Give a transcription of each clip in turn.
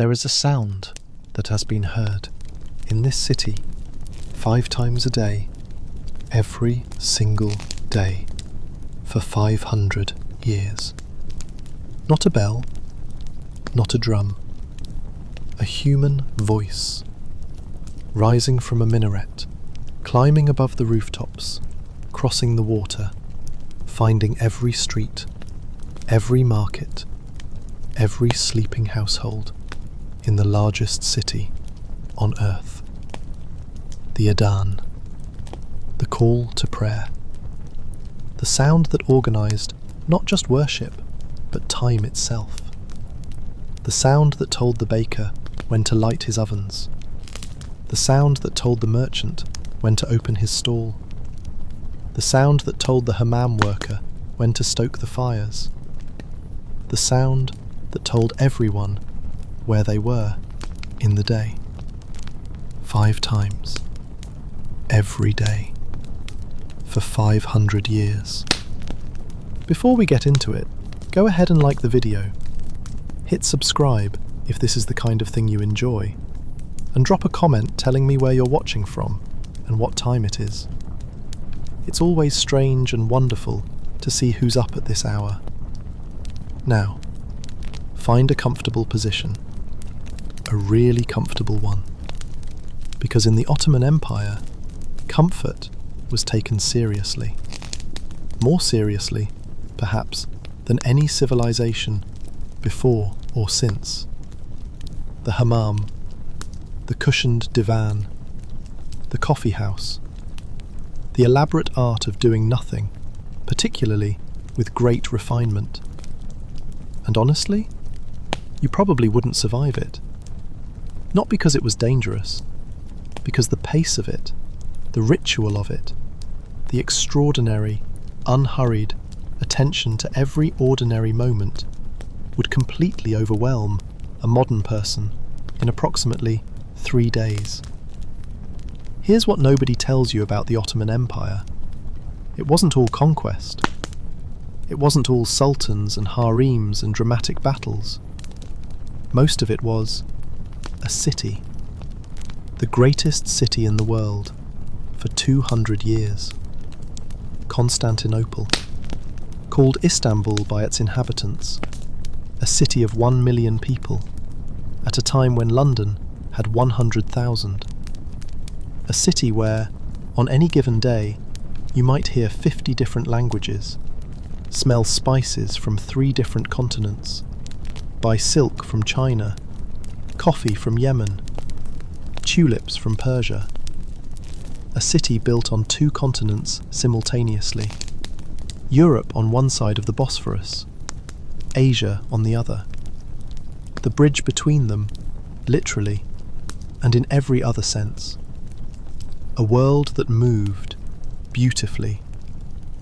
There is a sound that has been heard in this city 5 times a day, every single day, for 500 years. Not a bell, not a drum, a human voice, rising from a minaret, climbing above the rooftops, crossing the water, finding every street, every market, every sleeping household in the largest city on earth. The Adhan, the call to prayer, the sound that organised not just worship, but time itself. The sound that told the baker when to light his ovens, the sound that told the merchant when to open his stall, the sound that told the hammam worker when to stoke the fires, the sound that told everyone where they were in the day. 5 times, every day, for 500 years. Before we get into it, go ahead and like the video. Hit subscribe if this is the kind of thing you enjoy, and drop a comment telling me where you're watching from and what time it is. It's always strange and wonderful to see who's up at this hour. Now, find a comfortable position, a really comfortable one, because in the Ottoman Empire, comfort was taken seriously. More seriously, perhaps, than any civilization before or since. The hammam, the cushioned divan, the coffee house, the elaborate art of doing nothing, particularly with great refinement. And honestly, you probably wouldn't survive it. Not because it was dangerous, because the pace of it, the ritual of it, the extraordinary, unhurried attention to every ordinary moment would completely overwhelm a modern person in approximately 3 days. Here's what nobody tells you about the Ottoman Empire. It wasn't all conquest. It wasn't all sultans and harems and dramatic battles. Most of it was a city. The greatest city in the world for 200 years. Constantinople, called Istanbul by its inhabitants, a city of 1 million people, at a time when London had 100,000. A city where, on any given day, you might hear 50 different languages, smell spices from 3 different continents, buy silk from China, coffee from Yemen, tulips from Persia. A city built on 2 continents simultaneously. Europe on one side of the Bosphorus, Asia on the other. The bridge between them, literally, and in every other sense. A world that moved beautifully,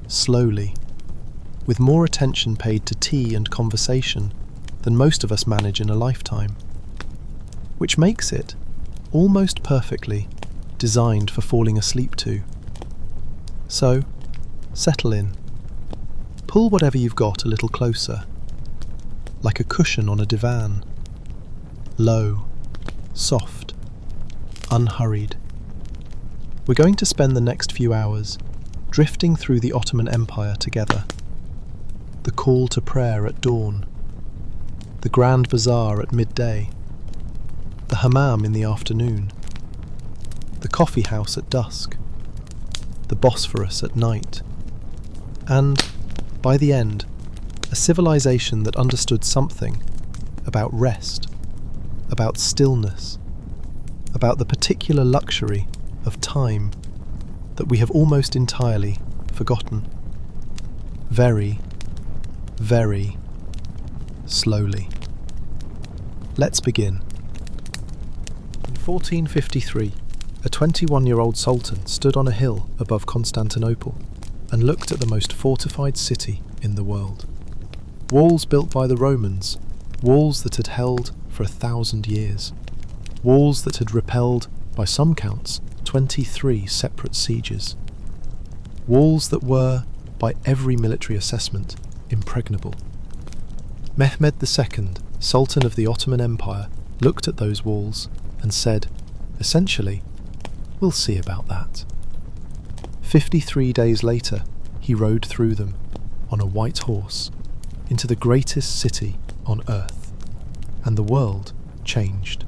slowly, with more attention paid to tea and conversation than most of us manage in a lifetime, which makes it, almost perfectly, designed for falling asleep to. So, settle in. Pull whatever you've got a little closer, like a cushion on a divan. Low, soft, unhurried. We're going to spend the next few hours drifting through the Ottoman Empire together. The call to prayer at dawn, the grand bazaar at midday, the hammam in the afternoon, the coffee house at dusk, the Bosphorus at night, and, by the end, a civilization that understood something about rest, about stillness, about the particular luxury of time that we have almost entirely forgotten. Very, very slowly. Let's begin. In 1453, a 21-year-old sultan stood on a hill above Constantinople and looked at the most fortified city in the world. Walls built by the Romans, walls that had held for 1,000 years, walls that had repelled, by some counts, 23 separate sieges, walls that were, by every military assessment, impregnable. Mehmed II, Sultan of the Ottoman Empire, looked at those walls and said, essentially, "We'll see about that." 53 days later, he rode through them on a white horse into the greatest city on earth, and the world changed.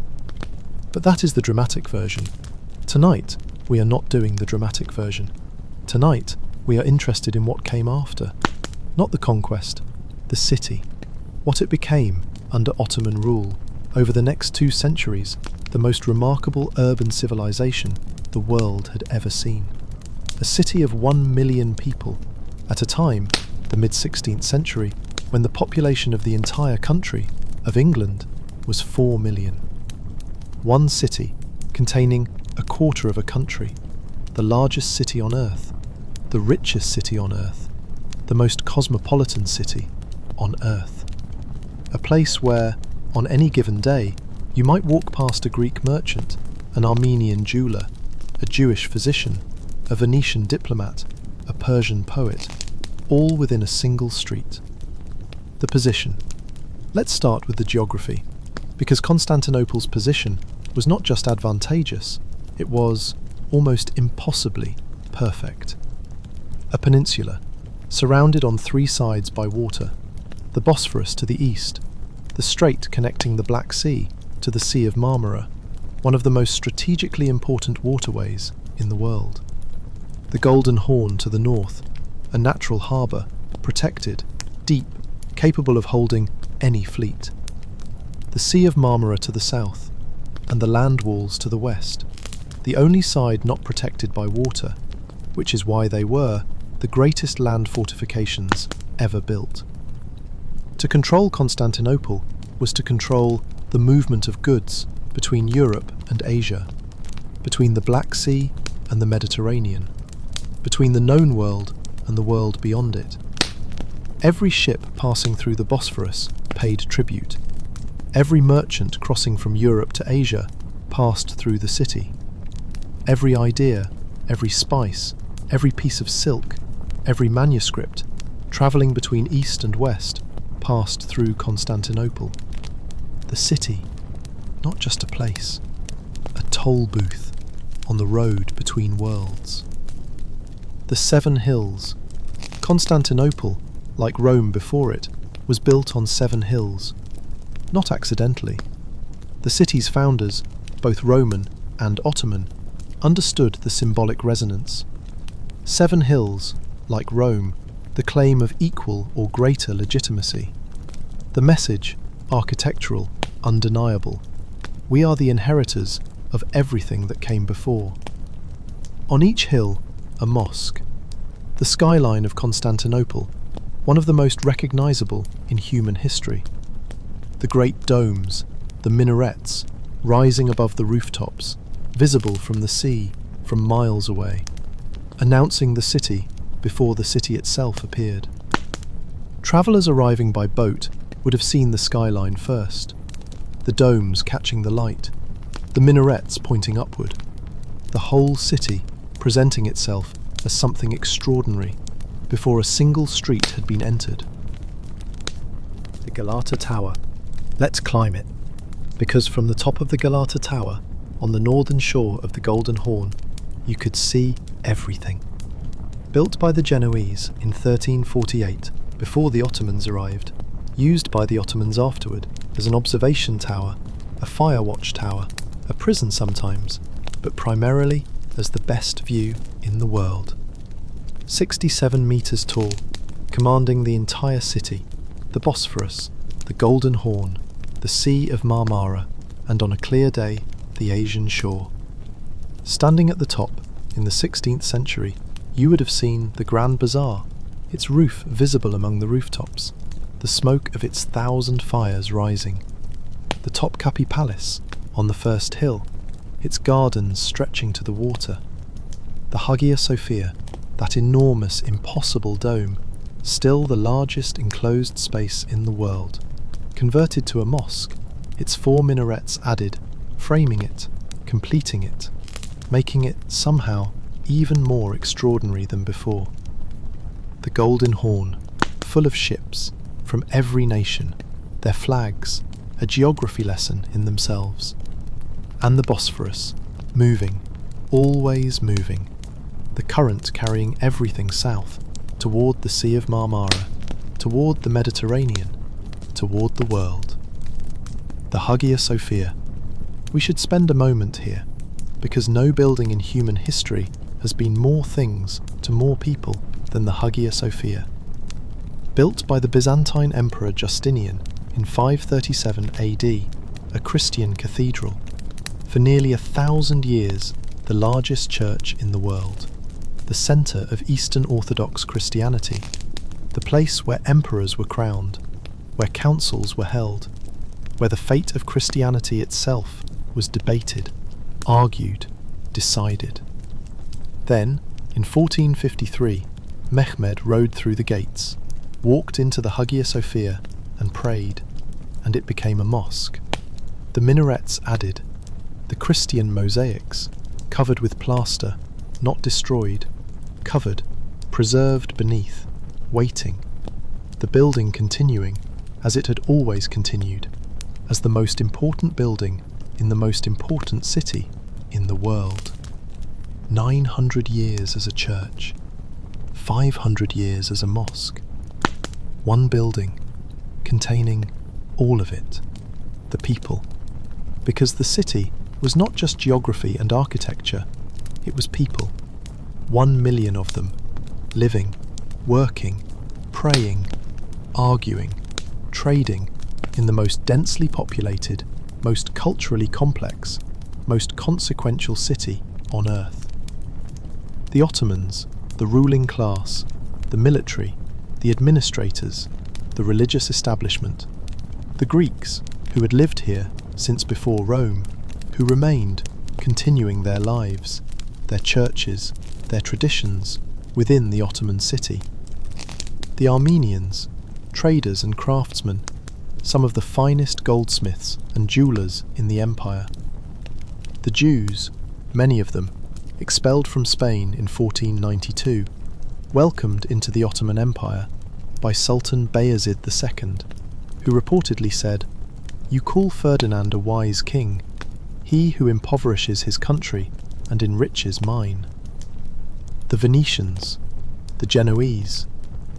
But that is the dramatic version. Tonight, we are not doing the dramatic version. Tonight, we are interested in what came after. Not the conquest, the city. What it became under Ottoman rule. Over the next 2 centuries, the most remarkable urban civilization the world had ever seen. A city of 1 million people, at a time, the mid-16th century, when the population of the entire country, of England, was 4 million. One city, containing a quarter of a country, the largest city on earth, the richest city on earth, the most cosmopolitan city on earth. A place where, on any given day, you might walk past a Greek merchant, an Armenian jeweler, a Jewish physician, a Venetian diplomat, a Persian poet, all within a single street. The position. Let's start with the geography, because Constantinople's position was not just advantageous, it was almost impossibly perfect. A peninsula, surrounded on 3 sides by water, the Bosphorus to the east, the strait connecting the Black Sea to the Sea of Marmara, one of the most strategically important waterways in the world. The Golden Horn to the north, a natural harbour, protected, deep, capable of holding any fleet. The Sea of Marmara to the south, and the land walls to the west, the only side not protected by water, which is why they were the greatest land fortifications ever built. To control Constantinople was to control the movement of goods between Europe and Asia, between the Black Sea and the Mediterranean, between the known world and the world beyond it. Every ship passing through the Bosphorus paid tribute. Every merchant crossing from Europe to Asia passed through the city. Every idea, every spice, every piece of silk, every manuscript, travelling between east and west, passed through Constantinople. The city, not just a place, a toll booth on the road between worlds. The 7 hills. Constantinople, like Rome before it, was built on 7 hills. Not accidentally. The city's founders, both Roman and Ottoman, understood the symbolic resonance. 7 hills, like Rome, the claim of equal or greater legitimacy. The message, architectural, undeniable. We are the inheritors of everything that came before. On each hill, a mosque. The skyline of Constantinople, one of the most recognizable in human history. The great domes, the minarets, rising above the rooftops, visible from the sea, from miles away, announcing the city before the city itself appeared. Travellers arriving by boat would have seen the skyline first, the domes catching the light, the minarets pointing upward, the whole city presenting itself as something extraordinary before a single street had been entered. The Galata Tower. Let's climb it, because from the top of the Galata Tower, on the northern shore of the Golden Horn, you could see everything. Built by the Genoese in 1348, before the Ottomans arrived, used by the Ottomans afterward as an observation tower, a fire watch tower, a prison sometimes, but primarily as the best view in the world. 67 metres tall, commanding the entire city, the Bosphorus, the Golden Horn, the Sea of Marmara, and on a clear day, the Asian shore. Standing at the top, in the 16th century, you would have seen the Grand Bazaar, its roof visible among the rooftops, the smoke of its 1,000 fires rising. The Topkapi Palace, on the first hill, its gardens stretching to the water. The Hagia Sophia, that enormous, impossible dome, still the largest enclosed space in the world. Converted to a mosque, its 4 minarets added, framing it, completing it, making it somehow even more extraordinary than before. The Golden Horn, full of ships from every nation, their flags, a geography lesson in themselves. And the Bosphorus, moving, always moving, the current carrying everything south, toward the Sea of Marmara, toward the Mediterranean, toward the world. The Hagia Sophia. We should spend a moment here, because no building in human history has been more things to more people than the Hagia Sophia. Built by the Byzantine Emperor Justinian in 537 AD, a Christian cathedral, for nearly 1,000 years the largest church in the world, the centre of Eastern Orthodox Christianity, the place where emperors were crowned, where councils were held, where the fate of Christianity itself was debated, argued, decided. Then, in 1453, Mehmed rode through the gates, walked into the Hagia Sophia and prayed, and it became a mosque. The minarets added, the Christian mosaics, covered with plaster, not destroyed, covered, preserved beneath, waiting, the building continuing as it had always continued, as the most important building in the most important city in the world. 900 years as a church, 500 years as a mosque. One building, containing all of it, the people. Because the city was not just geography and architecture, it was people. 1 million of them, living, working, praying, arguing, trading in the most densely populated, most culturally complex, most consequential city on earth. The Ottomans, the ruling class, the military, the administrators, the religious establishment, the Greeks, who had lived here since before Rome, who remained, continuing their lives, their churches, their traditions, within the Ottoman city. The Armenians, traders and craftsmen, some of the finest goldsmiths and jewellers in the empire. The Jews, many of them, expelled from Spain in 1492, welcomed into the Ottoman Empire by Sultan Bayezid II, who reportedly said, "You call Ferdinand a wise king, he who impoverishes his country and enriches mine." The Venetians, the Genoese,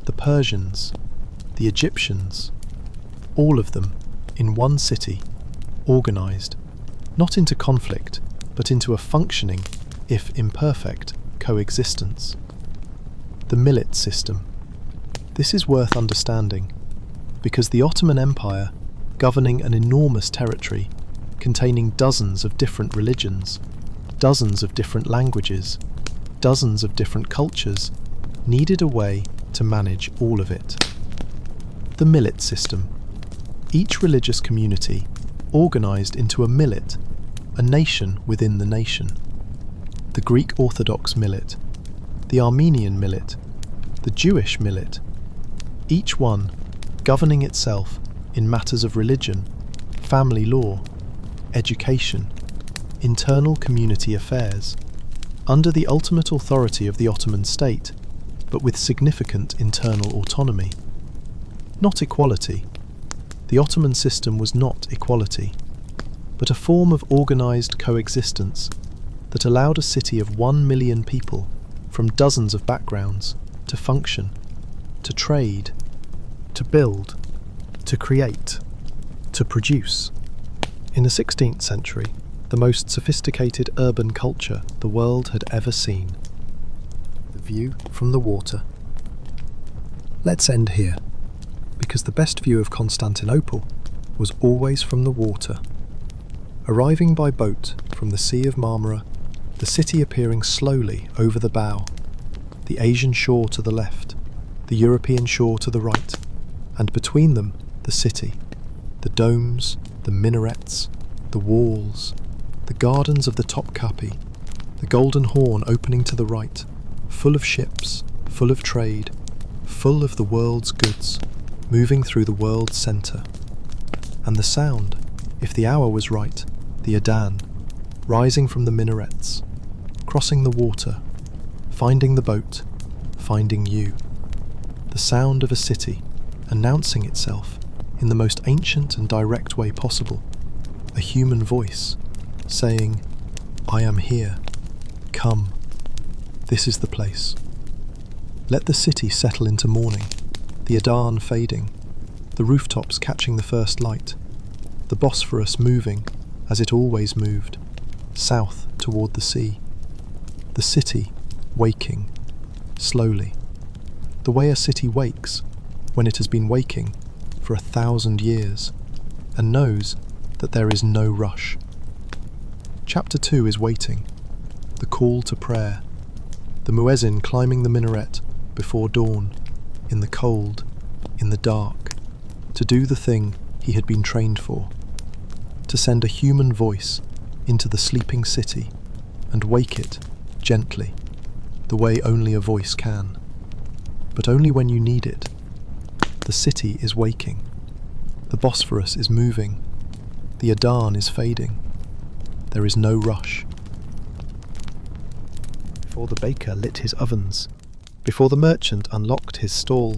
the Persians, the Egyptians, all of them in one city, organised, not into conflict, but into a functioning, if imperfect, coexistence. The millet system. This is worth understanding, because the Ottoman Empire, governing an enormous territory, containing dozens of different religions, dozens of different languages, dozens of different cultures, needed a way to manage all of it. The millet system. Each religious community organised into a millet, a nation within the nation. The Greek Orthodox millet, the Armenian millet, the Jewish millet, each one governing itself in matters of religion, family law, education, internal community affairs, under the ultimate authority of the Ottoman state, but with significant internal autonomy. Not equality. The Ottoman system was not equality, but a form of organised coexistence that allowed a city of 1 million people from dozens of backgrounds to function, to trade, to build, to create, to produce. In the 16th century, the most sophisticated urban culture the world had ever seen. The view from the water. Let's end here, because the best view of Constantinople was always from the water. Arriving by boat from the Sea of Marmara, the city appearing slowly over the bow, the Asian shore to the left, the European shore to the right, and between them the city, the domes, the minarets, the walls, the gardens of the Topkapi, the Golden Horn opening to the right, full of ships, full of trade, full of the world's goods, moving through the world's centre. And the sound, if the hour was right, the Adan, rising from the minarets, crossing the water, finding the boat, finding you. The sound of a city announcing itself in the most ancient and direct way possible, a human voice saying, "I am here. Come. This is the place." Let the city settle into morning, the Adan fading, the rooftops catching the first light, the Bosphorus moving, as it always moved, south toward the sea. The city waking, slowly, the way a city wakes when it has been waking for 1,000 years and knows that there is no rush. Chapter 2 is waiting, the call to prayer, the muezzin climbing the minaret before dawn, in the cold, in the dark, to do the thing he had been trained for, to send a human voice into the sleeping city and wake it gently, the way only a voice can. But only when you need it. The city is waking. The Bosphorus is moving. The Adan is fading. There is no rush. Before the baker lit his ovens, before the merchant unlocked his stall,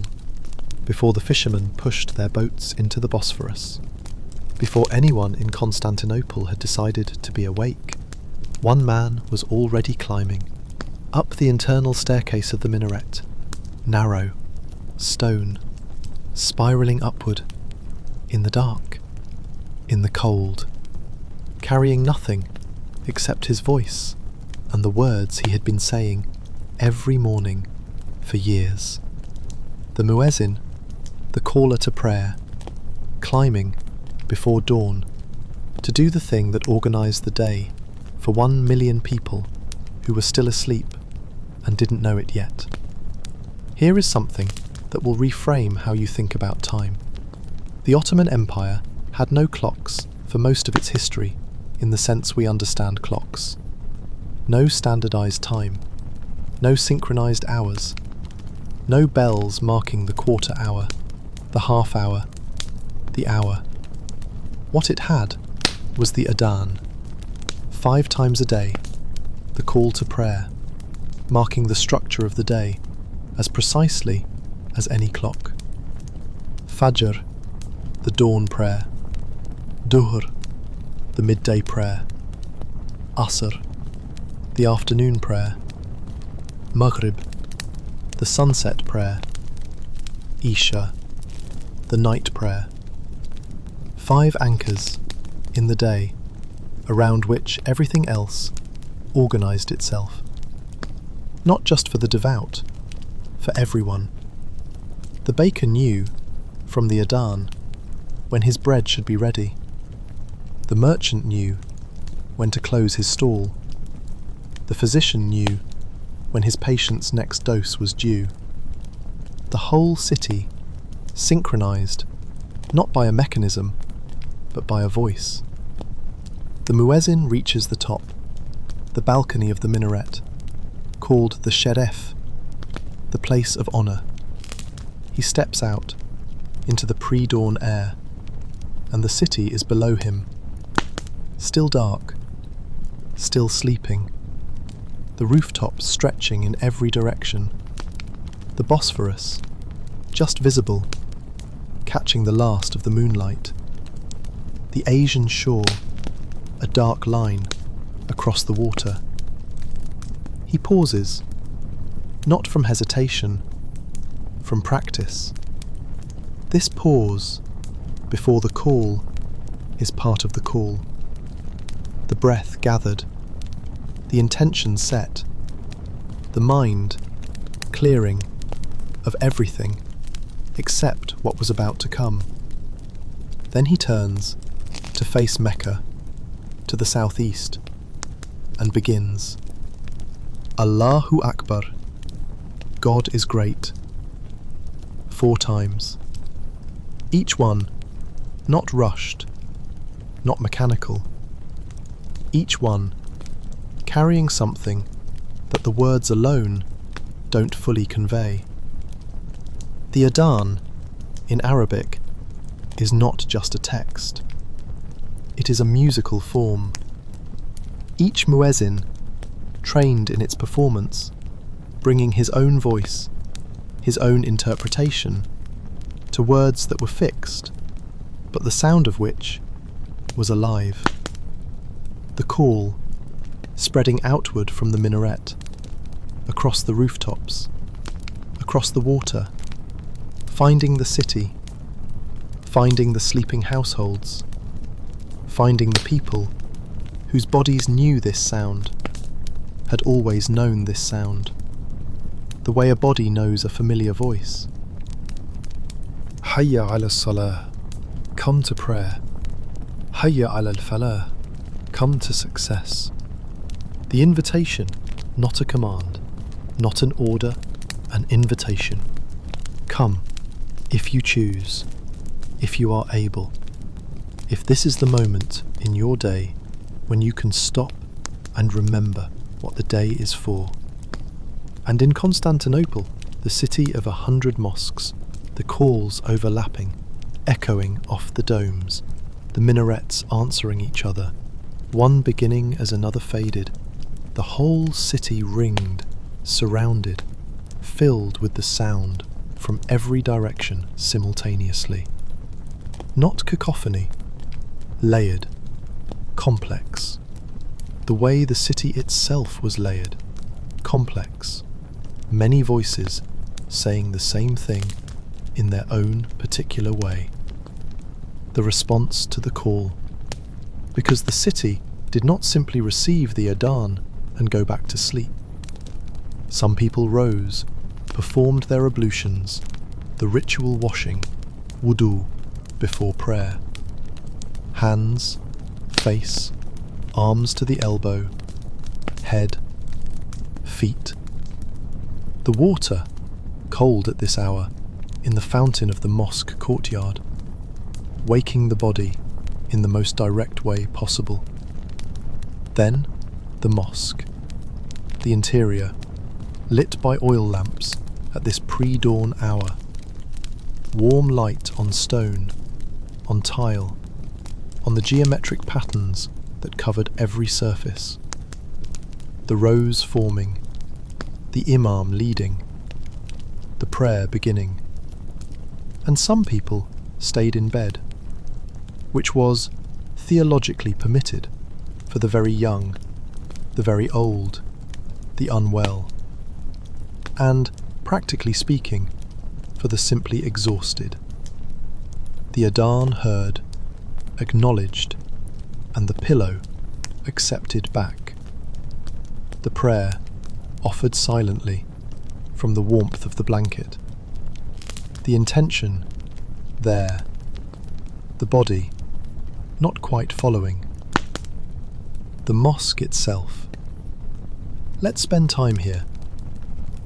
before the fishermen pushed their boats into the Bosphorus, before anyone in Constantinople had decided to be awake, one man was already climbing, up the internal staircase of the minaret, narrow, stone, spiralling upward, in the dark, in the cold, carrying nothing except his voice and the words he had been saying every morning for years. The muezzin, the caller to prayer, climbing before dawn to do the thing that organised the day for 1 million people who were still asleep and didn't know it yet. Here is something that will reframe how you think about time. The Ottoman Empire had no clocks for most of its history in the sense we understand clocks. No standardised time, no synchronised hours, no bells marking the quarter hour, the half hour, the hour. What it had was the Adan, 5 times a day, the call to prayer, marking the structure of the day as precisely as any clock. Fajr, the dawn prayer. Duhr, the midday prayer. Asr, the afternoon prayer. Maghrib, the sunset prayer. Isha, the night prayer. 5 anchors in the day around which everything else organised itself. Not just for the devout, for everyone. The baker knew, from the Adan, when his bread should be ready. The merchant knew when to close his stall. The physician knew when his patient's next dose was due. The whole city synchronised, not by a mechanism, but by a voice. The muezzin reaches the top, the balcony of the minaret, called the Sheref, the place of honour. He steps out into the pre-dawn air, and the city is below him, still dark, still sleeping, the rooftops stretching in every direction, the Bosphorus, just visible, catching the last of the moonlight, the Asian shore, a dark line across the water. He pauses, not from hesitation, from practice. This pause before the call is part of the call. The breath gathered, the intention set, the mind clearing of everything except what was about to come. Then he turns to face Mecca, to the southeast, and begins. Allahu Akbar, God is great. 4 times. Each one not rushed, not mechanical. Each one carrying something that the words alone don't fully convey. The Adan, in Arabic, is not just a text. It is a musical form. Each muezzin, trained in its performance, bringing his own voice, his own interpretation, to words that were fixed, but the sound of which was alive. The call, spreading outward from the minaret, across the rooftops, across the water, finding the city, finding the sleeping households, finding the people whose bodies knew this sound, had always known this sound, the way a body knows a familiar voice. Hayya ala salah, come to prayer. Hayya ala al-falah, come to success. The invitation, not a command, not an order, an invitation. Come, if you choose, if you are able. If this is the moment in your day when you can stop and remember what the day is for. And in Constantinople, the city of 100 mosques, the calls overlapping, echoing off the domes, the minarets answering each other, one beginning as another faded, the whole city ringed, surrounded, filled with the sound from every direction simultaneously. Not cacophony, layered, complex. The way the city itself was layered, complex. Many voices saying the same thing in their own particular way. The response to the call. Because the city did not simply receive the adhan and go back to sleep. Some people rose, performed their ablutions, the ritual washing, wudu, before prayer. Hands, face, arms to the elbow, head, feet. The water, cold at this hour, in the fountain of the mosque courtyard, waking the body in the most direct way possible. Then, the mosque, the interior, lit by oil lamps at this pre-dawn hour. Warm light on stone, on tile, on the geometric patterns that covered every surface. The rows forming, the imam leading, the prayer beginning. And some people stayed in bed, which was theologically permitted for the very young, the very old, the unwell, and, practically speaking, for the simply exhausted. The adhan heard, acknowledged, and the pillow accepted back. The prayer offered silently from the warmth of the blanket. The intention there, the body not quite following. The mosque itself. Let's spend time here,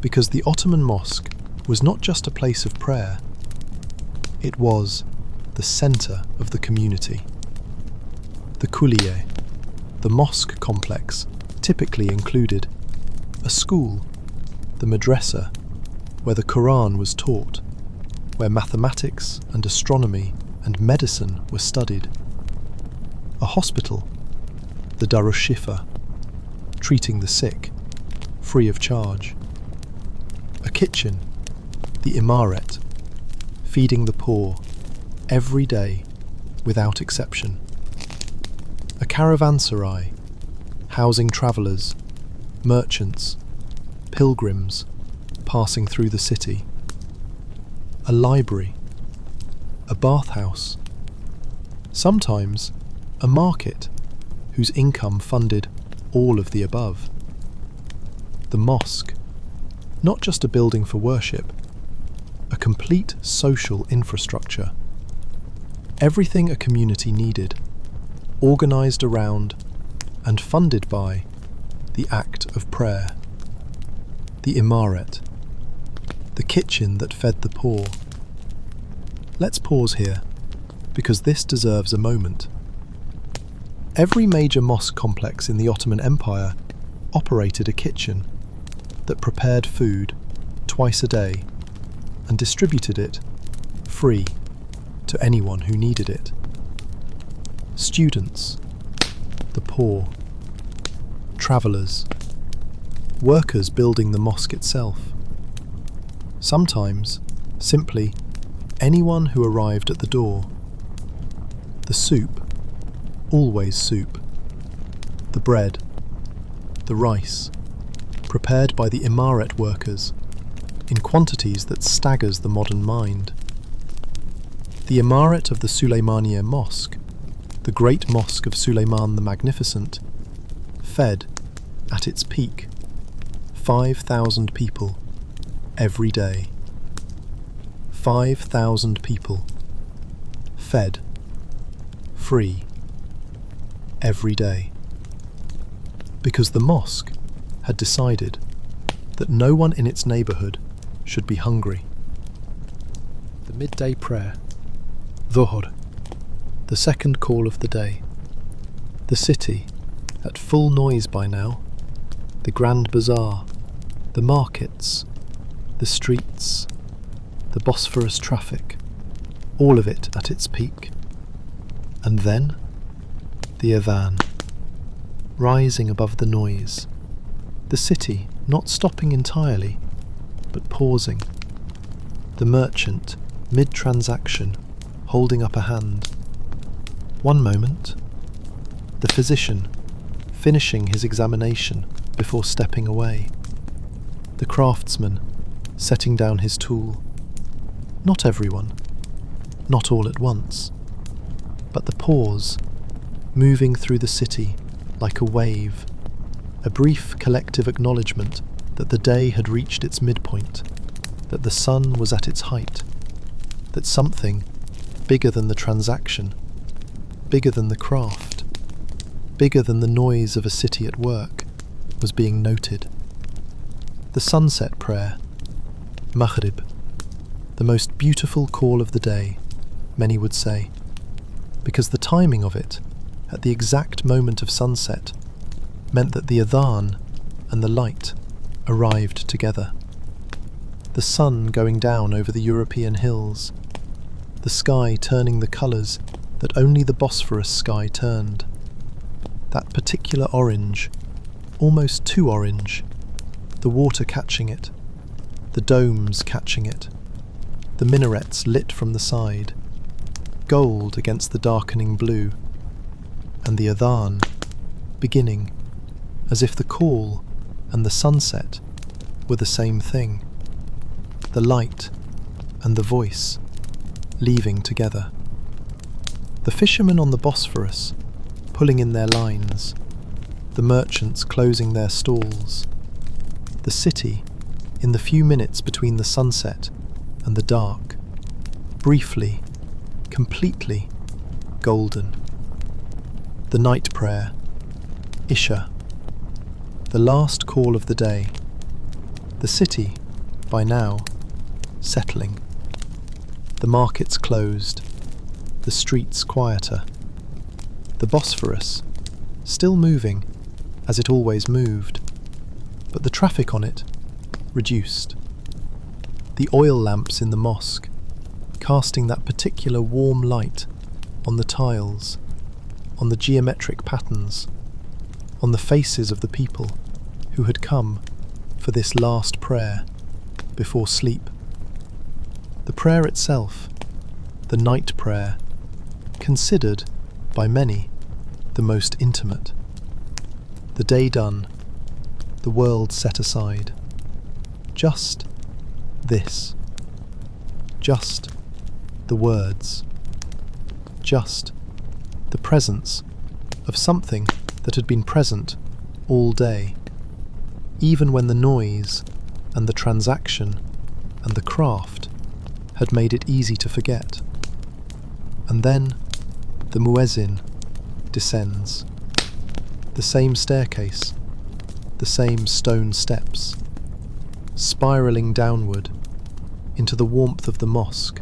because the Ottoman mosque was not just a place of prayer, it was the centre of the community. The kulliye, the mosque complex, typically included a school, the madrasa, where the Quran was taught, where mathematics and astronomy and medicine were studied. A hospital, the Darushifa, treating the sick, free of charge. A kitchen, the Imaret, feeding the poor, every day, without exception. A caravanserai, housing travellers, merchants, pilgrims, passing through the city. A library, a bathhouse, sometimes a market whose income funded all of the above. The mosque, not just a building for worship, a complete social infrastructure. Everything a community needed, organised around and funded by the act of prayer. The Imaret, the kitchen that fed the poor. Let's pause here, because this deserves a moment. Every major mosque complex in the Ottoman Empire operated a kitchen that prepared food twice a day and distributed it free to anyone who needed it. Students, the poor, travellers, workers building the mosque itself. Sometimes, simply, anyone who arrived at the door. The soup, always soup. The bread, the rice, prepared by the imaret workers in quantities that staggers the modern mind. The imaret of the Suleymaniye Mosque, the great mosque of Suleiman the Magnificent, fed, at its peak, 5,000 people every day. 5,000 people, fed, free, every day. Because the mosque had decided that no one in its neighbourhood should be hungry. The midday prayer, Dhuhr, the second call of the day. The city, at full noise by now, the grand bazaar, the markets, the streets, the Bosphorus traffic, all of it at its peak. And then, the adhan, rising above the noise, the city not stopping entirely, but pausing, the merchant, mid-transaction, holding up a hand. One moment, the physician, finishing his examination before stepping away, the craftsman, setting down his tool. Not everyone, not all at once, but the pause, moving through the city like a wave, a brief collective acknowledgement that the day had reached its midpoint, that the sun was at its height, that something bigger than the transaction, bigger than the craft, bigger than the noise of a city at work, was being noted. The sunset prayer, Maghrib, the most beautiful call of the day, many would say, because the timing of it, at the exact moment of sunset, meant that the adhan and the light arrived together. The sun going down over the European hills, the sky turning the colours that only the Bosphorus sky turned. That particular orange, almost too orange, the water catching it, the domes catching it, the minarets lit from the side, gold against the darkening blue, and the adhan beginning as if the call and the sunset were the same thing, the light and the voice leaving together. The fishermen on the Bosphorus pulling in their lines, the merchants closing their stalls, the city in the few minutes between the sunset and the dark, briefly, completely golden. The night prayer, Isha, the last call of the day, the city, by now, settling, the markets closed, the streets quieter, the Bosphorus still moving as it always moved, but the traffic on it reduced. The oil lamps in the mosque casting that particular warm light on the tiles, on the geometric patterns, on the faces of the people who had come for this last prayer before sleep. The prayer itself, the night prayer, considered by many the most intimate. The day done, the world set aside. Just this. Just the words. Just the presence of something that had been present all day, even when the noise and the transaction and the craft had made it easy to forget. And then the muezzin descends. The same staircase, the same stone steps, spiralling downward into the warmth of the mosque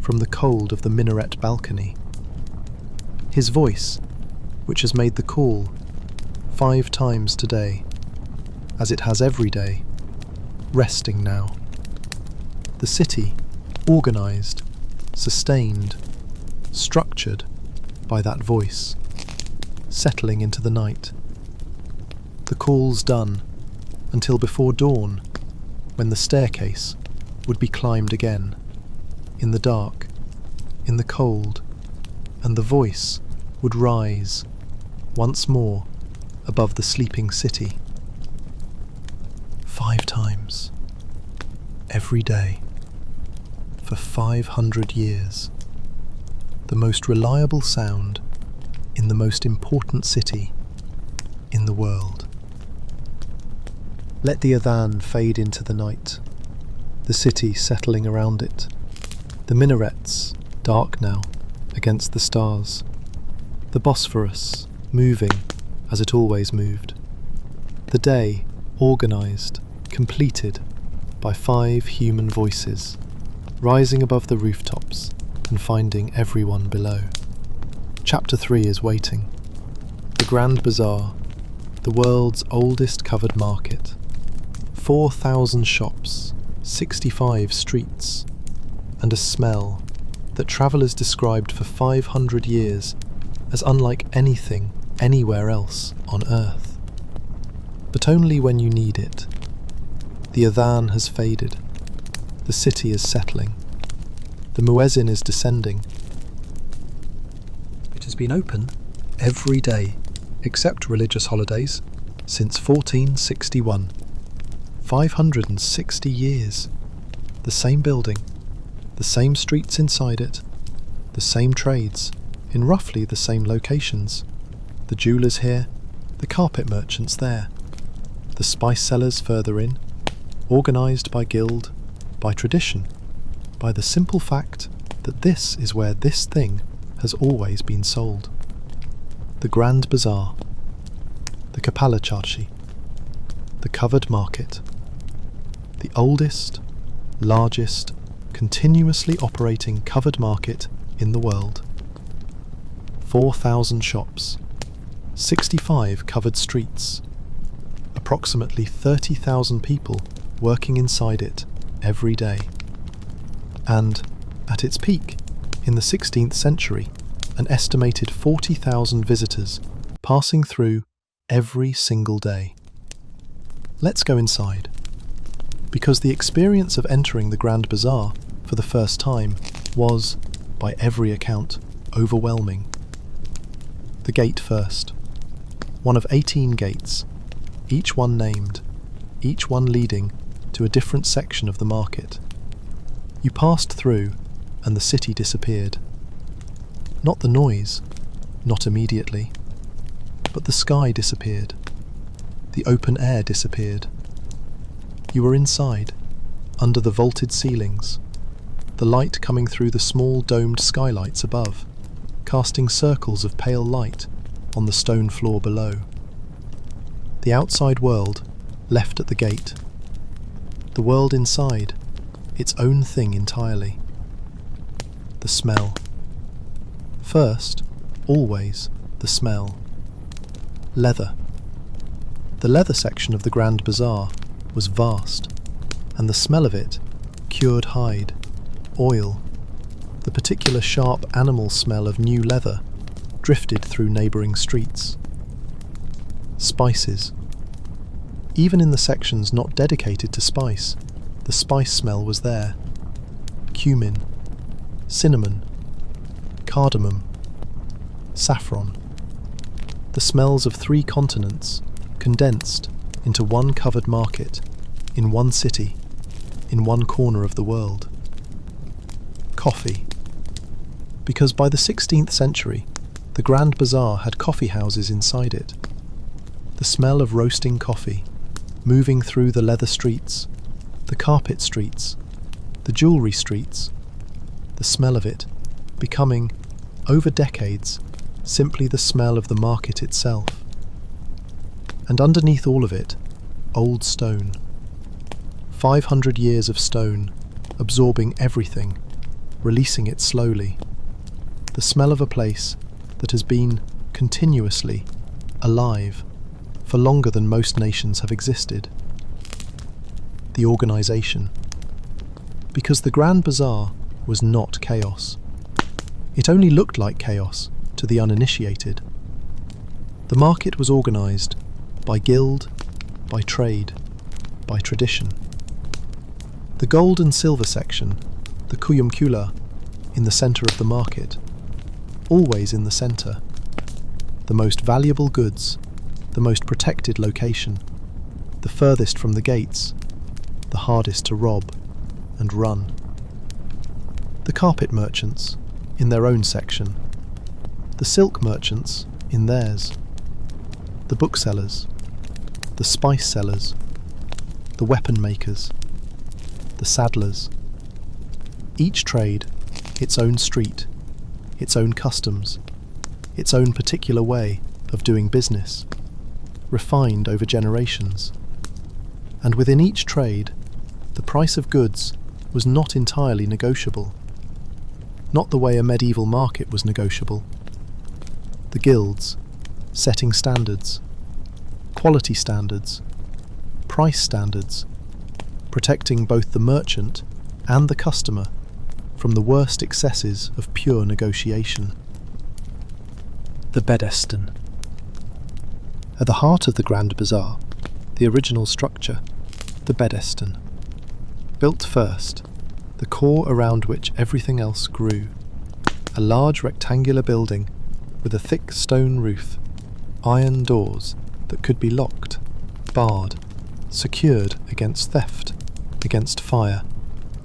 from the cold of the minaret balcony. His voice, which has made the call 5 times today, as it has every day, resting now. The city, organised, sustained, structured by that voice, settling into the night. The calls done until before dawn, when the staircase would be climbed again, in the dark, in the cold, and the voice would rise once more above the sleeping city. 5 times, every day, for 500 years, the most reliable sound in the most important city in the world. Let the adhan fade into the night, the city settling around it, the minarets dark now against the stars, the Bosphorus moving as it always moved, the day organised, completed by 5 human voices, rising above the rooftops and finding everyone below. Chapter 3 is waiting. The Grand Bazaar, the world's oldest covered market. 4,000 shops, 65 streets, and a smell that travellers described for 500 years as unlike anything anywhere else on earth. But only when you need it. The adhan has faded. The city is settling. The muezzin is descending. It has been open every day, except religious holidays, since 1461. 560 years. The same building, the same streets inside it, the same trades, in roughly the same locations. The jewellers here, the carpet merchants there, the spice sellers further in, organised by guild, by tradition, by the simple fact that this is where this thing has always been sold. The Grand Bazaar, the Kapala Charshi, the covered market, the oldest, largest, continuously operating covered market in the world. 4,000 shops, 65 covered streets, approximately 30,000 people working inside it every day. And, at its peak, in the 16th century, an estimated 40,000 visitors passing through every single day. Let's go inside, because the experience of entering the Grand Bazaar for the first time was, by every account, overwhelming. The gate first. One of 18 gates, each one named, each one leading to a different section of the market. You passed through, and the city disappeared. Not the noise, not immediately, but the sky disappeared. The open air disappeared. You were inside, under the vaulted ceilings, the light coming through the small domed skylights above, casting circles of pale light on the stone floor below. The outside world left at the gate. The world inside, its own thing entirely. The smell. First, always, the smell. Leather. The leather section of the Grand Bazaar was vast, and the smell of it, cured hide, oil, the particular sharp animal smell of new leather, drifted through neighbouring streets. Spices. Even in the sections not dedicated to spice, the spice smell was there. Cumin, cinnamon, cardamom, saffron. The smells of 3 continents condensed into one covered market, in one city, in one corner of the world. Coffee. Because by the 16th century, the Grand Bazaar had coffee houses inside it. The smell of roasting coffee, moving through the leather streets, the carpet streets, the jewellery streets, the smell of it becoming, over decades, simply the smell of the market itself. And underneath all of it, old stone. 500 years of stone, absorbing everything, releasing it slowly. The smell of a place that has been continuously alive for longer than most nations have existed. The organisation. Because the Grand Bazaar was not chaos. It only looked like chaos to the uninitiated. The market was organised by guild, by trade, by tradition. The gold and silver section, the kuyumkula, in the centre of the market. always in the centre. The most valuable goods, the most protected location, the furthest from the gates, the hardest to rob and run. The carpet merchants, in their own section. The silk merchants, in theirs. The booksellers, the spice sellers, the weapon makers, the saddlers. Each trade, its own street, its own customs, its own particular way of doing business, refined over generations. And within each trade, the price of goods was not entirely negotiable. Not the way a medieval market was negotiable. The guilds, setting standards, quality standards, price standards, protecting both the merchant and the customer from the worst excesses of pure negotiation. The Bedestan. At the heart of the Grand Bazaar, the original structure, the Bedestan. Built first, the core around which everything else grew. A large rectangular building with a thick stone roof, iron doors that could be locked, barred, secured against theft, against fire,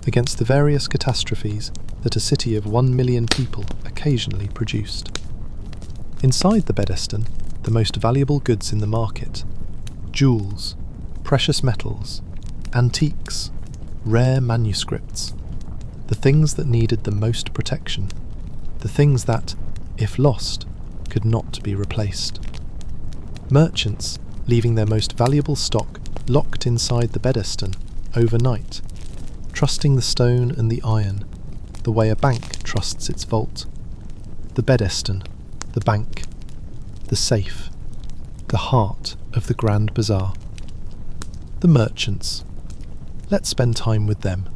against the various catastrophes that a city of 1 million people occasionally produced. Inside the Bedestan, the most valuable goods in the market: jewels, precious metals, antiques, rare manuscripts, the things that needed the most protection, the things that, if lost, could not be replaced. Merchants leaving their most valuable stock locked inside the Bedestan overnight, trusting the stone and the iron, the way a bank trusts its vault. The Bedestan, the bank, the safe, the heart of the Grand Bazaar. The merchants. Let's spend time with them.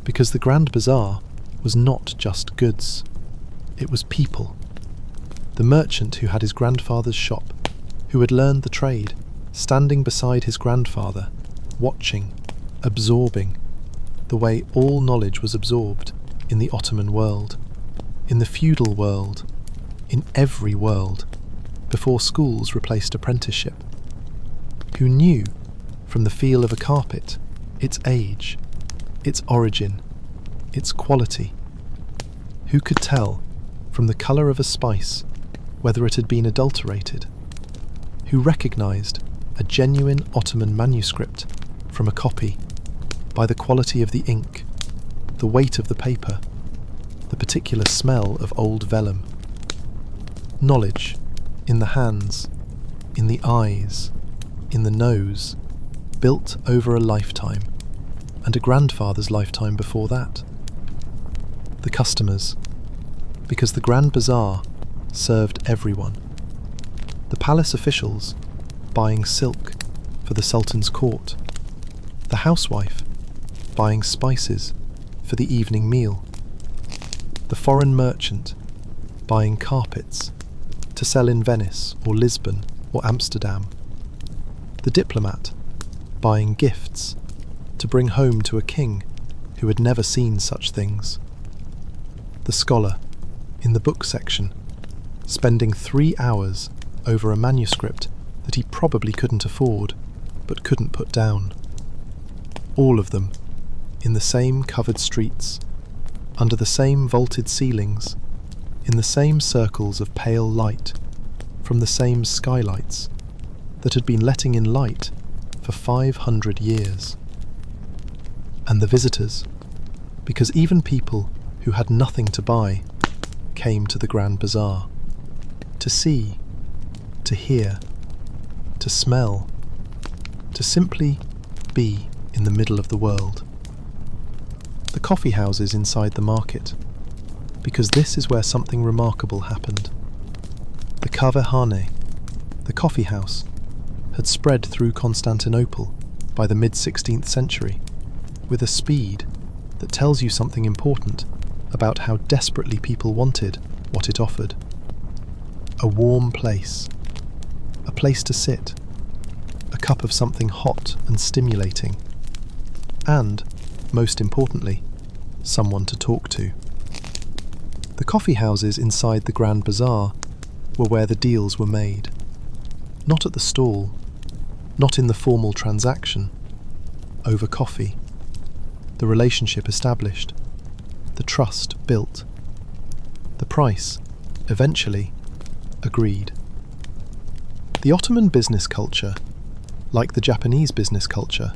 Because the Grand Bazaar was not just goods, it was people. The merchant who had his grandfather's shop, who had learned the trade, standing beside his grandfather, watching, absorbing, the way all knowledge was absorbed in the Ottoman world, in the feudal world, in every world, before schools replaced apprenticeship, who knew, from the feel of a carpet, its age, its origin, its quality, who could tell, from the colour of a spice, whether it had been adulterated, who recognised a genuine Ottoman manuscript from a copy by the quality of the ink, the weight of the paper, the particular smell of old vellum. Knowledge, in the hands, in the eyes, in the nose, built over a lifetime, and a grandfather's lifetime before that. The customers, because the Grand Bazaar served everyone. The palace officials, buying silk for the Sultan's court. The housewife, buying spices for the evening meal. The foreign merchant, buying carpets to sell in Venice or Lisbon or Amsterdam. The diplomat, buying gifts to bring home to a king who had never seen such things. The scholar, in the book section, spending 3 hours over a manuscript that he probably couldn't afford, but couldn't put down. All of them, in the same covered streets, under the same vaulted ceilings, in the same circles of pale light, from the same skylights that had been letting in light for 500 years. And the visitors, because even people who had nothing to buy came to the Grand Bazaar, to see, to hear, to smell, to simply be in the middle of the world. The coffee houses inside the market, because this is where something remarkable happened. The Kahvehane, the coffee house, had spread through Constantinople by the mid-16th century with a speed that tells you something important about how desperately people wanted what it offered. A warm place, a place to sit, a cup of something hot and stimulating, and, most importantly, someone to talk to. The coffee houses inside the Grand Bazaar were where the deals were made. Not at the stall, not in the formal transaction. Over coffee. The relationship established. The trust built. The price, eventually, agreed. The Ottoman business culture, like the Japanese business culture,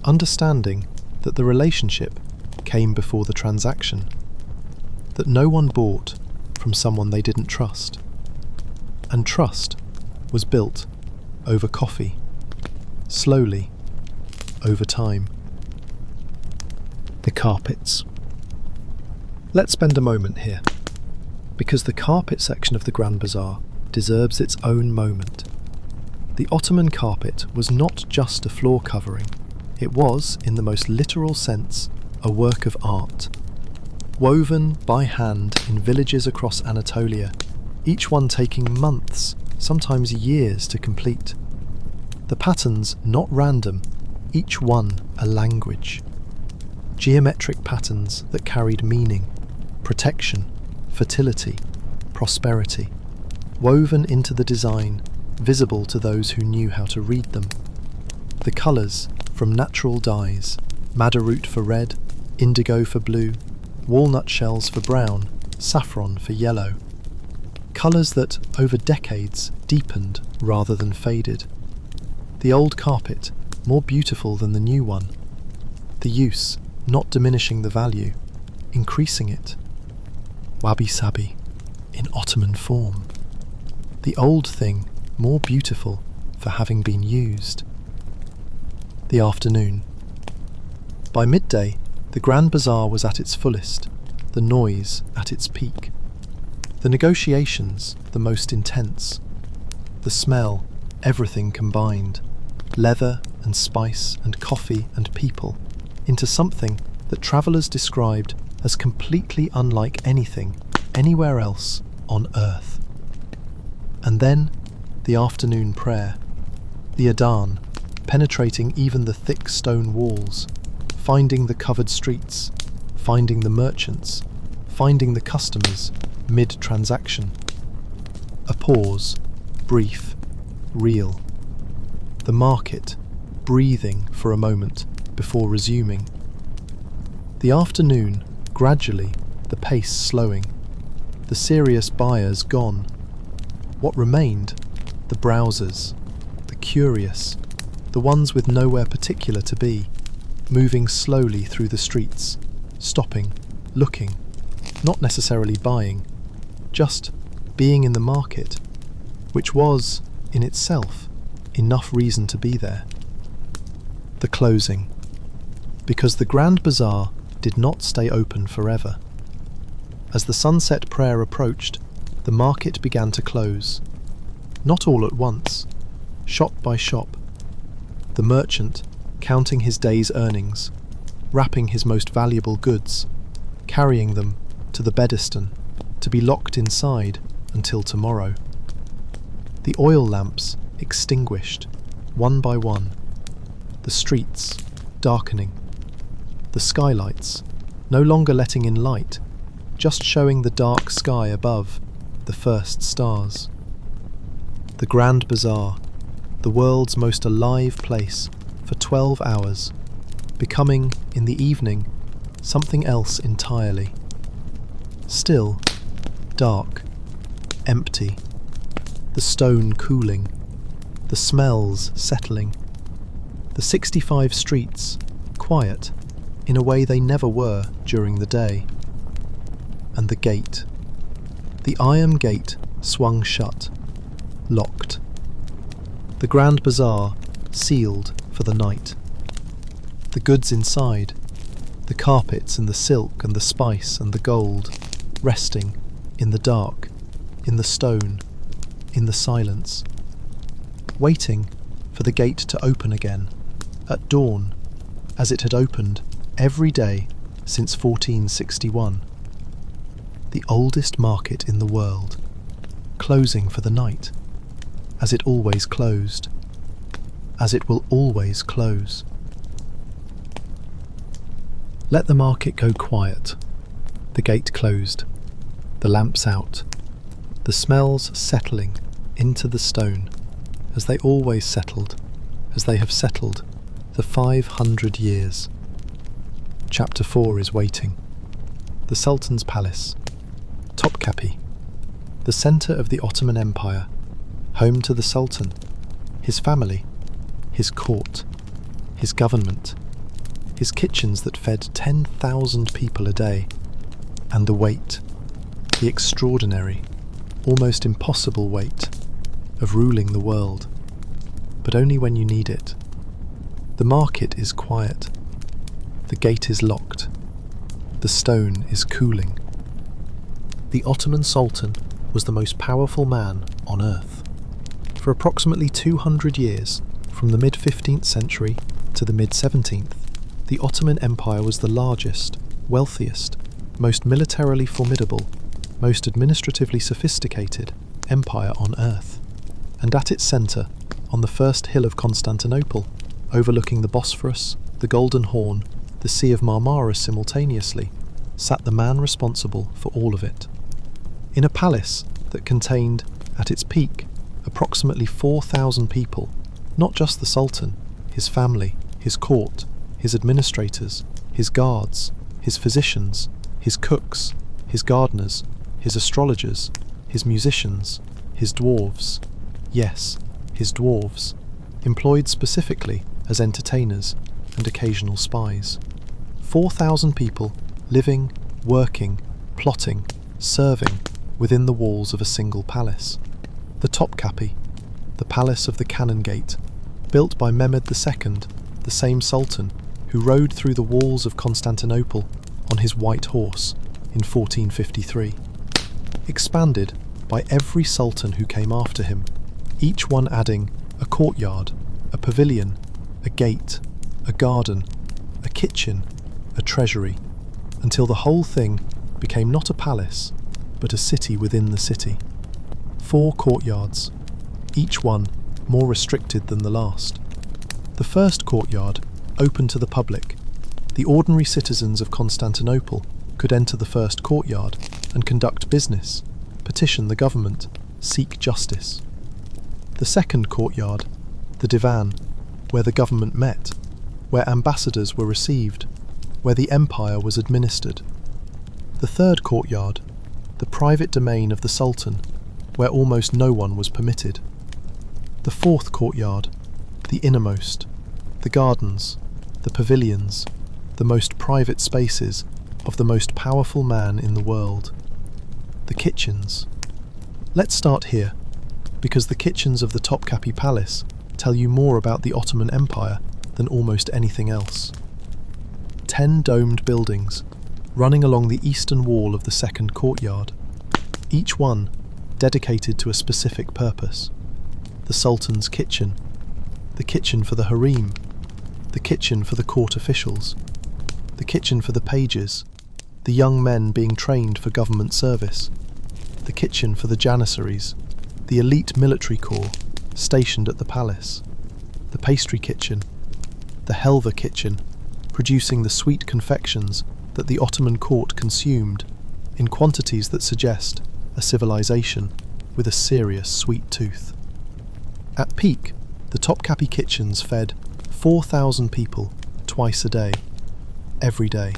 understanding that the relationship came before the transaction, that no one bought from someone they didn't trust, and trust was built over coffee, slowly, over time. The carpets. Let's spend a moment here, because the carpet section of the Grand Bazaar deserves its own moment. The Ottoman carpet was not just a floor covering, it was, in the most literal sense, a work of art. Woven by hand in villages across Anatolia, each one taking months, sometimes years to complete. The patterns not random, each one a language. Geometric patterns that carried meaning, protection, fertility, prosperity, woven into the design, visible to those who knew how to read them. The colours, from natural dyes, madder root for red, indigo for blue, walnut shells for brown, saffron for yellow. Colours that, over decades, deepened rather than faded. The old carpet, more beautiful than the new one. The use, not diminishing the value, increasing it. Wabi-sabi, in Ottoman form. The old thing, more beautiful for having been used. The afternoon. By midday, the Grand Bazaar was at its fullest, the noise at its peak. The negotiations, the most intense. The smell, everything combined. Leather and spice and coffee and people, into something that travellers described as completely unlike anything, anywhere else on earth. And then, the afternoon prayer, the adhan, penetrating even the thick stone walls, finding the covered streets, finding the merchants, finding the customers, mid-transaction. A pause, brief, real. The market, breathing for a moment before resuming. The afternoon, gradually, the pace slowing. The serious buyers gone. What remained? The browsers, the curious, the ones with nowhere particular to be, moving slowly through the streets, stopping, looking, not necessarily buying, just being in the market, which was, in itself, enough reason to be there. The closing. Because the Grand Bazaar did not stay open forever. As the sunset prayer approached, the market began to close. Not all at once, shop by shop. The merchant, counting his day's earnings, wrapping his most valuable goods, carrying them to the Bedestan, to be locked inside until tomorrow. The oil lamps extinguished, one by one. The streets darkening. The skylights no longer letting in light, just showing the dark sky above, the first stars. The Grand Bazaar, the world's most alive place, for 12 hours, becoming, in the evening, something else entirely. Still, dark, empty, the stone cooling, the smells settling, the 65 streets quiet in a way they never were during the day. And the gate. The iron gate swung shut, locked. The Grand Bazaar sealed for the night. The goods inside, the carpets and the silk and the spice and the gold, resting in the dark, in the stone, in the silence, waiting for the gate to open again, at dawn, as it had opened every day since 1461. The oldest market in the world, closing for the night, as it always closed, as it will always close. Let the market go quiet. The gate closed. the lamps out, the smells settling into the stone, as they always settled, as they have settled for 500 years. Chapter 4 is waiting. The Sultan's Palace, Topkapi, the centre of the Ottoman Empire, home to the Sultan, his family, his court, his government, his kitchens that fed 10,000 people a day, and the weight, the extraordinary, almost impossible weight of ruling the world, but only when you need it. The market is quiet. The gate is locked. The stone is cooling. The Ottoman Sultan was the most powerful man on earth. For approximately 200 years, from the mid-15th century to the mid-17th, the Ottoman Empire was the largest, wealthiest, most militarily formidable, most administratively sophisticated empire on earth. And at its centre, on the first hill of Constantinople, overlooking the Bosphorus, the Golden Horn, the Sea of Marmara simultaneously, sat the man responsible for all of it. In a palace that contained, at its peak, approximately 4,000 people, not just the Sultan, his family, his court, his administrators, his guards, his physicians, his cooks, his gardeners, his astrologers, his musicians, his dwarves, yes, his dwarves, employed specifically as entertainers and occasional spies. 4,000 people living, working, plotting, serving within the walls of a single palace. The Topkapi, the Palace of the Cannon Gate, built by Mehmed II, the same Sultan who rode through the walls of Constantinople on his white horse in 1453. Expanded by every Sultan who came after him, each one adding a courtyard, a pavilion, a gate, a garden, a kitchen, a treasury, until the whole thing became not a palace, but a city within the city. 4 courtyards, each one more restricted than the last. The first courtyard, open to the public, the ordinary citizens of Constantinople could enter the first courtyard and conduct business, petition the government, seek justice. The second courtyard, the divan, where the government met, where ambassadors were received, where the empire was administered. The third courtyard, the private domain of the Sultan, where almost no one was permitted. The fourth courtyard, the innermost, the gardens, the pavilions, the most private spaces of the most powerful man in the world. The kitchens. Let's start here, because the kitchens of the Topkapi Palace tell you more about the Ottoman Empire than almost anything else. 10 domed buildings, running along the eastern wall of the second courtyard, each one dedicated to a specific purpose. The Sultan's kitchen, the kitchen for the harem, the kitchen for the court officials, the kitchen for the pages, the young men being trained for government service, the kitchen for the janissaries, the elite military corps stationed at the palace, the pastry kitchen, the helva kitchen, producing the sweet confections that the Ottoman court consumed in quantities that suggest a civilization with a serious sweet tooth. At peak, the Topkapi kitchens fed 4,000 people twice a day, every day.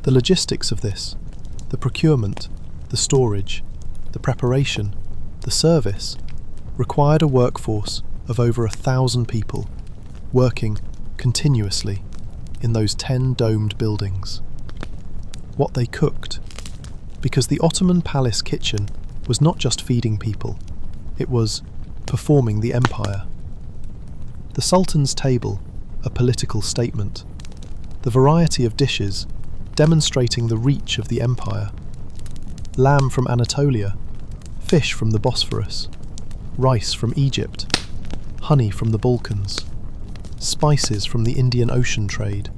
The logistics of this, the procurement, the storage, the preparation, the service, required a workforce of over 1,000 people, working continuously in those 10 domed buildings. What they cooked, because the Ottoman palace kitchen was not just feeding people, it was performing the empire. The Sultan's table, a political statement. The variety of dishes, demonstrating the reach of the empire. Lamb from Anatolia, fish from the Bosphorus, rice from Egypt, honey from the Balkans, spices from the Indian Ocean trade,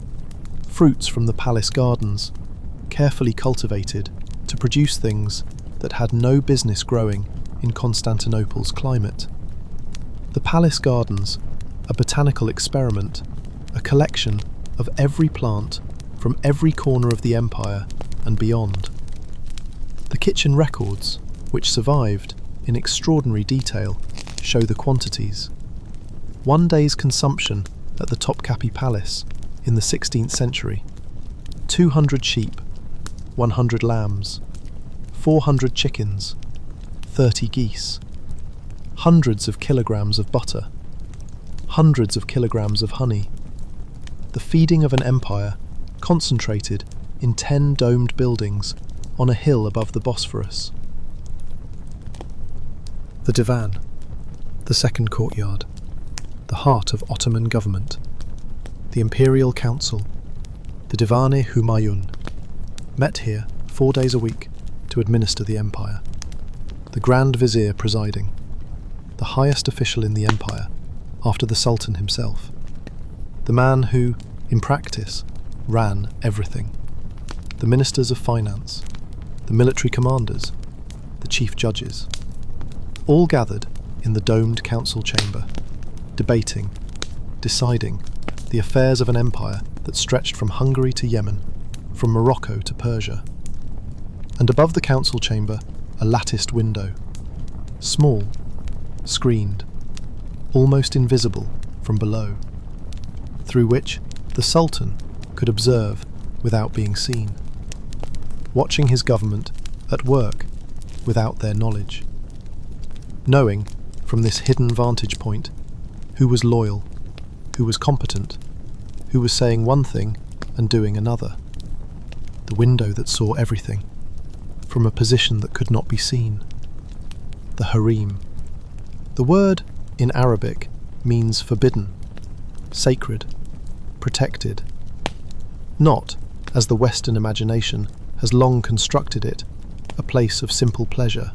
fruits from the palace gardens, carefully cultivated to produce things that had no business growing in Constantinople's climate. The palace gardens, a botanical experiment, a collection of every plant from every corner of the empire and beyond. The kitchen records, which survived in extraordinary detail, show the quantities. One day's consumption at the Topkapi Palace in the 16th century: 200 sheep, 100 lambs, 400 chickens, 30 geese, hundreds of kilograms of butter, hundreds of kilograms of honey. The feeding of an empire concentrated in 10 domed buildings on a hill above the Bosphorus. The Divan, the second courtyard, the heart of Ottoman government. The Imperial Council, the Divan-i Humayun, met here 4 days a week to administer the empire. The Grand Vizier presiding, the highest official in the empire after the Sultan himself, the man who, in practice, ran everything. The ministers of finance, the military commanders, the chief judges, all gathered in the domed council chamber, debating, deciding the affairs of an empire that stretched from Hungary to Yemen, from Morocco to Persia. And above the council chamber, a latticed window, small, screened, almost invisible from below, through which the Sultan could observe without being seen, watching his government at work without their knowledge, knowing from this hidden vantage point who was loyal, who was competent, who was saying one thing and doing another. The window that saw everything, from a position that could not be seen. The harem. The word, in Arabic, means forbidden, sacred, protected. Not, as the Western imagination has long constructed it, a place of simple pleasure.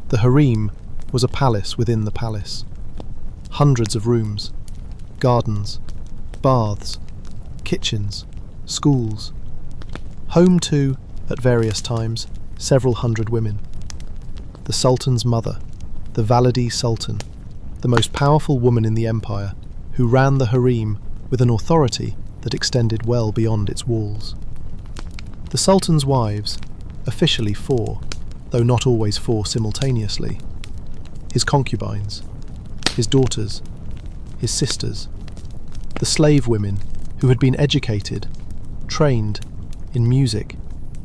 The harem was a palace within the palace. Hundreds of rooms, gardens, baths, kitchens, schools. Home to, at various times, several hundred women. The Sultan's mother, the Valide Sultan, the most powerful woman in the empire, who ran the harem with an authority that extended well beyond its walls. The Sultan's wives, officially 4, though not always 4 simultaneously. His concubines, his daughters, his sisters, the slave women who had been educated, trained in music,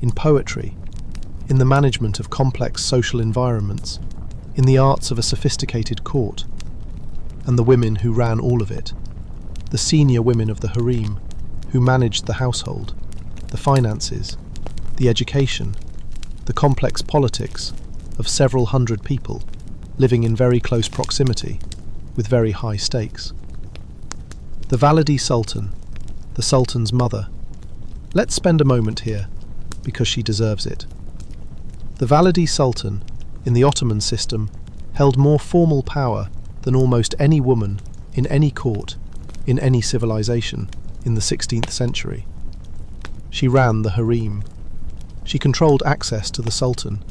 in poetry, in the management of complex social environments, in the arts of a sophisticated court, and the women who ran all of it, the senior women of the harem who managed the household, the finances, the education, the complex politics of several hundred people living in very close proximity with very high stakes. The Valide Sultan, the Sultan's mother. Let's spend a moment here, because she deserves it. The Valide Sultan, in the Ottoman system, held more formal power than almost any woman in any court, in any civilization, in the 16th century. She ran the harem. She controlled access to the Sultan.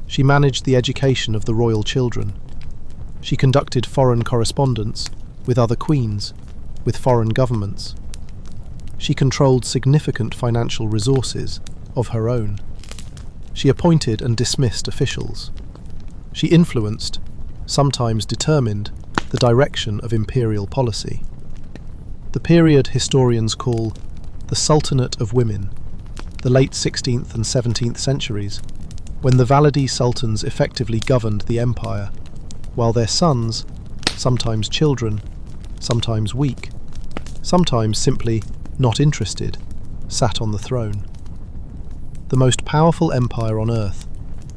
She managed the education of the royal children. She conducted foreign correspondence with other queens, with foreign governments. She controlled significant financial resources of her own. She appointed and dismissed officials. She influenced, sometimes determined, the direction of imperial policy. The period historians call the Sultanate of Women, the late 16th and 17th centuries, when the Valide sultans effectively governed the empire, while their sons, sometimes children, sometimes weak, sometimes simply not interested, sat on the throne. The most powerful empire on earth,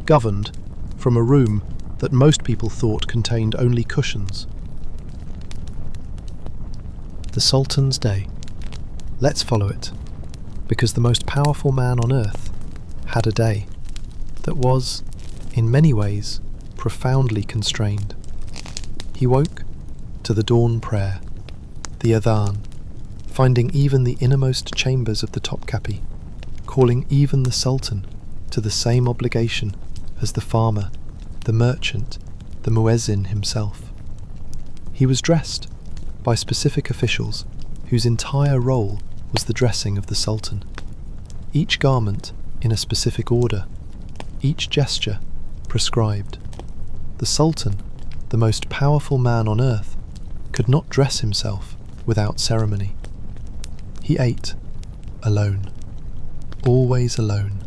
governed from a room that most people thought contained only cushions. The Sultan's Day. Let's follow it, because the most powerful man on earth had a day that was, in many ways, profoundly constrained. He woke to the dawn prayer, the adhan, finding even the innermost chambers of the Topkapi, calling even the Sultan to the same obligation as the farmer, the merchant, the muezzin himself. He was dressed by specific officials whose entire role was the dressing of the Sultan, each garment in a specific order, each gesture prescribed. The Sultan, the most powerful man on earth, could not dress himself without ceremony. He ate alone, always alone.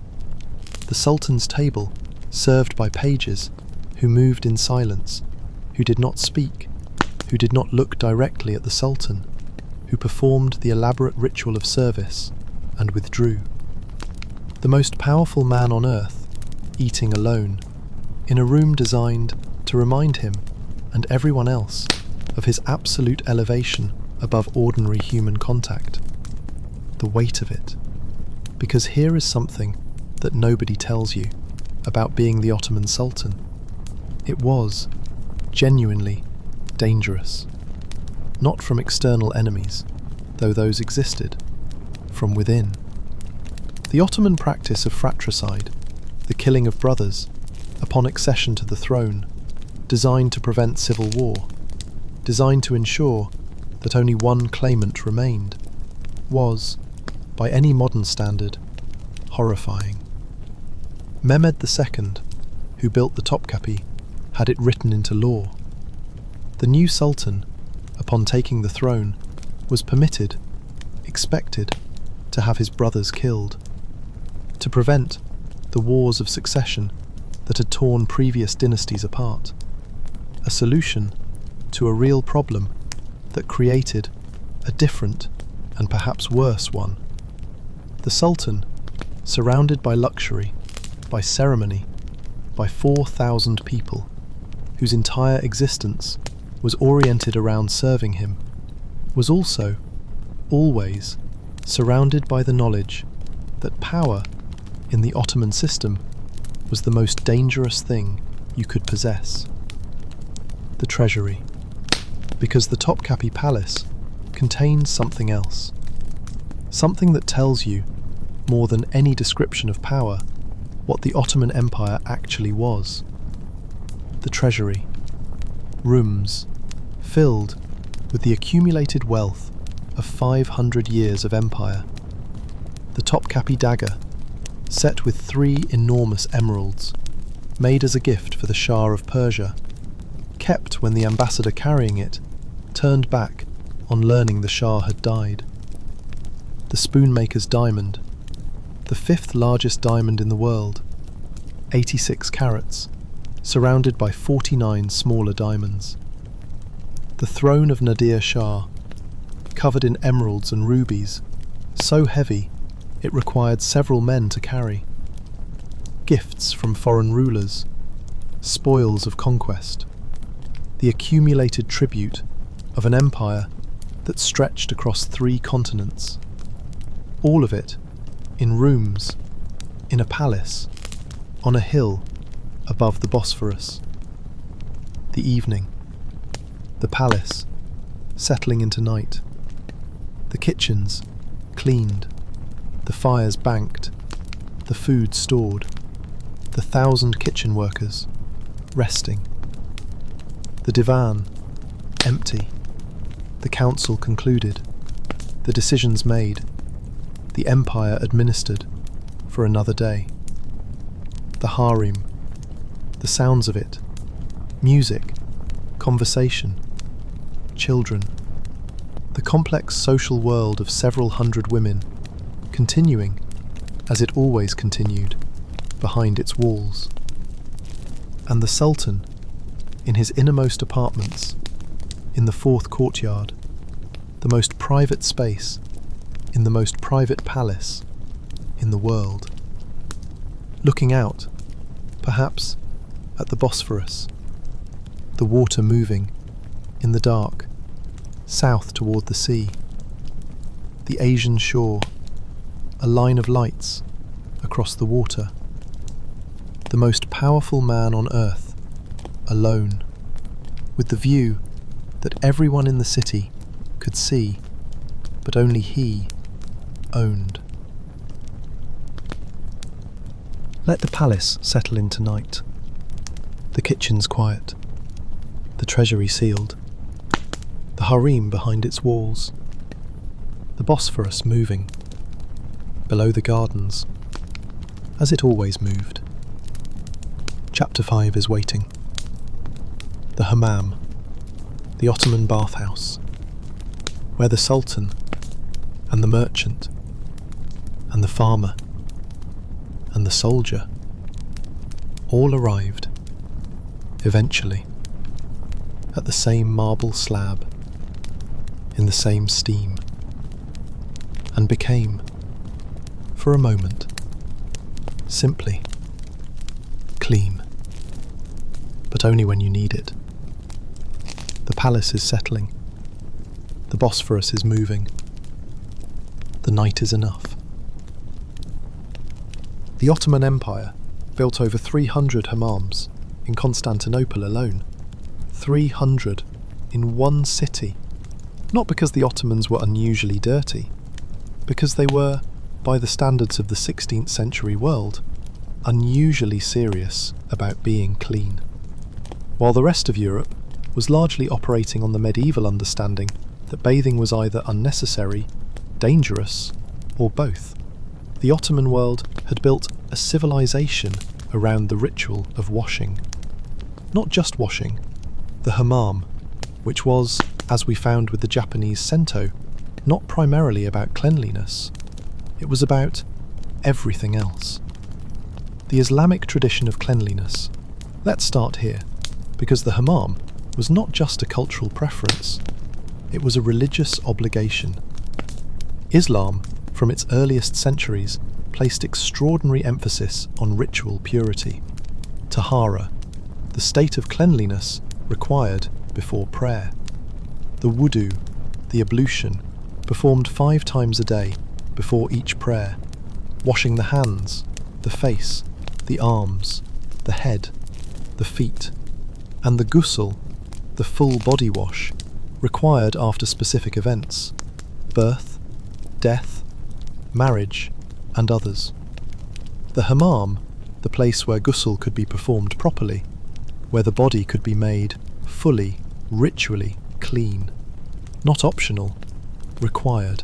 The Sultan's table, served by pages who moved in silence, who did not speak, who did not look directly at the Sultan, who performed the elaborate ritual of service and withdrew. The most powerful man on earth, eating alone, in a room designed to remind him and everyone else of his absolute elevation above ordinary human contact. The weight of it. Because here is something that nobody tells you about being the Ottoman Sultan. It was genuinely dangerous. Not from external enemies, though those existed, from within. The Ottoman practice of fratricide, the killing of brothers, upon accession to the throne, designed to prevent civil war, designed to ensure that only one claimant remained, was, by any modern standard, horrifying. Mehmed II, who built the Topkapi, had it written into law. The new Sultan, upon taking the throne, was permitted, expected, to have his brothers killed, to prevent the wars of succession that had torn previous dynasties apart, a solution to a real problem that created a different and perhaps worse one. The Sultan, surrounded by luxury, by ceremony, by 4,000 people, whose entire existence was oriented around serving him, was also, always, surrounded by the knowledge that power in the Ottoman system was the most dangerous thing you could possess. The treasury. Because the Topkapi Palace contains something else. Something that tells you, more than any description of power, what the Ottoman Empire actually was. The treasury. Rooms filled with the accumulated wealth of 500 years of empire. The Topkapi dagger, set with 3 enormous emeralds, made as a gift for the Shah of Persia, kept when the ambassador carrying it turned back on learning the Shah had died. The spoonmaker's diamond, the 5th largest diamond in the world, 86 carats, surrounded by 49 smaller diamonds. The throne of Nadir Shah, covered in emeralds and rubies, so heavy it required several men to carry. Gifts from foreign rulers, spoils of conquest, the accumulated tribute of an empire that stretched across 3 continents. All of it in rooms, in a palace, on a hill above the Bosphorus. The evening. The palace, settling into night. The kitchens, cleaned. The fires banked. The food stored. The 1,000 kitchen workers, resting. The divan, empty. The council concluded. The decisions made. The empire administered for another day. The harem, the sounds of it, music, conversation, children, the complex social world of several hundred women, continuing, as it always continued, behind its walls. And the Sultan, in his innermost apartments, in the 4th courtyard, the most private space, in the most private palace in the world, looking out, perhaps, at the Bosphorus, the water moving, in the dark, south toward the sea, the Asian shore, a line of lights across the water, the most powerful man on earth, alone, with the view that everyone in the city could see, but only he owned. Let the palace settle into night. The kitchen's quiet. The treasury sealed. The harem behind its walls. The Bosphorus moving. Below the gardens, as it always moved, Chapter 5 is waiting. The hammam, the Ottoman bathhouse, where the sultan and the merchant and the farmer and the soldier all arrived, eventually, at the same marble slab, in the same steam, and became, for a moment, simply clean. But only when you need it. The palace is settling. The Bosphorus is moving. The night is enough. The Ottoman Empire built over 300 hammams in Constantinople alone. 300 in one city. Not because the Ottomans were unusually dirty, because they were, by the standards of the 16th century world, unusually serious about being clean. While the rest of Europe was largely operating on the medieval understanding that bathing was either unnecessary, dangerous, or both, the Ottoman world had built a civilization around the ritual of washing. Not just washing, the hammam, which was, as we found with the Japanese sento, not primarily about cleanliness. It was about everything else. The Islamic tradition of cleanliness. Let's start here, because the hammam was not just a cultural preference, it was a religious obligation. Islam, from its earliest centuries, placed extraordinary emphasis on ritual purity. Tahara, the state of cleanliness required before prayer. The wudu, the ablution, performed 5 times a day before each prayer, washing the hands, the face, the arms, the head, the feet, and the ghusl, the full body wash, required after specific events, birth, death, marriage, and others. The hammam, the place where ghusl could be performed properly, where the body could be made fully, ritually clean, not optional, required,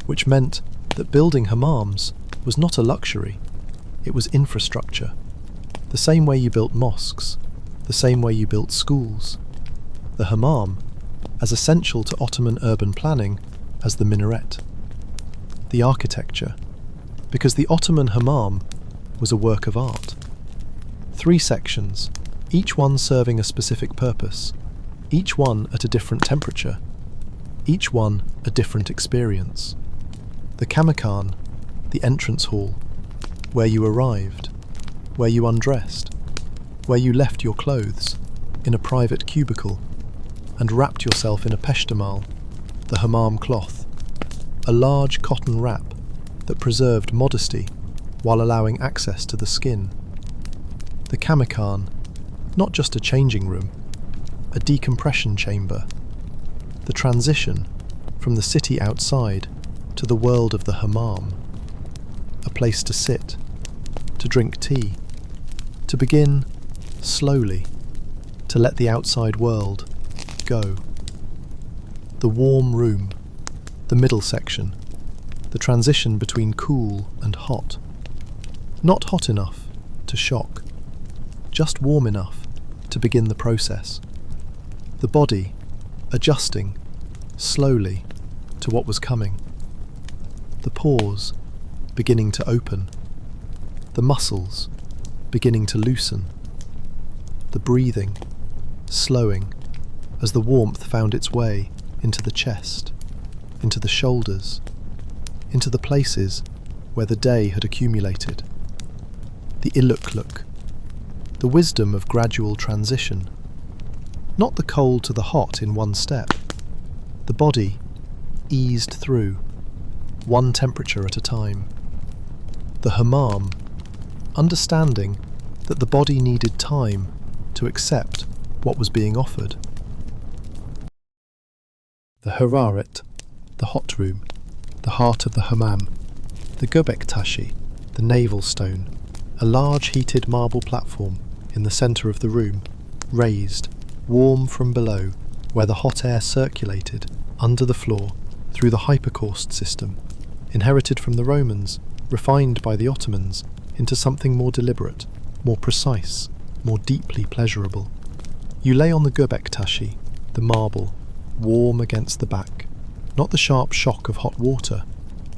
which meant that building hammams was not a luxury, it was infrastructure. The same way you built mosques, the same way you built schools. The hammam, as essential to Ottoman urban planning as the minaret. The architecture, because the Ottoman hammam was a work of art. 3 sections, each one serving a specific purpose, each one at a different temperature, each one a different experience. The kamakan, the entrance hall, where you arrived, where you undressed, where you left your clothes, in a private cubicle, and wrapped yourself in a peshtamal, the hammam cloth, a large cotton wrap that preserved modesty while allowing access to the skin. The kamakan, not just a changing room, a decompression chamber. The transition from the city outside to the world of the hammam. A place to sit, to drink tea, to begin slowly, to let the outside world go. The warm room, the middle section, the transition between cool and hot. Not hot enough to shock, just warm enough to begin the process. The body adjusting slowly to what was coming. The pores beginning to open. The muscles beginning to loosen. The breathing slowing as the warmth found its way into the chest, into the shoulders, into the places where the day had accumulated. The ilukluk, the wisdom of gradual transition. Not the cold to the hot in one step. The body eased through, one temperature at a time. The hammam, understanding that the body needed time to accept what was being offered. The hararet, the hot room, the heart of the hammam. The göbektashi, the navel stone, a large heated marble platform in the centre of the room, raised, warm from below, where the hot air circulated under the floor through the hypercaust system, inherited from the Romans, refined by the Ottomans into something more deliberate, more precise, more deeply pleasurable. You lay on the göbek taşı, the marble, warm against the back, not the sharp shock of hot water,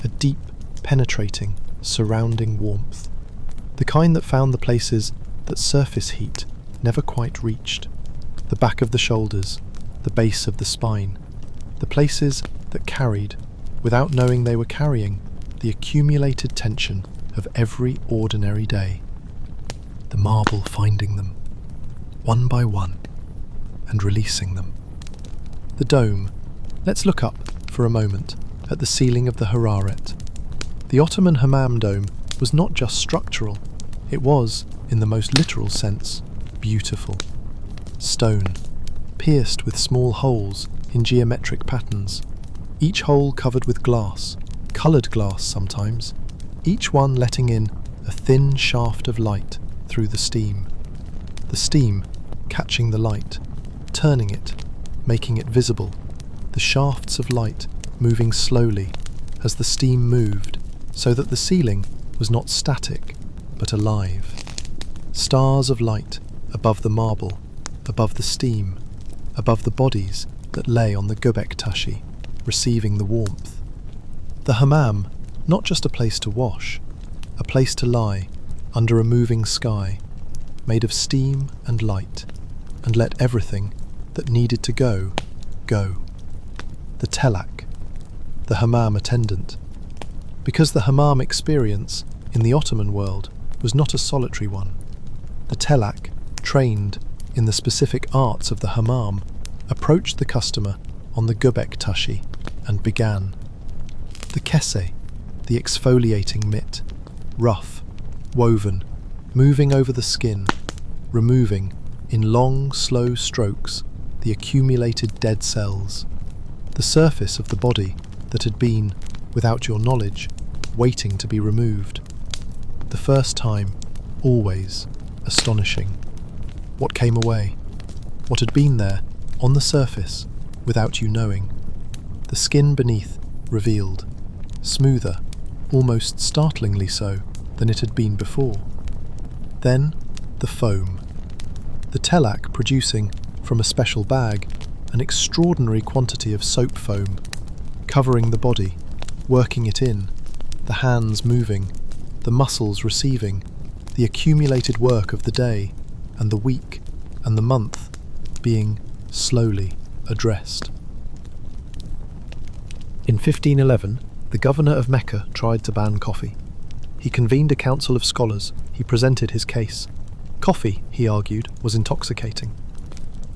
a deep, penetrating, surrounding warmth, the kind that found the places that surface heat never quite reached, the back of the shoulders, the base of the spine, the places that carried, without knowing they were carrying, the accumulated tension of every ordinary day. The marble finding them, one by one, and releasing them. The dome. Let's look up, for a moment, at the ceiling of the Hararet. The Ottoman Hammam dome was not just structural, it was, in the most literal sense, beautiful. Stone, pierced with small holes in geometric patterns, each hole covered with glass, coloured glass sometimes, each one letting in a thin shaft of light through the steam catching the light, turning it, making it visible, the shafts of light moving slowly as the steam moved, so that the ceiling was not static but alive. Stars of light above the marble, above the steam, above the bodies that lay on the göbek taşı, receiving the warmth. The hammam, not just a place to wash, a place to lie under a moving sky, made of steam and light, and let everything that needed to go, go. The telak, the hammam attendant. Because the hammam experience in the Ottoman world was not a solitary one. The telak, trained in the specific arts of the hammam, approached the customer on the göbek taşı and began. The kese, the exfoliating mitt, rough, woven, moving over the skin, removing, in long, slow strokes, the accumulated dead cells, the surface of the body that had been, without your knowledge, waiting to be removed. The first time, always, astonishing. What came away? What had been there, on the surface, without you knowing? The skin beneath, revealed, smoother, almost startlingly so, than it had been before. Then, the foam. The telak producing, from a special bag, an extraordinary quantity of soap foam, covering the body, working it in, the hands moving, the muscles receiving, the accumulated work of the day, and the week, and the month, being slowly addressed. In 1511, the governor of Mecca tried to ban coffee. He convened a council of scholars. He presented his case. Coffee, he argued, was intoxicating.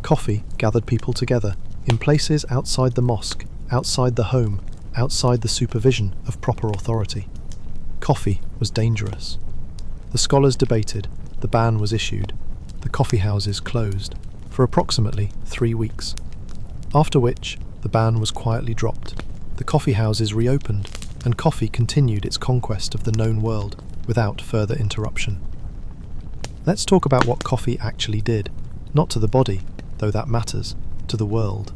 Coffee gathered people together, in places outside the mosque, outside the home, outside the supervision of proper authority. Coffee was dangerous. The scholars debated, the ban was issued, the coffee houses closed, for approximately 3 weeks. After which, the ban was quietly dropped, the coffee houses reopened, and coffee continued its conquest of the known world without further interruption. Let's talk about what coffee actually did, not to the body, though that matters, to the world.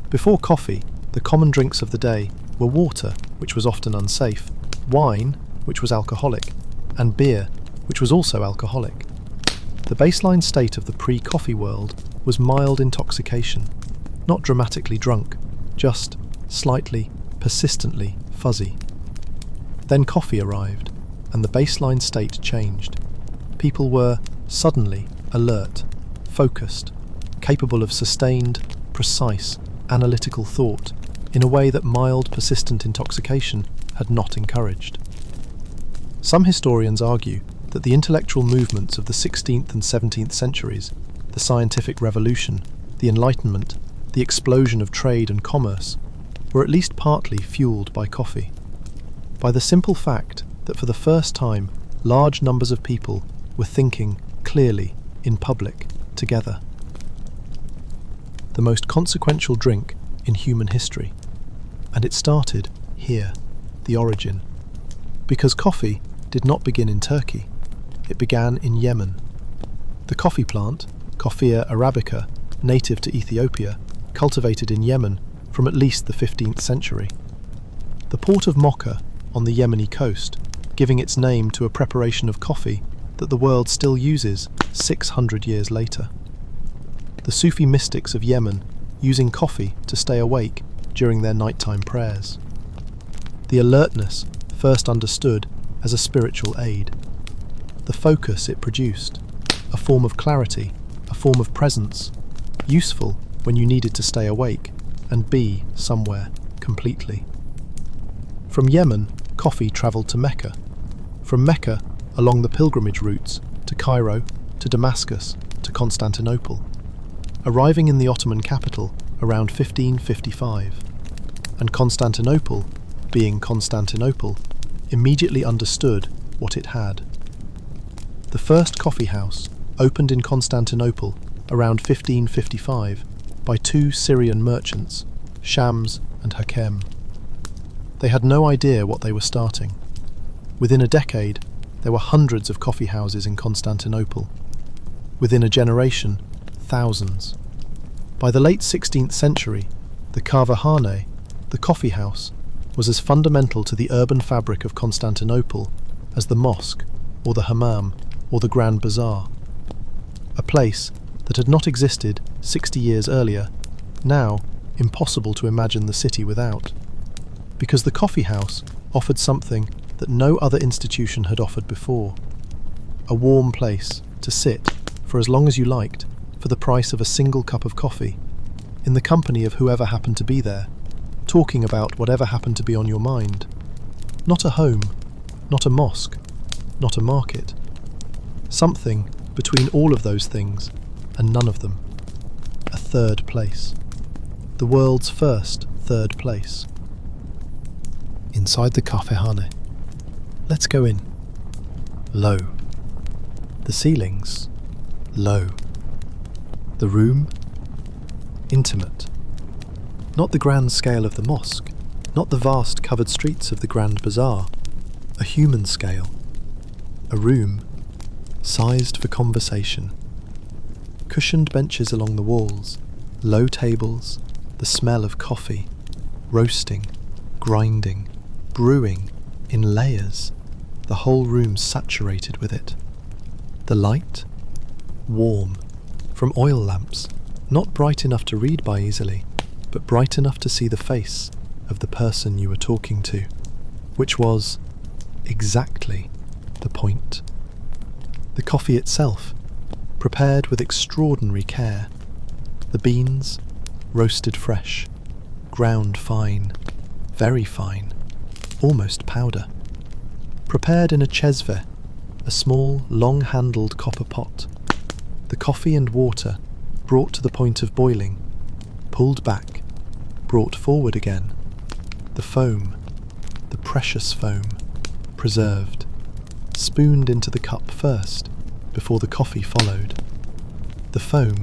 Before coffee, the common drinks of the day were water, which was often unsafe, wine, which was alcoholic, and beer, which was also alcoholic. The baseline state of the pre-coffee world was mild intoxication, not dramatically drunk, just slightly, persistently fuzzy. Then coffee arrived, and the baseline state changed. People were, suddenly, alert, focused, capable of sustained, precise, analytical thought in a way that mild, persistent intoxication had not encouraged. Some historians argue that the intellectual movements of the 16th and 17th centuries, the scientific revolution, the Enlightenment, the explosion of trade and commerce, were at least partly fueled by coffee. By the simple fact that for the first time large numbers of people were thinking clearly, in public, together. The most consequential drink in human history. And it started here, the origin. Because coffee did not begin in Turkey, it began in Yemen. The coffee plant, Coffea arabica, native to Ethiopia, cultivated in Yemen from at least the 15th century. The port of Mocha, on the Yemeni coast, giving its name to a preparation of coffee that the world still uses 600 years later. The Sufi mystics of Yemen using coffee to stay awake during their nighttime prayers. The alertness first understood as a spiritual aid. The focus it produced, a form of clarity, a form of presence, useful when you needed to stay awake and be somewhere completely. From Yemen, coffee travelled to Mecca. From Mecca, along the pilgrimage routes, to Cairo, to Damascus, to Constantinople, arriving in the Ottoman capital around 1555. And Constantinople, being Constantinople, immediately understood what it had. The first coffee house opened in Constantinople around 1555 by two Syrian merchants, Shams and Hakem. They had no idea what they were starting. Within a decade, there were hundreds of coffee houses in Constantinople. Within a generation, thousands. By the late 16th century, the kahvehane, the coffee house, was as fundamental to the urban fabric of Constantinople as the mosque, or the hammam, or the Grand Bazaar. A place that had not existed 60 years earlier, now impossible to imagine the city without. Because the coffee house offered something that no other institution had offered before. A warm place to sit for as long as you liked for the price of a single cup of coffee, in the company of whoever happened to be there, talking about whatever happened to be on your mind. Not a home, not a mosque, not a market. Something between all of those things and none of them. A third place. The world's first third place. Inside the kahvehane. Let's go in. Low. The ceilings. Low. The room. Intimate. Not the grand scale of the mosque, not the vast covered streets of the Grand Bazaar. A human scale. A room sized for conversation. Cushioned benches along the walls, low tables, the smell of coffee, roasting, grinding, brewing, in layers, the whole room saturated with it. The light? Warm, from oil lamps, not bright enough to read by easily, but bright enough to see the face of the person you were talking to, which was exactly the point. The coffee itself, prepared with extraordinary care. The beans, roasted fresh, ground fine, very fine, almost powder. Prepared in a chesve, a small, long-handled copper pot. The coffee and water brought to the point of boiling, pulled back, brought forward again. The foam, the precious foam, preserved, spooned into the cup first, before the coffee followed. The foam,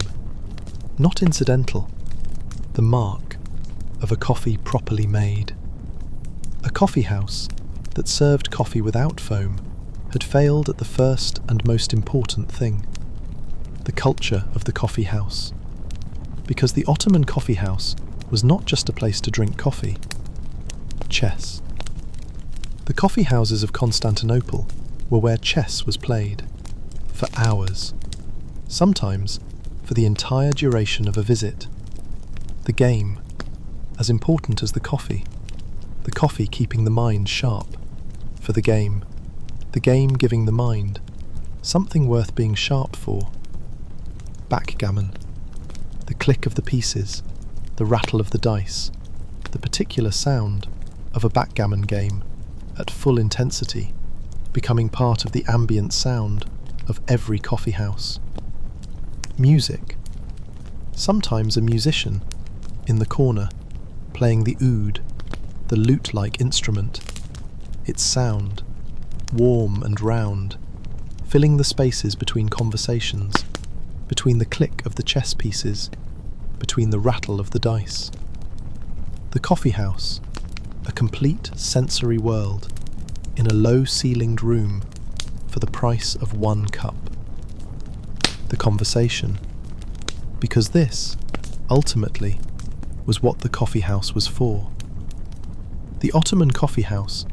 not incidental, the mark of a coffee properly made. A coffee house that served coffee without foam had failed at the first and most important thing, the culture of the coffee house. Because the Ottoman coffee house was not just a place to drink coffee. Chess. The coffee houses of Constantinople were where chess was played, for hours, sometimes for the entire duration of a visit. The game, as important as the coffee keeping the mind sharp, for the game giving the mind something worth being sharp for. Backgammon, the click of the pieces, the rattle of the dice, the particular sound of a backgammon game at full intensity, becoming part of the ambient sound of every coffee house. Music, sometimes a musician in the corner playing the oud, the lute-like instrument, its sound, warm and round, filling the spaces between conversations, between the click of the chess pieces, between the rattle of the dice. The coffee house, a complete sensory world in a low-ceilinged room for the price of one cup. The conversation, because this, ultimately, was what the coffee house was for. The Ottoman coffee house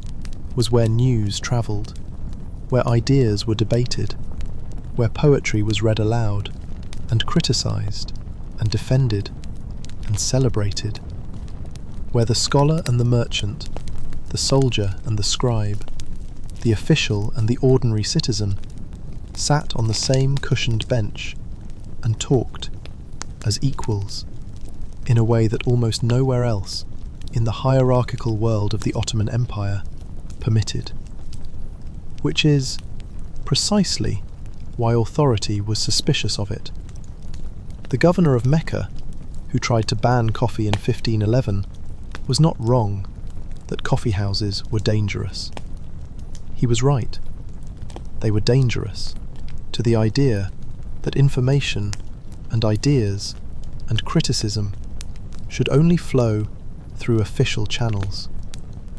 was where news travelled, where ideas were debated, where poetry was read aloud and criticized and defended and celebrated, where the scholar and the merchant, the soldier and the scribe, the official and the ordinary citizen sat on the same cushioned bench and talked as equals in a way that almost nowhere else in the hierarchical world of the Ottoman Empire permitted. Which is precisely why authority was suspicious of it. The governor of Mecca, who tried to ban coffee in 1511, was not wrong that coffee houses were dangerous. He was right. They were dangerous to the idea that information and ideas and criticism should only flow through official channels,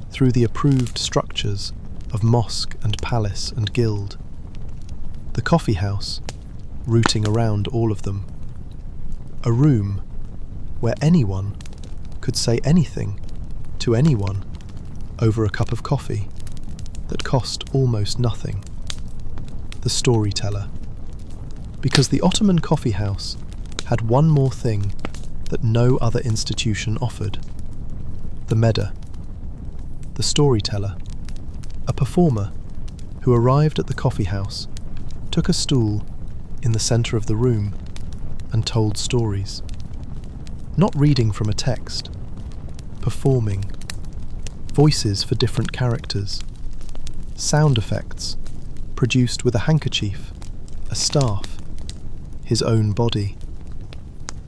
through the approved structures of mosque and palace and guild. The coffee house, rooting around all of them. A room where anyone could say anything to anyone over a cup of coffee that cost almost nothing. The storyteller. Because the Ottoman coffee house had one more thing that no other institution offered. The Medda, the storyteller, a performer who arrived at the coffee house, took a stool in the centre of the room and told stories. Not reading from a text, performing, voices for different characters, sound effects produced with a handkerchief, a staff, his own body,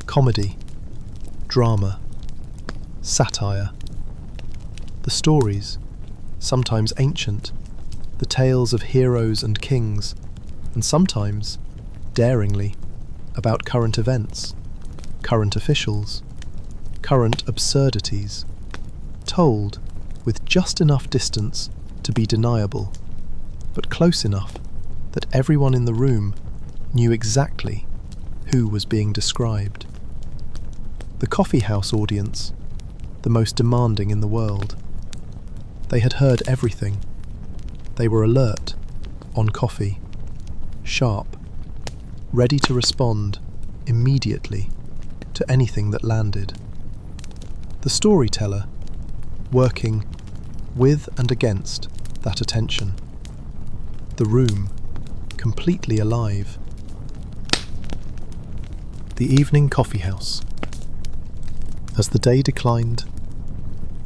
comedy, drama, satire. The stories, sometimes ancient, the tales of heroes and kings, and sometimes, daringly, about current events, current officials, current absurdities, told with just enough distance to be deniable, but close enough that everyone in the room knew exactly who was being described. The coffee house audience, the most demanding in the world. They had heard everything. They were alert, on coffee, sharp, ready to respond immediately to anything that landed. The storyteller, working with and against that attention. The room, completely alive. The evening coffee house. As the day declined,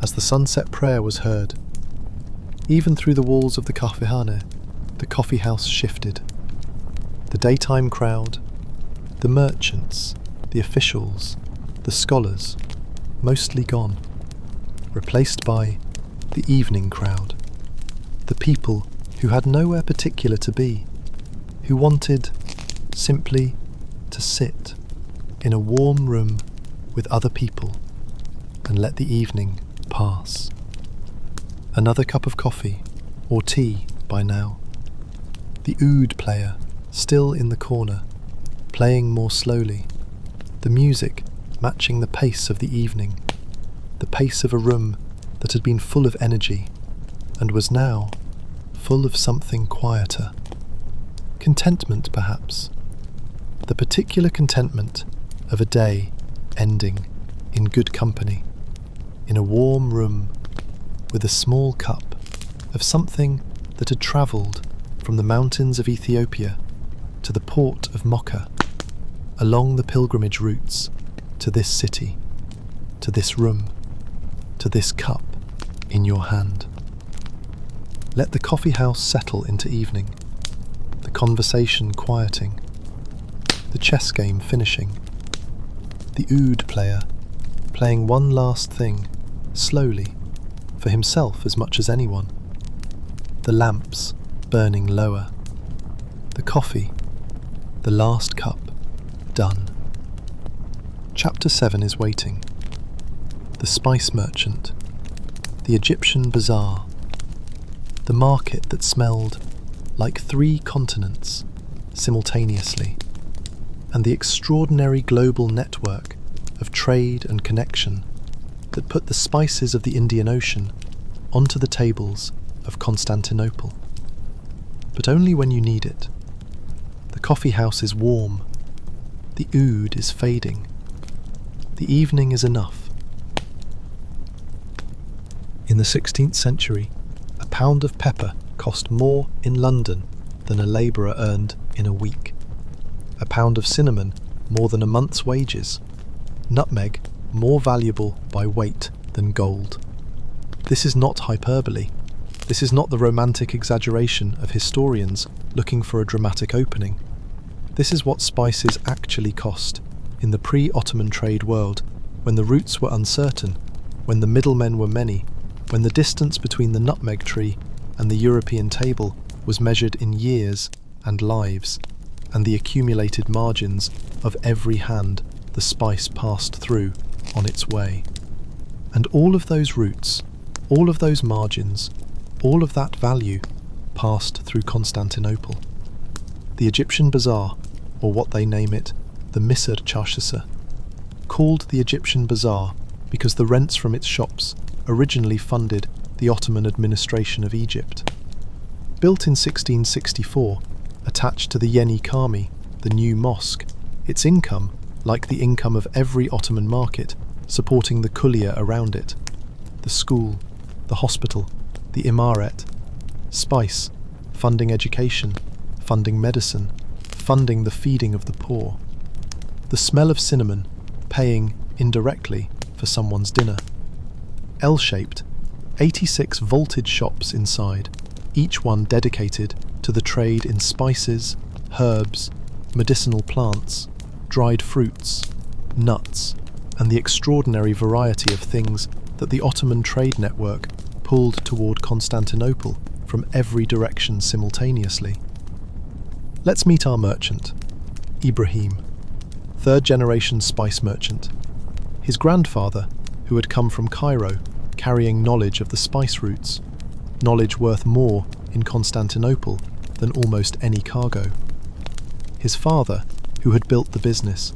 as the sunset prayer was heard, even through the walls of the kafehane, the coffee house shifted. The daytime crowd, the merchants, the officials, the scholars, mostly gone, replaced by the evening crowd, the people who had nowhere particular to be, who wanted simply to sit in a warm room with other people and let the evening pass. Another cup of coffee, or tea by now. The oud player, still in the corner, playing more slowly, the music matching the pace of the evening, the pace of a room that had been full of energy and was now full of something quieter. Contentment, perhaps. The particular contentment of a day ending in good company, in a warm room with a small cup of something that had travelled from the mountains of Ethiopia to the port of Mocha, along the pilgrimage routes to this city, to this room, to this cup in your hand. Let the coffee house settle into evening, the conversation quieting, the chess game finishing, the oud player playing one last thing, slowly, for himself as much as anyone, the lamps burning lower, the coffee, the last cup, done. Chapter 7 is waiting. The spice merchant, the Egyptian bazaar, the market that smelled like 3 continents simultaneously, and the extraordinary global network of trade and connection that put the spices of the Indian Ocean onto the tables of Constantinople. But only when you need it. The coffee house is warm. The oud is fading. The evening is enough. In the 16th century, a pound of pepper cost more in London than a labourer earned in a week. A pound of cinnamon more than a month's wages. Nutmeg more valuable by weight than gold. This is not hyperbole. This is not the romantic exaggeration of historians looking for a dramatic opening. This is what spices actually cost in the pre-Ottoman trade world, when the routes were uncertain, when the middlemen were many, when the distance between the nutmeg tree and the European table was measured in years and lives, and the accumulated margins of every hand the spice passed through on its way. And all of those routes, all of those margins, all of that value passed through Constantinople. The Egyptian bazaar, or what they name it, the Misr Çarşısı, called the Egyptian bazaar because the rents from its shops originally funded the Ottoman administration of Egypt. Built in 1664, attached to the Yeni Cami, the new mosque, its income, like the income of every Ottoman market, supporting the kuliya around it, the school, the hospital, the imaret, spice, funding education, funding medicine, funding the feeding of the poor. The smell of cinnamon, paying, indirectly, for someone's dinner. L-shaped, 86 vaulted shops inside, each one dedicated to the trade in spices, herbs, medicinal plants, dried fruits, nuts, and the extraordinary variety of things that the Ottoman trade network pulled toward Constantinople from every direction simultaneously. Let's meet our merchant, Ibrahim, third-generation spice merchant. His grandfather, who had come from Cairo, carrying knowledge of the spice routes, knowledge worth more in Constantinople than almost any cargo. His father, who had built the business,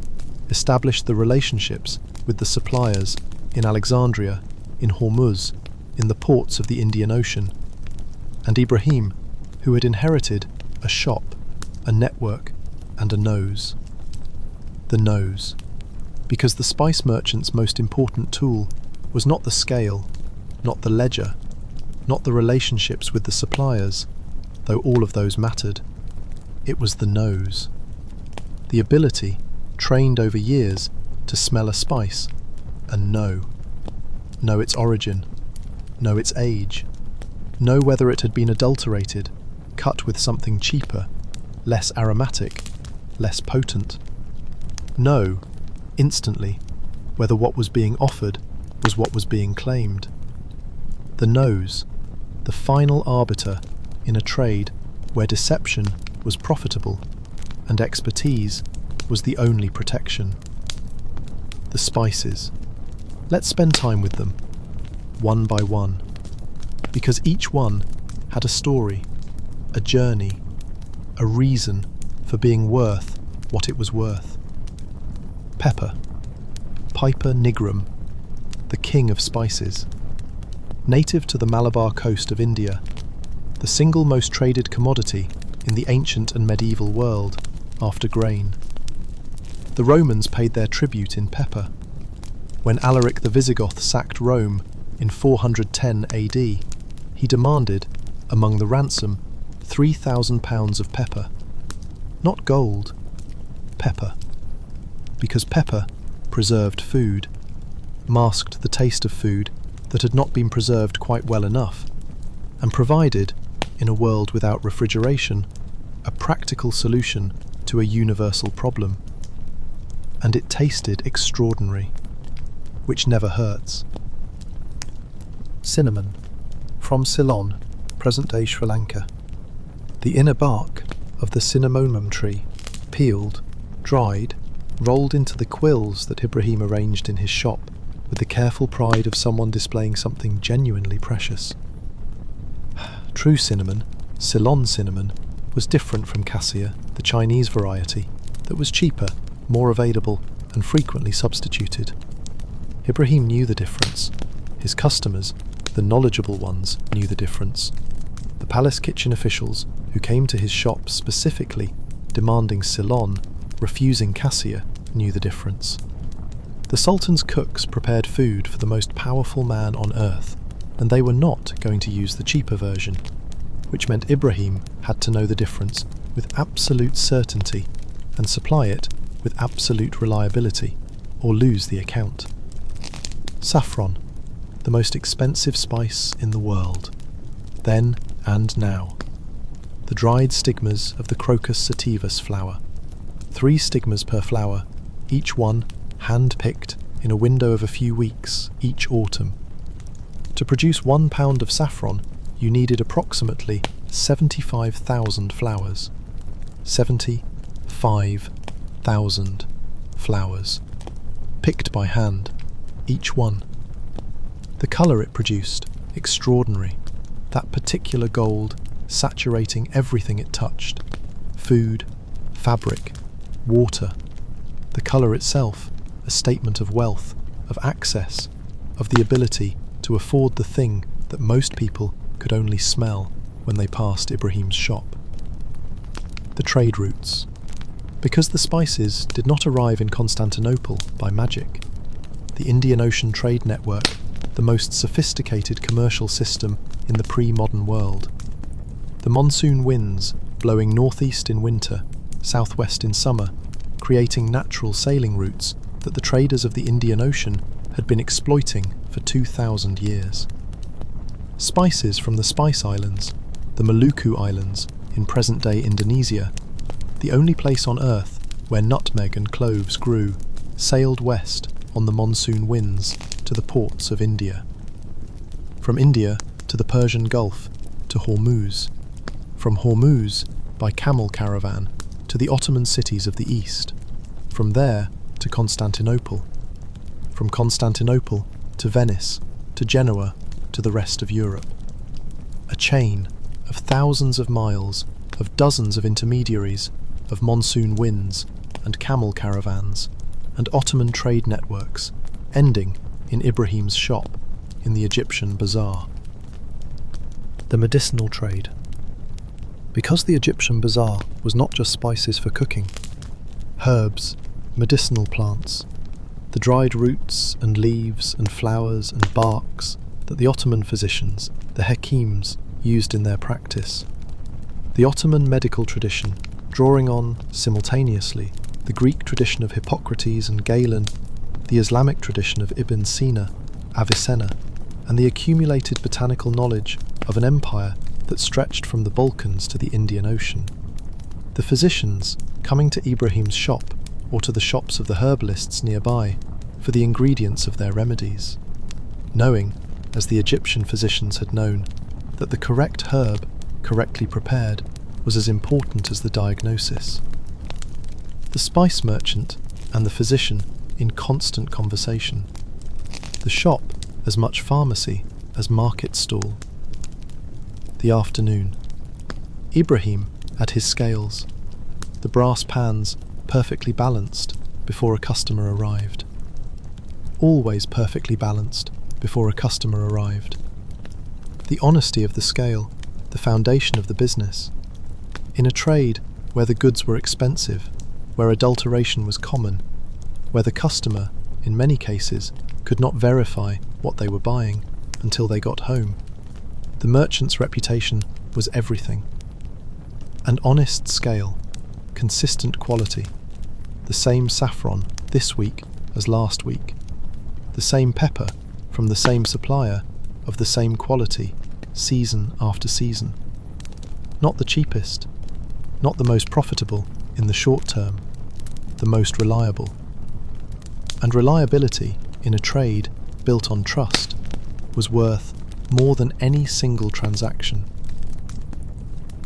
established the relationships with the suppliers in Alexandria, in Hormuz, in the ports of the Indian Ocean. And Ibrahim, who had inherited a shop, a network, and a nose. The nose. Because the spice merchant's most important tool was not the scale, not the ledger, not the relationships with the suppliers, though all of those mattered. It was the nose. The ability, trained over years, to smell a spice and know its origin, know its age, know whether it had been adulterated, cut with something cheaper, less aromatic, less potent. Know, instantly, whether what was being offered was what was being claimed. The nose, the final arbiter in a trade where deception was profitable and expertise was the only protection. The spices. Let's spend time with them, one by one, because each one had a story, a journey, a reason for being worth what it was worth. Pepper, Piper nigrum, the king of spices. Native to the Malabar coast of India, the single most traded commodity in the ancient and medieval world after grain. The Romans paid their tribute in pepper. When Alaric the Visigoth sacked Rome in 410 AD, he demanded, among the ransom, 3,000 pounds of pepper. Not gold, pepper. Because pepper preserved food, masked the taste of food that had not been preserved quite well enough, and provided, in a world without refrigeration, a practical solution to a universal problem. And it tasted extraordinary, which never hurts. Cinnamon, from Ceylon, present-day Sri Lanka. The inner bark of the cinnamomum tree, peeled, dried, rolled into the quills that Ibrahim arranged in his shop with the careful pride of someone displaying something genuinely precious. True cinnamon, Ceylon cinnamon, was different from cassia, the Chinese variety, that was cheaper, more available, and frequently substituted. Ibrahim knew the difference. His customers, the knowledgeable ones, knew the difference. The palace kitchen officials, who came to his shop specifically demanding Ceylon, refusing Cassia, knew the difference. The Sultan's cooks prepared food for the most powerful man on earth, and they were not going to use the cheaper version, which meant Ibrahim had to know the difference with absolute certainty and supply it with absolute reliability, or lose the account. Saffron, the most expensive spice in the world, then and now. The dried stigmas of the Crocus sativus flower. 3 stigmas per flower, each one hand-picked in a window of a few weeks each autumn. To produce 1 pound of saffron, you needed approximately 75,000 flowers. 75,000 flowers, picked by hand, each one. The colour it produced, extraordinary, that particular gold saturating everything it touched, food, fabric, water. The colour itself, a statement of wealth, of access, of the ability to afford the thing that most people could only smell when they passed Ibrahim's shop. The trade routes. Because the spices did not arrive in Constantinople by magic, the Indian Ocean trade network, the most sophisticated commercial system in the pre-modern world. The monsoon winds blowing northeast in winter, southwest in summer, creating natural sailing routes that the traders of the Indian Ocean had been exploiting for 2,000 years. Spices from the Spice Islands, the Maluku Islands in present-day Indonesia, the only place on earth where nutmeg and cloves grew, sailed west on the monsoon winds to the ports of India. From India to the Persian Gulf to Hormuz, from Hormuz by camel caravan to the Ottoman cities of the east, from there to Constantinople, from Constantinople to Venice, to Genoa, to the rest of Europe. A chain of thousands of miles, of dozens of intermediaries, of monsoon winds and camel caravans and Ottoman trade networks, ending in Ibrahim's shop in the Egyptian bazaar. The medicinal trade. Because the Egyptian bazaar was not just spices for cooking, herbs, medicinal plants, the dried roots and leaves and flowers and barks that the Ottoman physicians, the Hakims, used in their practice. The Ottoman medical tradition, drawing on, simultaneously, the Greek tradition of Hippocrates and Galen, the Islamic tradition of Ibn Sina, Avicenna, and the accumulated botanical knowledge of an empire that stretched from the Balkans to the Indian Ocean. The physicians, coming to Ibrahim's shop, or to the shops of the herbalists nearby, for the ingredients of their remedies, knowing, as the Egyptian physicians had known, that the correct herb, correctly prepared, was as important as the diagnosis. The spice merchant and the physician in constant conversation. The shop as much pharmacy as market stall. The afternoon. Ibrahim at his scales, the brass pans perfectly balanced before a customer arrived. Always perfectly balanced before a customer arrived. The honesty of the scale, the foundation of the business. In a trade where the goods were expensive, where adulteration was common, where the customer, in many cases, could not verify what they were buying until they got home, the merchant's reputation was everything. An honest scale, consistent quality, the same saffron this week as last week, the same pepper from the same supplier of the same quality, season after season. Not the cheapest, not the most profitable in the short term, the most reliable. And reliability in a trade built on trust was worth more than any single transaction.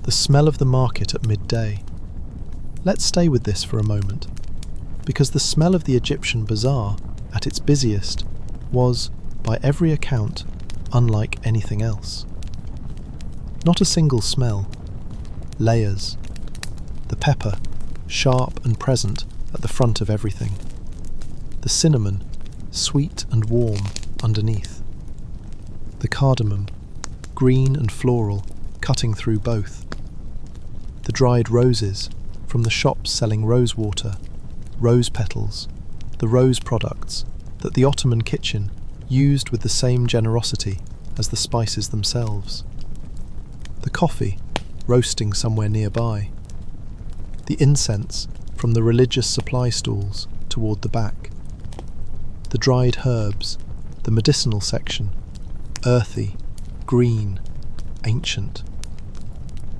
The smell of the market at midday. Let's stay with this for a moment, because the smell of the Egyptian bazaar at its busiest was, by every account, unlike anything else. Not a single smell. Layers. The pepper, sharp and present at the front of everything. The cinnamon, sweet and warm underneath. The cardamom, green and floral, cutting through both. The dried roses, from the shops selling rose water, rose petals, the rose products that the Ottoman kitchen used with the same generosity as the spices themselves. The coffee roasting somewhere nearby. The incense from the religious supply stalls toward the back. The dried herbs, the medicinal section, earthy, green, ancient.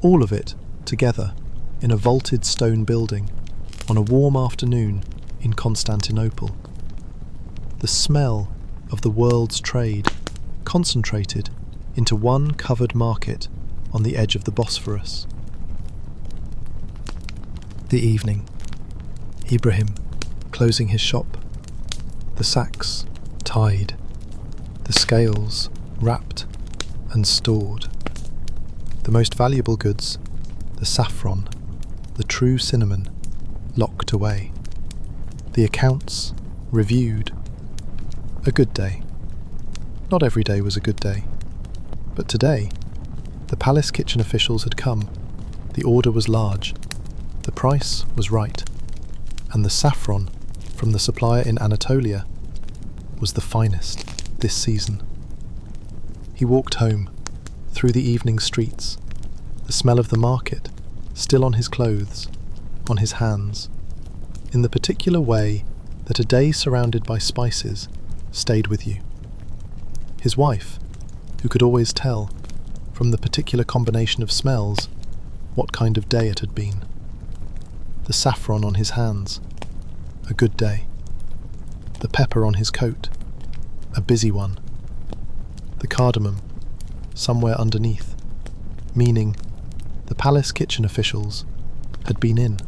All of it together in a vaulted stone building on a warm afternoon in Constantinople. The smell of the world's trade concentrated into one covered market on the edge of the Bosphorus. The evening. Ibrahim closing his shop. The sacks tied. The scales wrapped and stored. The most valuable goods, the saffron, the true cinnamon, locked away. The accounts reviewed. A good day. Not every day was a good day. But today, the palace kitchen officials had come. The order was large. The price was right. And the saffron from the supplier in Anatolia was the finest this season. He walked home, through the evening streets, the smell of the market still on his clothes, on his hands, in the particular way that a day surrounded by spices stayed with you. His wife, who could always tell, from the particular combination of smells, what kind of day it had been. The saffron on his hands, a good day. The pepper on his coat, a busy one. The cardamom, somewhere underneath, meaning the palace kitchen officials had been in.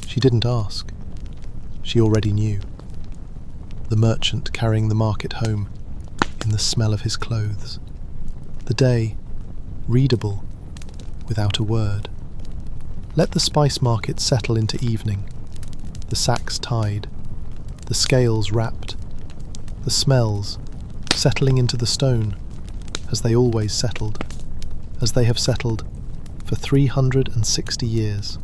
She didn't ask. She already knew. The merchant carrying the market home in the smell of his clothes. The day, readable, without a word. Let the spice market settle into evening, the sacks tied, the scales wrapped, the smells settling into the stone as they always settled, as they have settled for 360 years.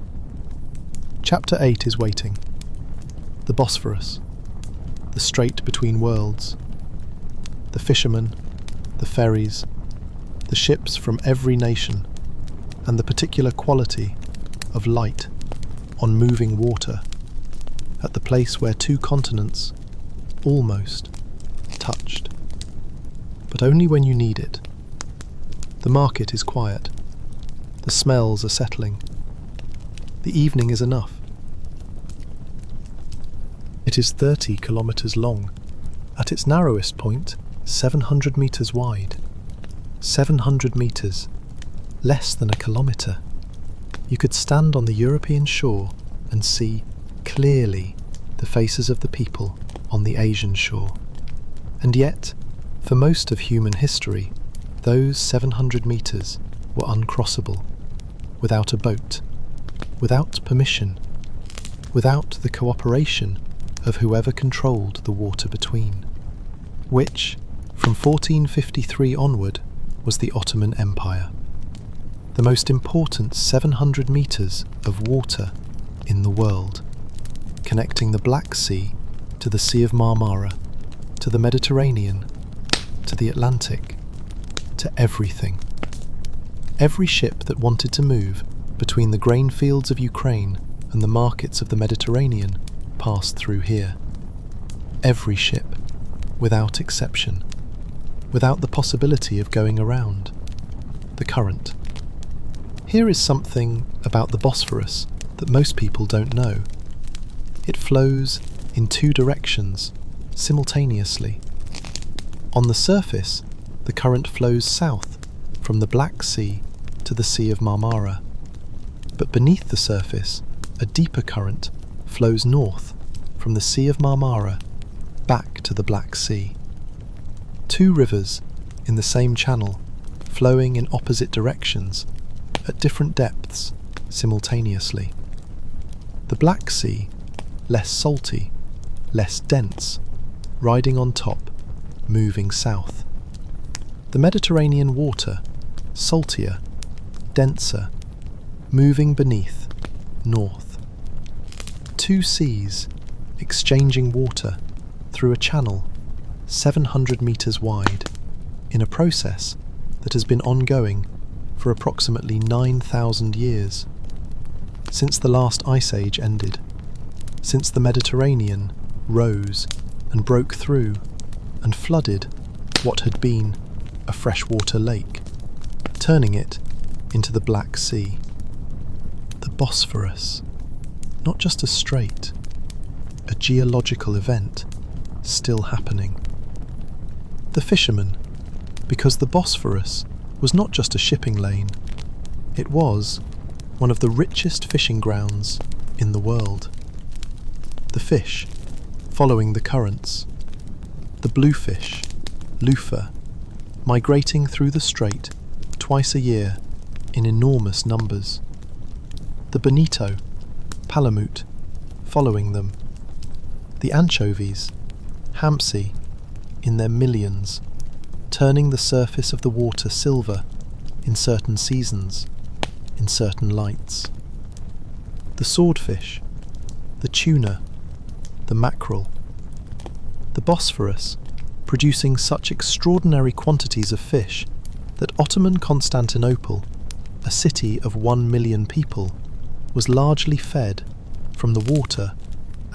Chapter 8 is waiting. The Bosphorus, the strait between worlds, the fishermen, the ferries, the ships from every nation, and the particular quality of light on moving water at the place where two continents almost touched. But only when you need it. The market is quiet. The smells are settling. The evening is enough. It is 30 kilometers long. At its narrowest point, 700 meters wide. 700 meters. Less than a kilometer. You could stand on the European shore and see clearly the faces of the people on the Asian shore. And yet, for most of human history, those 700 meters were uncrossable, without a boat, without permission, without the cooperation of whoever controlled the water between, which, from 1453 onward, was the Ottoman Empire. The most important 700 meters of water in the world, connecting the Black Sea to the Sea of Marmara, to the Mediterranean, to the Atlantic, to everything. Every ship that wanted to move between the grain fields of Ukraine and the markets of the Mediterranean passed through here. Every ship, without exception, without the possibility of going around. The current. Here is something about the Bosphorus that most people don't know. It flows in two directions, simultaneously. On the surface, the current flows south from the Black Sea to the Sea of Marmara. But beneath the surface, a deeper current flows north from the Sea of Marmara back to the Black Sea. Two rivers in the same channel, flowing in opposite directions, at different depths, simultaneously. The Black Sea, less salty, less dense, riding on top, moving south. The Mediterranean water, saltier, denser, moving beneath, north. Two seas exchanging water through a channel 700 meters wide in a process that has been ongoing for approximately 9,000 years, since the last ice age ended, since the Mediterranean rose and broke through and flooded what had been a freshwater lake, turning it into the Black Sea. The Bosphorus, not just a strait, a geological event still happening. The fishermen, because the Bosphorus was not just a shipping lane, it was one of the richest fishing grounds in the world. The fish, following the currents, the bluefish, loofah, migrating through the strait twice a year in enormous numbers. The bonito, palamute, following them. The anchovies, hampsey, in their millions, turning the surface of the water silver in certain seasons, in certain lights. The swordfish, the tuna, the mackerel. The Bosphorus, producing such extraordinary quantities of fish that Ottoman Constantinople, a city of 1 million people, was largely fed from the water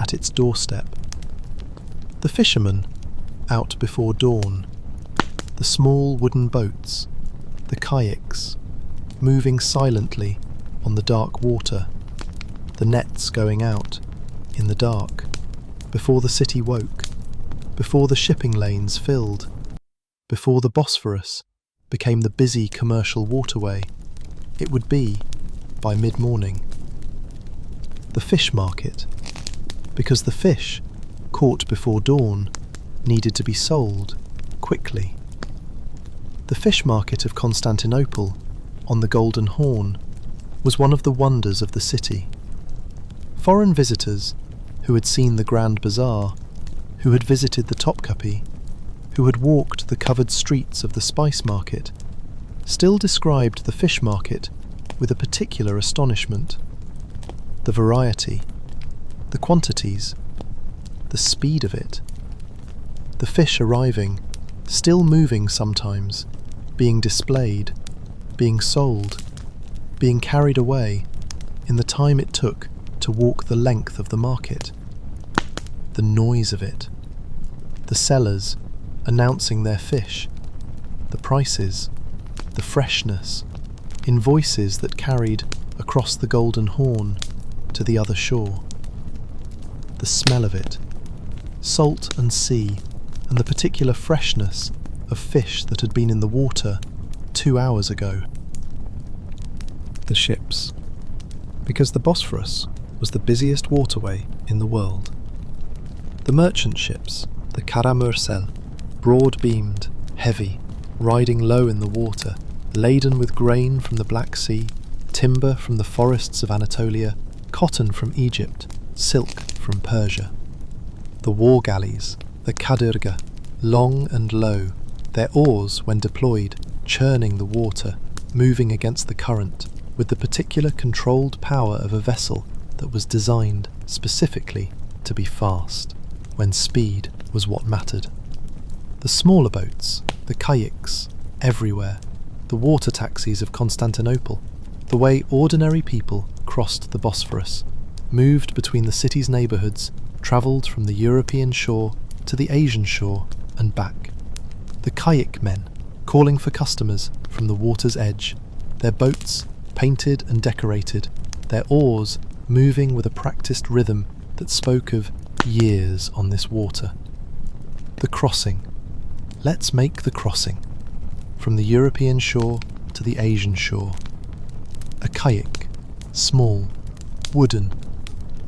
at its doorstep. The fishermen, out before dawn, the small wooden boats, the kayaks, moving silently on the dark water, the nets going out in the dark, before the city woke, before the shipping lanes filled, before the Bosphorus became the busy commercial waterway it would be by mid-morning. The fish market, because the fish, caught before dawn, needed to be sold quickly. The fish market of Constantinople, on the Golden Horn, was one of the wonders of the city. Foreign visitors who had seen the Grand Bazaar, who had visited the Topkapi, who had walked the covered streets of the spice market, still described the fish market with a particular astonishment. The variety, the quantities, the speed of it. The fish arriving, still moving sometimes, being displayed, being sold, being carried away in the time it took to walk the length of the market. The noise of it. The sellers announcing their fish, the prices, the freshness, in voices that carried across the Golden Horn to the other shore. The smell of it, salt and sea, and the particular freshness of fish that had been in the water 2 hours ago. The ships, because the Bosphorus was the busiest waterway in the world. The merchant ships, the Karamursel, broad-beamed, heavy, riding low in the water, laden with grain from the Black Sea, timber from the forests of Anatolia, cotton from Egypt, silk from Persia. The war galleys, the Kadırga, long and low, their oars, when deployed, churning the water, moving against the current, with the particular controlled power of a vessel that was designed specifically to be fast, when speed was what mattered. The smaller boats, the kayaks, everywhere, the water taxis of Constantinople, the way ordinary people crossed the Bosphorus, moved between the city's neighbourhoods, travelled from the European shore to the Asian shore and back. The kayak men, calling for customers from the water's edge, their boats painted and decorated, their oars moving with a practised rhythm that spoke of years on this water. The crossing. Let's make the crossing. From the European shore to the Asian shore. A kayak, small, wooden,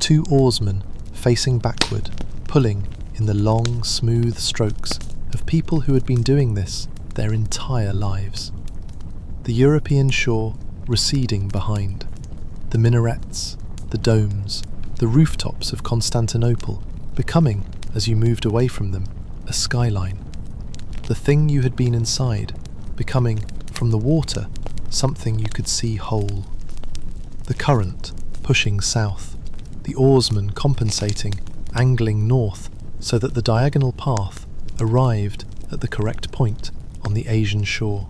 2 oarsmen facing backward, pulling in the long, smooth strokes of people who had been doing this their entire lives. The European shore receding behind. The minarets, the domes, the rooftops of Constantinople becoming, as you moved away from them, a skyline. The thing you had been inside becoming, from the water, something you could see whole. The current pushing south, the oarsman compensating, angling north so that the diagonal path arrived at the correct point on the Asian shore.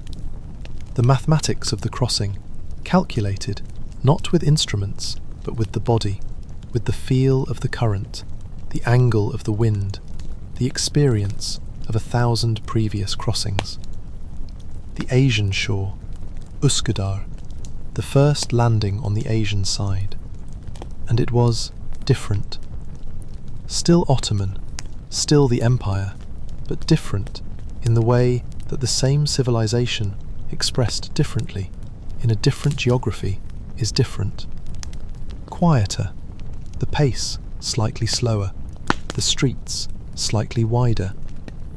The mathematics of the crossing, calculated not with instruments but with the body, with the feel of the current, the angle of the wind, the experience of 1,000 previous crossings. The Asian shore, Üsküdar, the first landing on the Asian side. And it was different. Still Ottoman, still the empire, but different in the way that the same civilization expressed differently in a different geography is different. Quieter, the pace slightly slower, the streets slightly wider,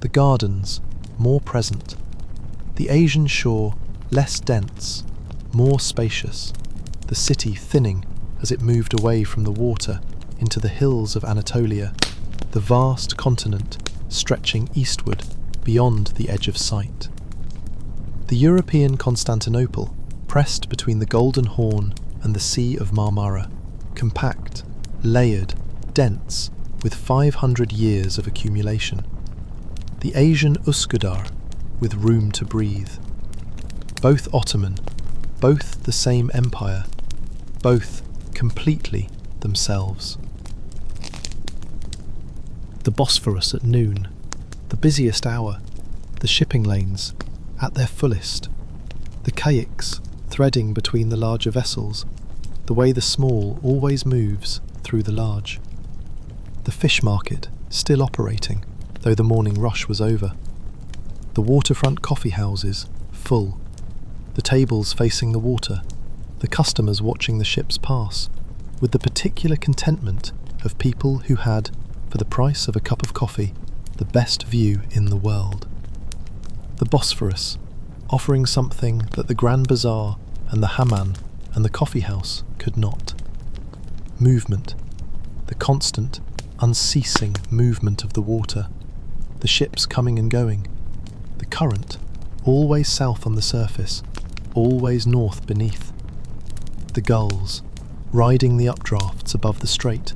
the gardens more present, the Asian shore less dense, more spacious, the city thinning as it moved away from the water into the hills of Anatolia, the vast continent stretching eastward beyond the edge of sight. The European Constantinople pressed between the Golden Horn and the Sea of Marmara, compact, layered, dense, with 500 years of accumulation. The Asian Üsküdar, with room to breathe. Both Ottoman, both the same empire, both completely themselves. The Bosphorus at noon, the busiest hour, the shipping lanes at their fullest, the kayaks threading between the larger vessels, the way the small always moves through the large. The fish market still operating, though the morning rush was over. The waterfront coffee houses full, the tables facing the water, the customers watching the ships pass, with the particular contentment of people who had, for the price of a cup of coffee, the best view in the world. The Bosphorus, offering something that the Grand Bazaar and the Hammam and the coffee house could not. Movement, the constant, unceasing movement of the water, the ships coming and going, the current, always south on the surface, always north beneath. The gulls, riding the updrafts above the strait,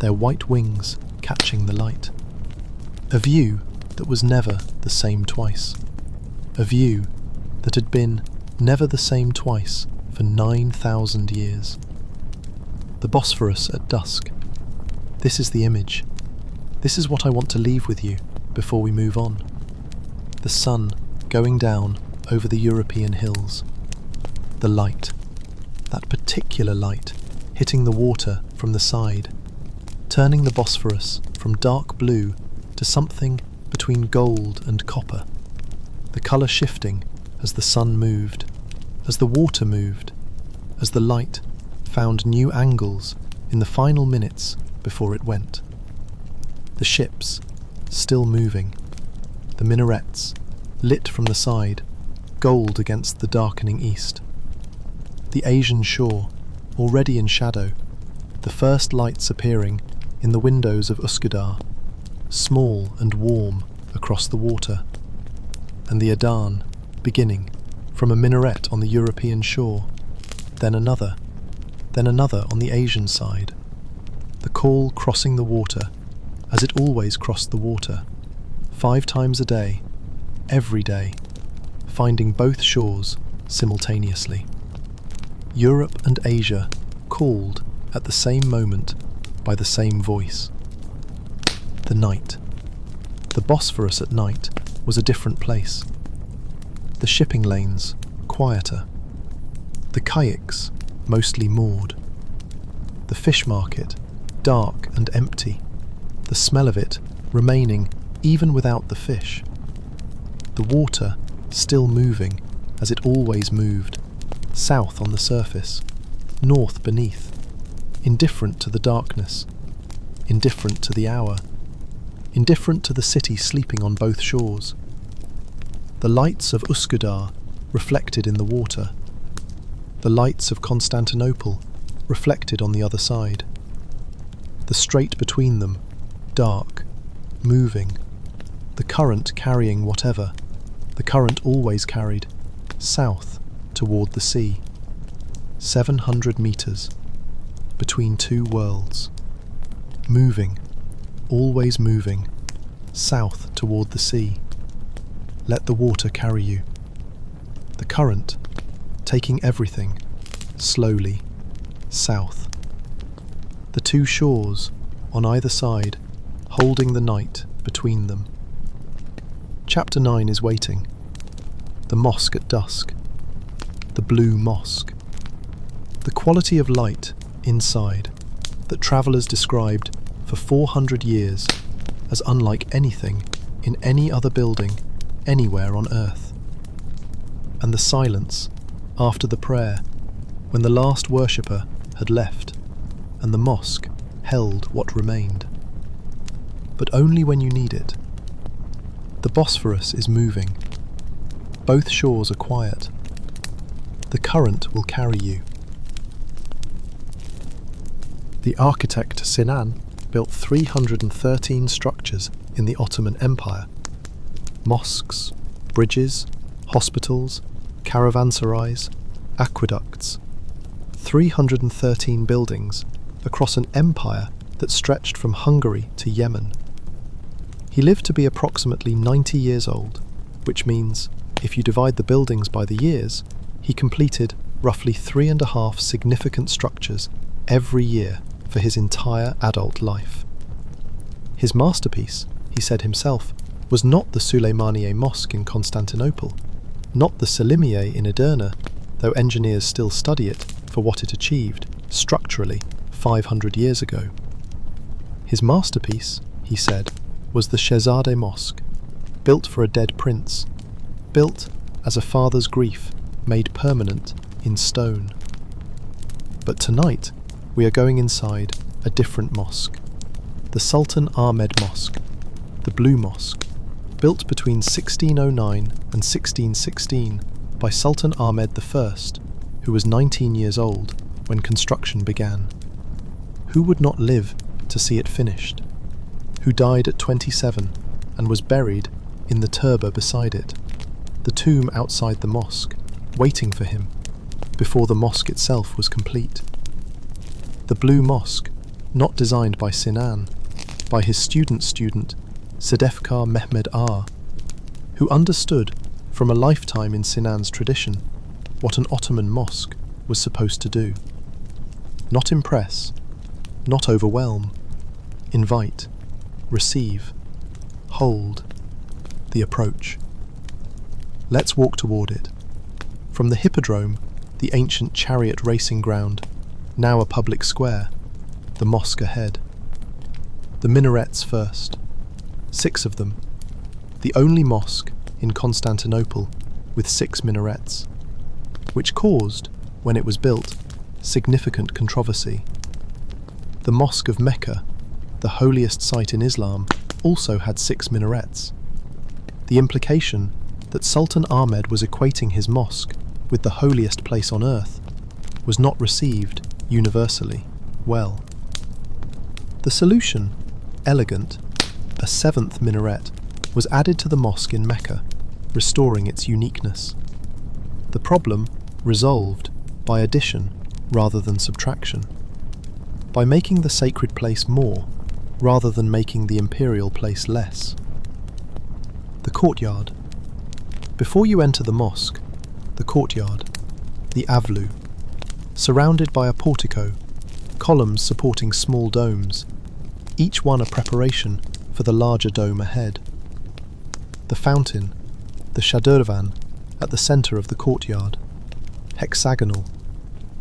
their white wings catching the light. A view that was never the same twice. A view that had been never the same twice for 9,000 years. The Bosphorus at dusk. This is the image. This is what I want to leave with you before we move on. The sun going down over the European hills. The light. That particular light hitting the water from the side, turning the Bosphorus from dark blue to something between gold and copper. The colour shifting as the sun moved, as the water moved, as the light found new angles in the final minutes before it went. The ships, still moving, the minarets, lit from the side, gold against the darkening east. The Asian shore, already in shadow, the first lights appearing in the windows of Üsküdar, small and warm across the water, and the Adhan beginning from a minaret on the European shore, then another on the Asian side, the call crossing the water as it always crossed the water, 5 times a day, every day, finding both shores simultaneously. Europe and Asia called at the same moment by the same voice. The night. The Bosphorus at night was a different place. The shipping lanes quieter. The kayaks mostly moored. The fish market dark and empty, the smell of it remaining even without the fish. The water still moving as it always moved, south on the surface, north beneath, indifferent to the darkness, indifferent to the hour, indifferent to the city sleeping on both shores. The lights of Üsküdar reflected in the water, the lights of Constantinople reflected on the other side. The strait between them, dark, moving, the current carrying whatever, the current always carried, south toward the sea. 700 meters. between two worlds, moving, always moving, south toward the sea. Let the water carry you. The current, taking everything, slowly, south. The two shores, on either side, holding the night between them. Chapter 9 is waiting. The mosque at dusk. The blue mosque. The quality of light inside that travellers described for 400 years as unlike anything in any other building anywhere on earth. And the silence after the prayer, when the last worshipper had left and the mosque held what remained. But only when you need it. The Bosphorus is moving. Both shores are quiet. The current will carry you. The architect Sinan built 313 structures in the Ottoman Empire. Mosques, bridges, hospitals, caravanserais, aqueducts. 313 buildings across an empire that stretched from Hungary to Yemen. He lived to be approximately 90 years old, which means, if you divide the buildings by the years, he completed roughly 3.5 significant structures every year for his entire adult life. His masterpiece, he said himself, was not the Süleymaniye Mosque in Constantinople, not the Selimiye in Edirne, though engineers still study it for what it achieved, structurally, 500 years ago. His masterpiece, he said, was the Shehzade Mosque, built for a dead prince, built as a father's grief made permanent in stone. But tonight, we are going inside a different mosque, the Sultan Ahmed Mosque, the Blue Mosque, built between 1609 and 1616 by Sultan Ahmed I, who was 19 years old when construction began. Who would not live to see it finished? Who died at 27 and was buried in the turba beside it, the tomb outside the mosque, waiting for him, before the mosque itself was complete. The Blue Mosque, not designed by Sinan, by his student, Sedefkar Mehmed Ağa, who understood from a lifetime in Sinan's tradition what an Ottoman mosque was supposed to do. Not impress, not overwhelm, invite, receive, hold, the approach. Let's walk toward it. From the Hippodrome, the ancient chariot racing ground, now a public square, the mosque ahead. The minarets first, 6 of them, the only mosque in Constantinople with 6 minarets, which caused, when it was built, significant controversy. The Mosque of Mecca, the holiest site in Islam, also had 6 minarets. The implication that Sultan Ahmed was equating his mosque with the holiest place on earth was not received universally well. The solution, elegant, a 7th minaret, was added to the mosque in Mecca, restoring its uniqueness. The problem resolved by addition rather than subtraction, by making the sacred place more rather than making the imperial place less. The courtyard. Before you enter the mosque, the courtyard, the avlu, surrounded by a portico, columns supporting small domes, each one a preparation for the larger dome ahead. The fountain, the shadurvan, at the centre of the courtyard, hexagonal,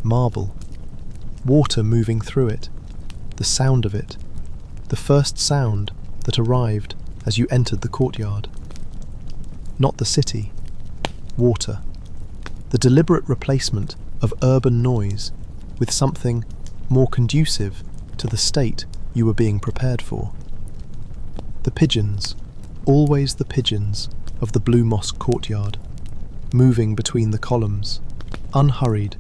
marble, water moving through it, the sound of it, the first sound that arrived as you entered the courtyard. Not the city, water, the deliberate replacement of urban noise with something more conducive to the state you were being prepared for. The pigeons, always the pigeons of the Blue Mosque courtyard, moving between the columns, unhurried,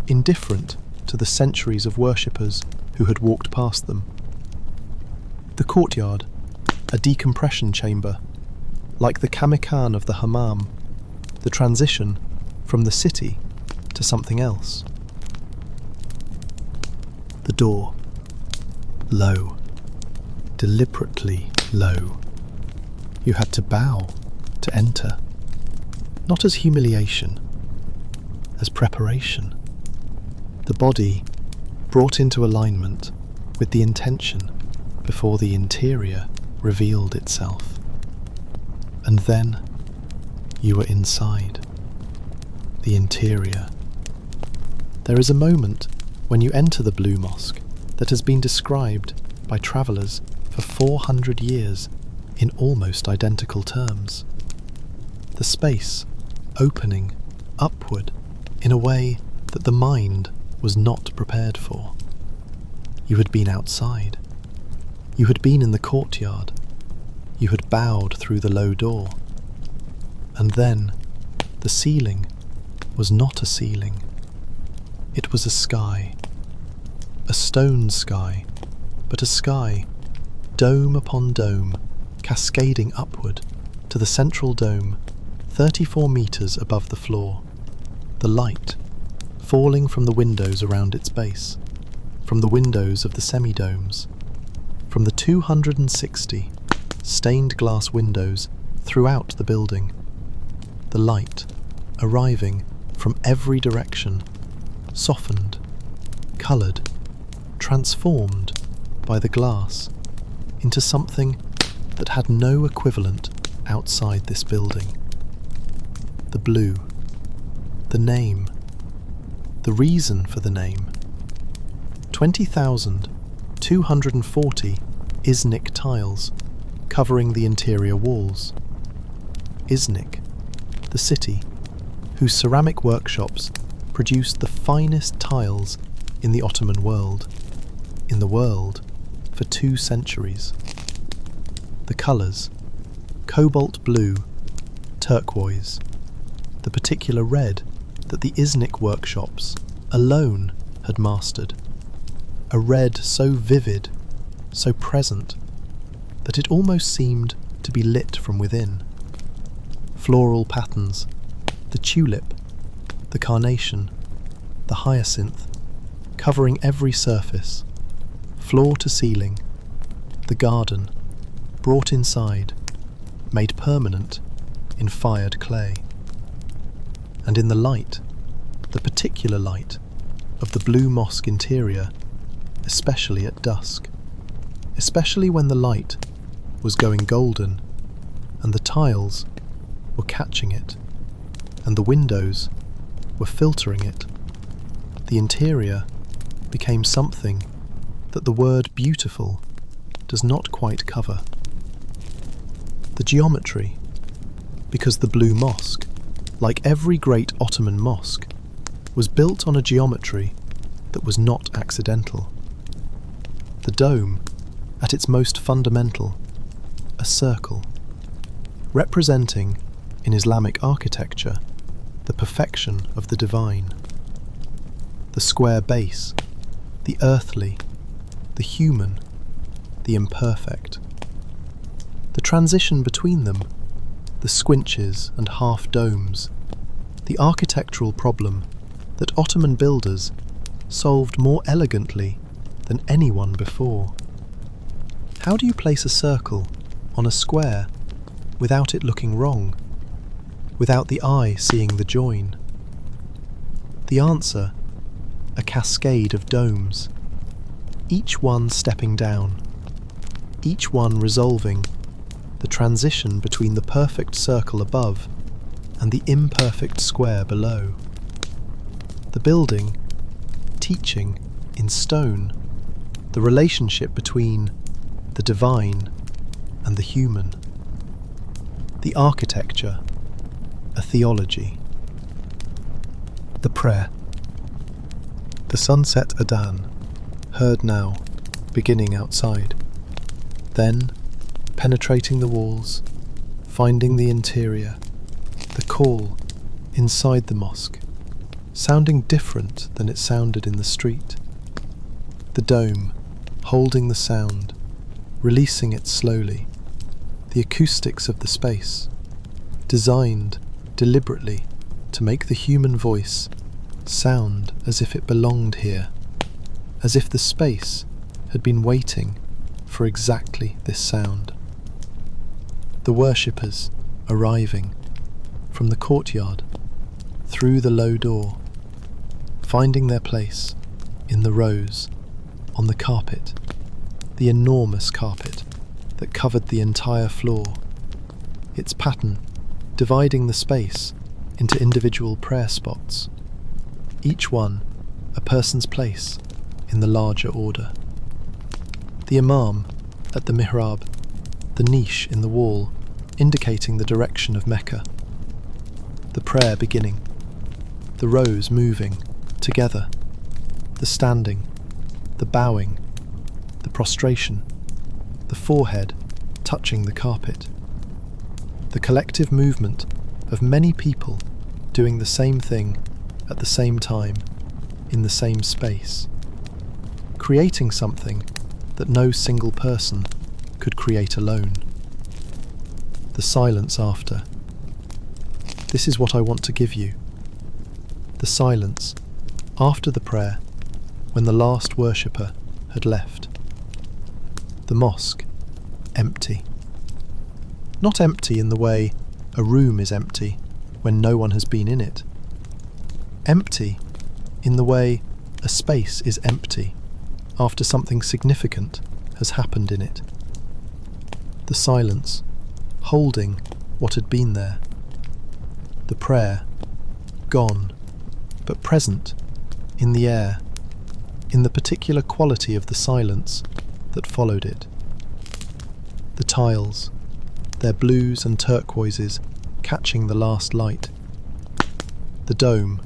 indifferent to the centuries of worshippers who had walked past them. The courtyard, a decompression chamber, like the kamikan of the hammam, the transition from the city to something else. The door. Low. Deliberately low. You had to bow to enter. Not as humiliation, as preparation. The body brought into alignment with the intention before the interior revealed itself. And then you were inside. The interior. There is a moment when you enter the Blue Mosque that has been described by travellers for 400 years in almost identical terms. The space opening upward in a way that the mind was not prepared for. You had been outside. You had been in the courtyard. You had bowed through the low door. And then the ceiling was not a ceiling. It was a sky. A stone sky, but a sky, dome upon dome, cascading upward to the central dome, 34 meters above the floor. The light falling from the windows around its base, from the windows of the semi-domes, from the 260 stained glass windows throughout the building. The light arriving from every direction, softened, coloured, transformed by the glass into something that had no equivalent outside this building. The blue, the name, the reason for the name. 20,240 Iznik tiles covering the interior walls. Iznik, the city, whose ceramic workshops produced the finest tiles in the Ottoman world, in the world for 2 centuries. The colours, cobalt blue, turquoise, the particular red that the Iznik workshops alone had mastered, a red so vivid, so present, that it almost seemed to be lit from within. Floral patterns, the tulip, the carnation, the hyacinth, covering every surface, floor to ceiling, the garden, brought inside, made permanent in fired clay. And in the light, the particular light of the Blue Mosque interior, especially at dusk, especially when the light was going golden and the tiles were catching it and the windows were filtering it, the interior became something that the word beautiful does not quite cover. The geometry, because the Blue Mosque, like every great Ottoman mosque, was built on a geometry that was not accidental. The dome, at its most fundamental, a circle, representing, in Islamic architecture, the perfection of the divine. The square base, the earthly, the human, the imperfect. The transition between them, the squinches and half-domes, the architectural problem that Ottoman builders solved more elegantly than anyone before. How do you place a circle on a square without it looking wrong, without the eye seeing the join? The answer, a cascade of domes, each one stepping down, each one resolving the transition between the perfect circle above and the imperfect square below. The building, teaching, in stone, the relationship between the divine and the human. The architecture, a theology. The prayer. The sunset adhan, heard now, beginning outside. Then, penetrating the walls, finding the interior, the call inside the mosque, sounding different than it sounded in the street. The dome, holding the sound, releasing it slowly. The acoustics of the space, designed deliberately to make the human voice sound as if it belonged here. as if the space had been waiting for exactly this sound. The worshippers arriving from the courtyard, through the low door, finding their place in the rows, on the carpet, the enormous carpet that covered the entire floor, its pattern dividing the space into individual prayer spots, each one a person's place in the larger order. The imam at the mihrab, the niche in the wall indicating the direction of Mecca. The prayer beginning, the rows moving together, the standing, the bowing, the prostration, the forehead touching the carpet. The collective movement of many people doing the same thing at the same time, in the same space, creating something that no single person could create alone. The silence after. This is what I want to give you. The silence after the prayer, when the last worshipper had left. The mosque, empty. Not empty in the way a room is empty when no one has been in it. Empty in the way a space is empty after something significant has happened in it. The silence, holding what had been there. The prayer, gone, but present, in the air, in the particular quality of the silence that followed it. The tiles, their blues and turquoises catching the last light. The dome,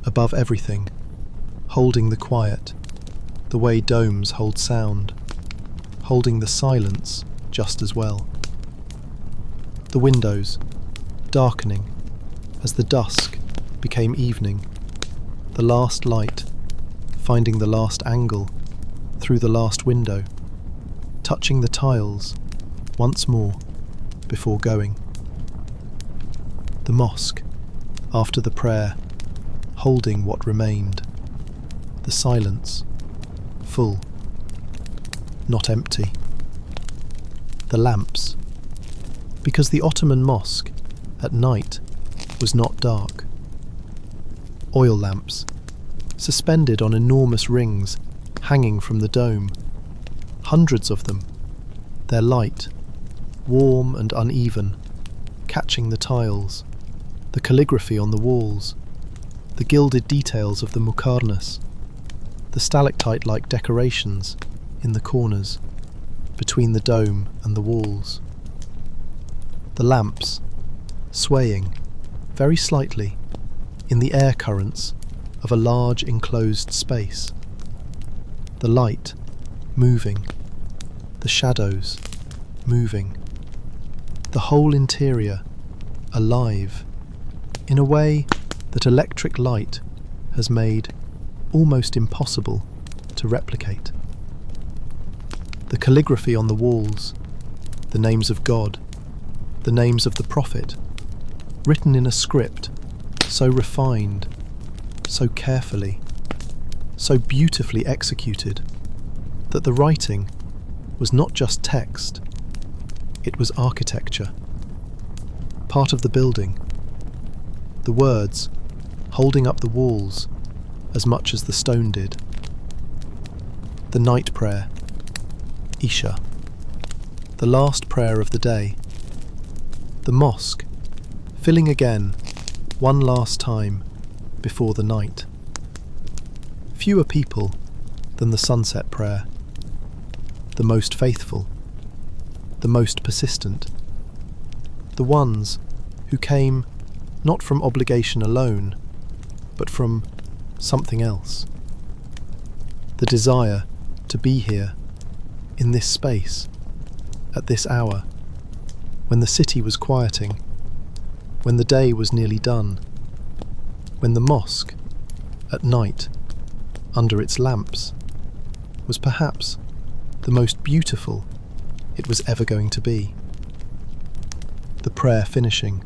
above everything, holding the quiet, the way domes hold sound, holding the silence just as well. The windows, darkening as the dusk became evening, the last light finding the last angle through the last window, touching the tiles once more before going. The mosque, after the prayer, holding what remained. The silence, full, not empty. The lamps, because the Ottoman mosque at night was not dark. Oil lamps, suspended on enormous rings hanging from the dome, hundreds of them, their light, warm and uneven, catching the tiles, the calligraphy on the walls, the gilded details of the muqarnas, the stalactite-like decorations in the corners, between the dome and the walls. The lamps, swaying, very slightly, in the air currents of a large enclosed space. The light, moving, the shadows, moving, the whole interior, alive, in a way that electric light has made almost impossible to replicate. The calligraphy on the walls, the names of God, the names of the Prophet, written in a script so refined, so carefully, so beautifully executed, that the writing was not just text, it was architecture, part of the building. The words holding up the walls as much as the stone did. The night prayer, Isha, the last prayer of the day. The mosque, filling again, one last time, before the night. Fewer people than the sunset prayer. The most faithful, the most persistent. The ones who came not from obligation alone, but from something else. The desire to be here, in this space, at this hour, when the city was quieting, when the day was nearly done, when the mosque, at night, under its lamps, was perhaps the most beautiful it was ever going to be. The prayer finishing,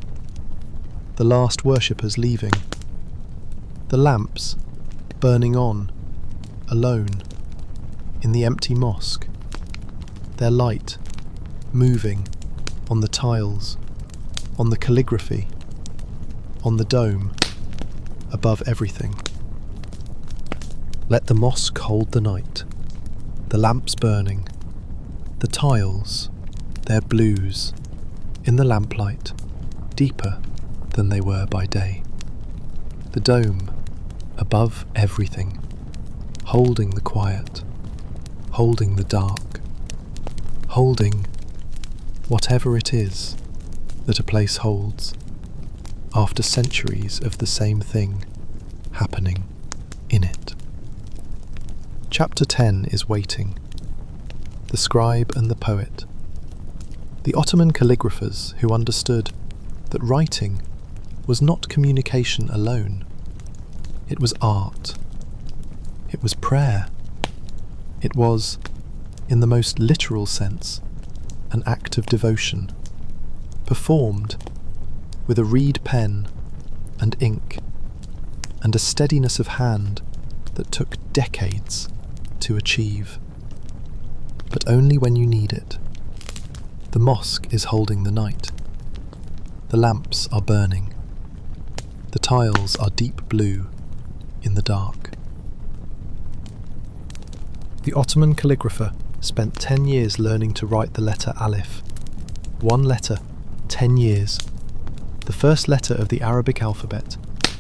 the last worshippers leaving, the lamps burning on, alone, in the empty mosque, their light moving on the tiles, on the calligraphy, on the dome, above everything. Let the mosque hold the night, the lamps burning, the tiles, their blues, in the lamplight, deeper than they were by day. The dome, above everything, holding the quiet, holding the dark, holding whatever it is that a place holds after centuries of the same thing happening in it. Chapter 10 is Waiting. The scribe and the poet. The Ottoman calligraphers who understood that writing was not communication alone. It was art. It was prayer. It was, in the most literal sense, an act of devotion, performed with a reed pen and ink, and a steadiness of hand that took decades to achieve. But only when you need it. The mosque is holding the night. The lamps are burning. The tiles are deep blue in the dark. The Ottoman calligrapher spent 10 years learning to write the letter Alif. One letter, 10 years. The first letter of the Arabic alphabet,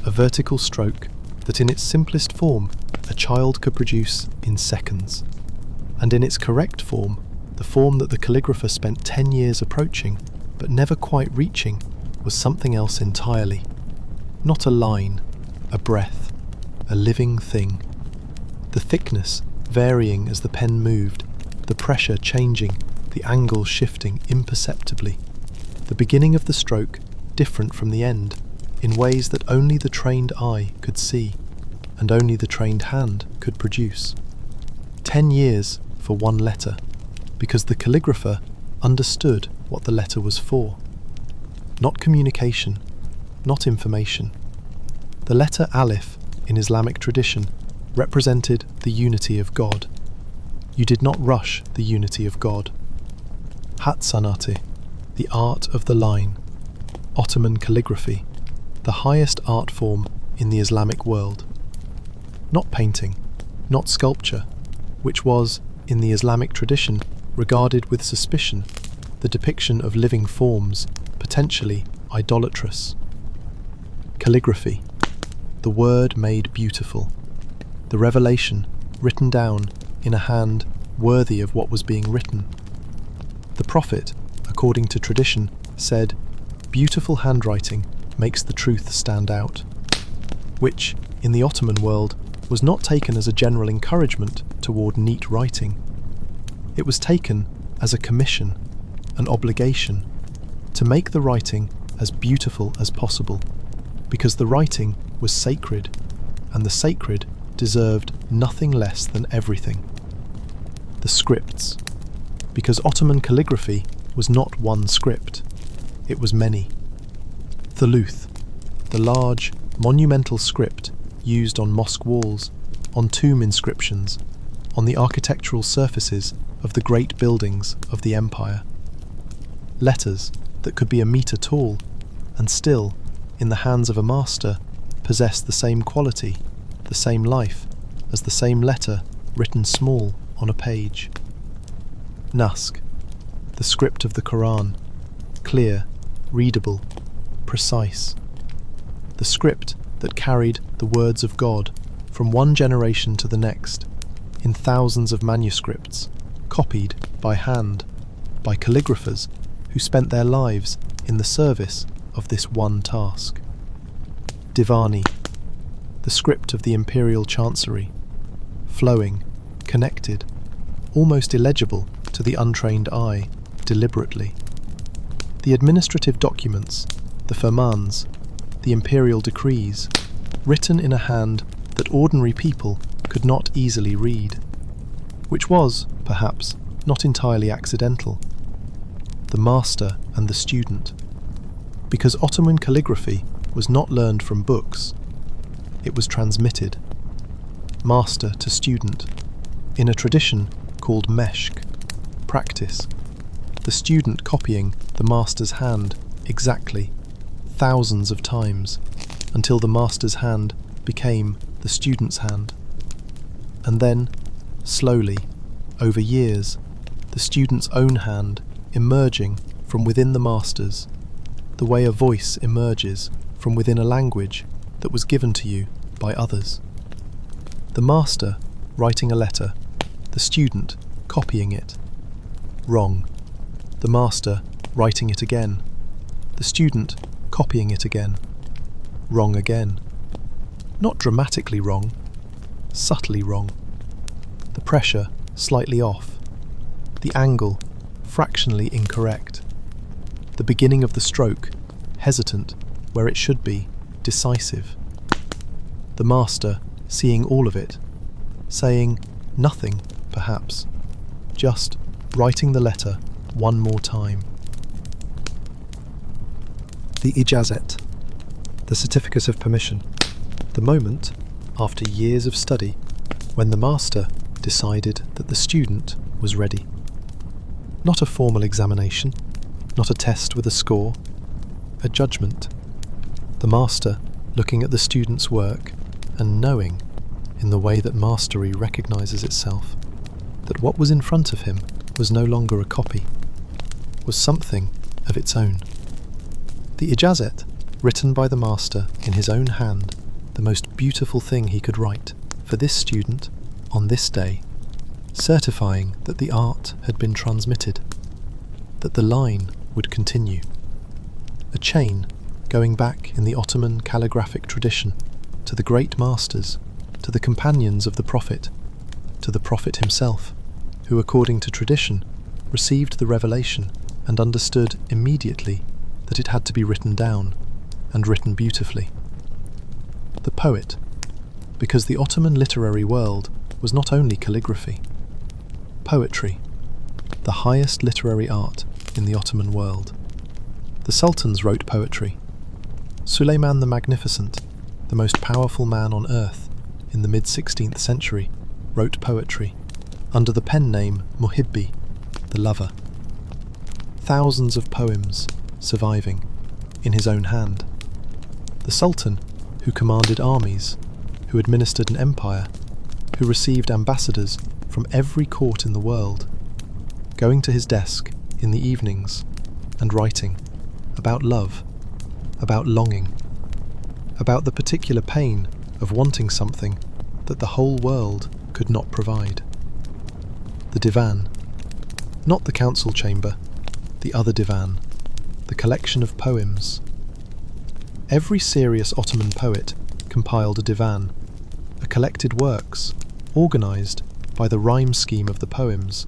a vertical stroke that in its simplest form a child could produce in seconds. And in its correct form, the form that the calligrapher spent 10 years approaching, but never quite reaching, was something else entirely. Not a line, a breath, a living thing. The thickness varying as the pen moved, the pressure changing, the angle shifting imperceptibly. The beginning of the stroke different from the end, in ways that only the trained eye could see, and only the trained hand could produce. 10 years for one letter, because the calligrapher understood what the letter was for. Not communication, not information. The letter Alif in Islamic tradition represented the unity of God. You did not rush the unity of God. Hatsanate, the art of the line. Ottoman calligraphy, the highest art form in the Islamic world. Not painting, not sculpture, which was, in the Islamic tradition, regarded with suspicion, the depiction of living forms, potentially idolatrous. Calligraphy, the word made beautiful, the revelation written down in a hand worthy of what was being written. The Prophet, according to tradition, said, "Beautiful handwriting makes the truth stand out," which, in the Ottoman world, was not taken as a general encouragement toward neat writing. It was taken as a commission, an obligation, to make the writing as beautiful as possible, because the writing was sacred, and the sacred deserved nothing less than everything. The scripts, because Ottoman calligraphy was not one script, it was many. Thuluth, the large, monumental script used on mosque walls, on tomb inscriptions, on the architectural surfaces of the great buildings of the empire. Letters that could be a metre tall, and still, in the hands of a master, possess the same quality, the same life, as the same letter written small on a page. Naskh, the script of the Quran, clear, readable, precise. The script that carried the words of God from one generation to the next, in thousands of manuscripts, copied by hand, by calligraphers who spent their lives in the service of this one task. Divani, the script of the imperial chancery, flowing, connected, almost illegible to the untrained eye, deliberately. The administrative documents, the firmans, the imperial decrees, written in a hand that ordinary people could not easily read, which was, perhaps, not entirely accidental. The master and the student, because Ottoman calligraphy was not learned from books, it was transmitted, master to student, in a tradition called meshk, practice, the student copying the master's hand exactly, thousands of times, until the master's hand became the student's hand. And then, slowly, over years, the student's own hand emerging from within the master's, the way a voice emerges from within a language that was given to you by others. The master writing a letter, the student copying it. Wrong. The master writing it again, the student copying it again. Wrong again. Not dramatically wrong, subtly wrong. The pressure slightly off, the angle fractionally incorrect, the beginning of the stroke hesitant where it should be decisive. The master seeing all of it, saying nothing perhaps, just writing the letter one more time. The ijazet, the certificate of permission, the moment, after years of study, when the master decided that the student was ready. Not a formal examination, not a test with a score, a judgment. The master looking at the student's work and knowing, in the way that mastery recognizes itself, that what was in front of him was no longer a copy, was something of its own. The ijazet, written by the master in his own hand, the most beautiful thing he could write for this student on this day, certifying that the art had been transmitted, that the line would continue. A chain going back in the Ottoman calligraphic tradition to the great masters, to the companions of the Prophet, to the Prophet himself, who according to tradition received the revelation and understood immediately that it had to be written down, and written beautifully. The poet, because the Ottoman literary world was not only calligraphy. Poetry, the highest literary art in the Ottoman world. The sultans wrote poetry. Suleiman the Magnificent, the most powerful man on earth in the mid-16th century, wrote poetry under the pen name Muhibbi, the lover. Thousands of poems surviving in his own hand. The Sultan, who commanded armies, who administered an empire, who received ambassadors from every court in the world, going to his desk in the evenings and writing about love, about longing, about the particular pain of wanting something that the whole world could not provide. The divan, not the council chamber, the other divan, the collection of poems. Every serious Ottoman poet compiled a divan, a collected works, organised by the rhyme scheme of the poems,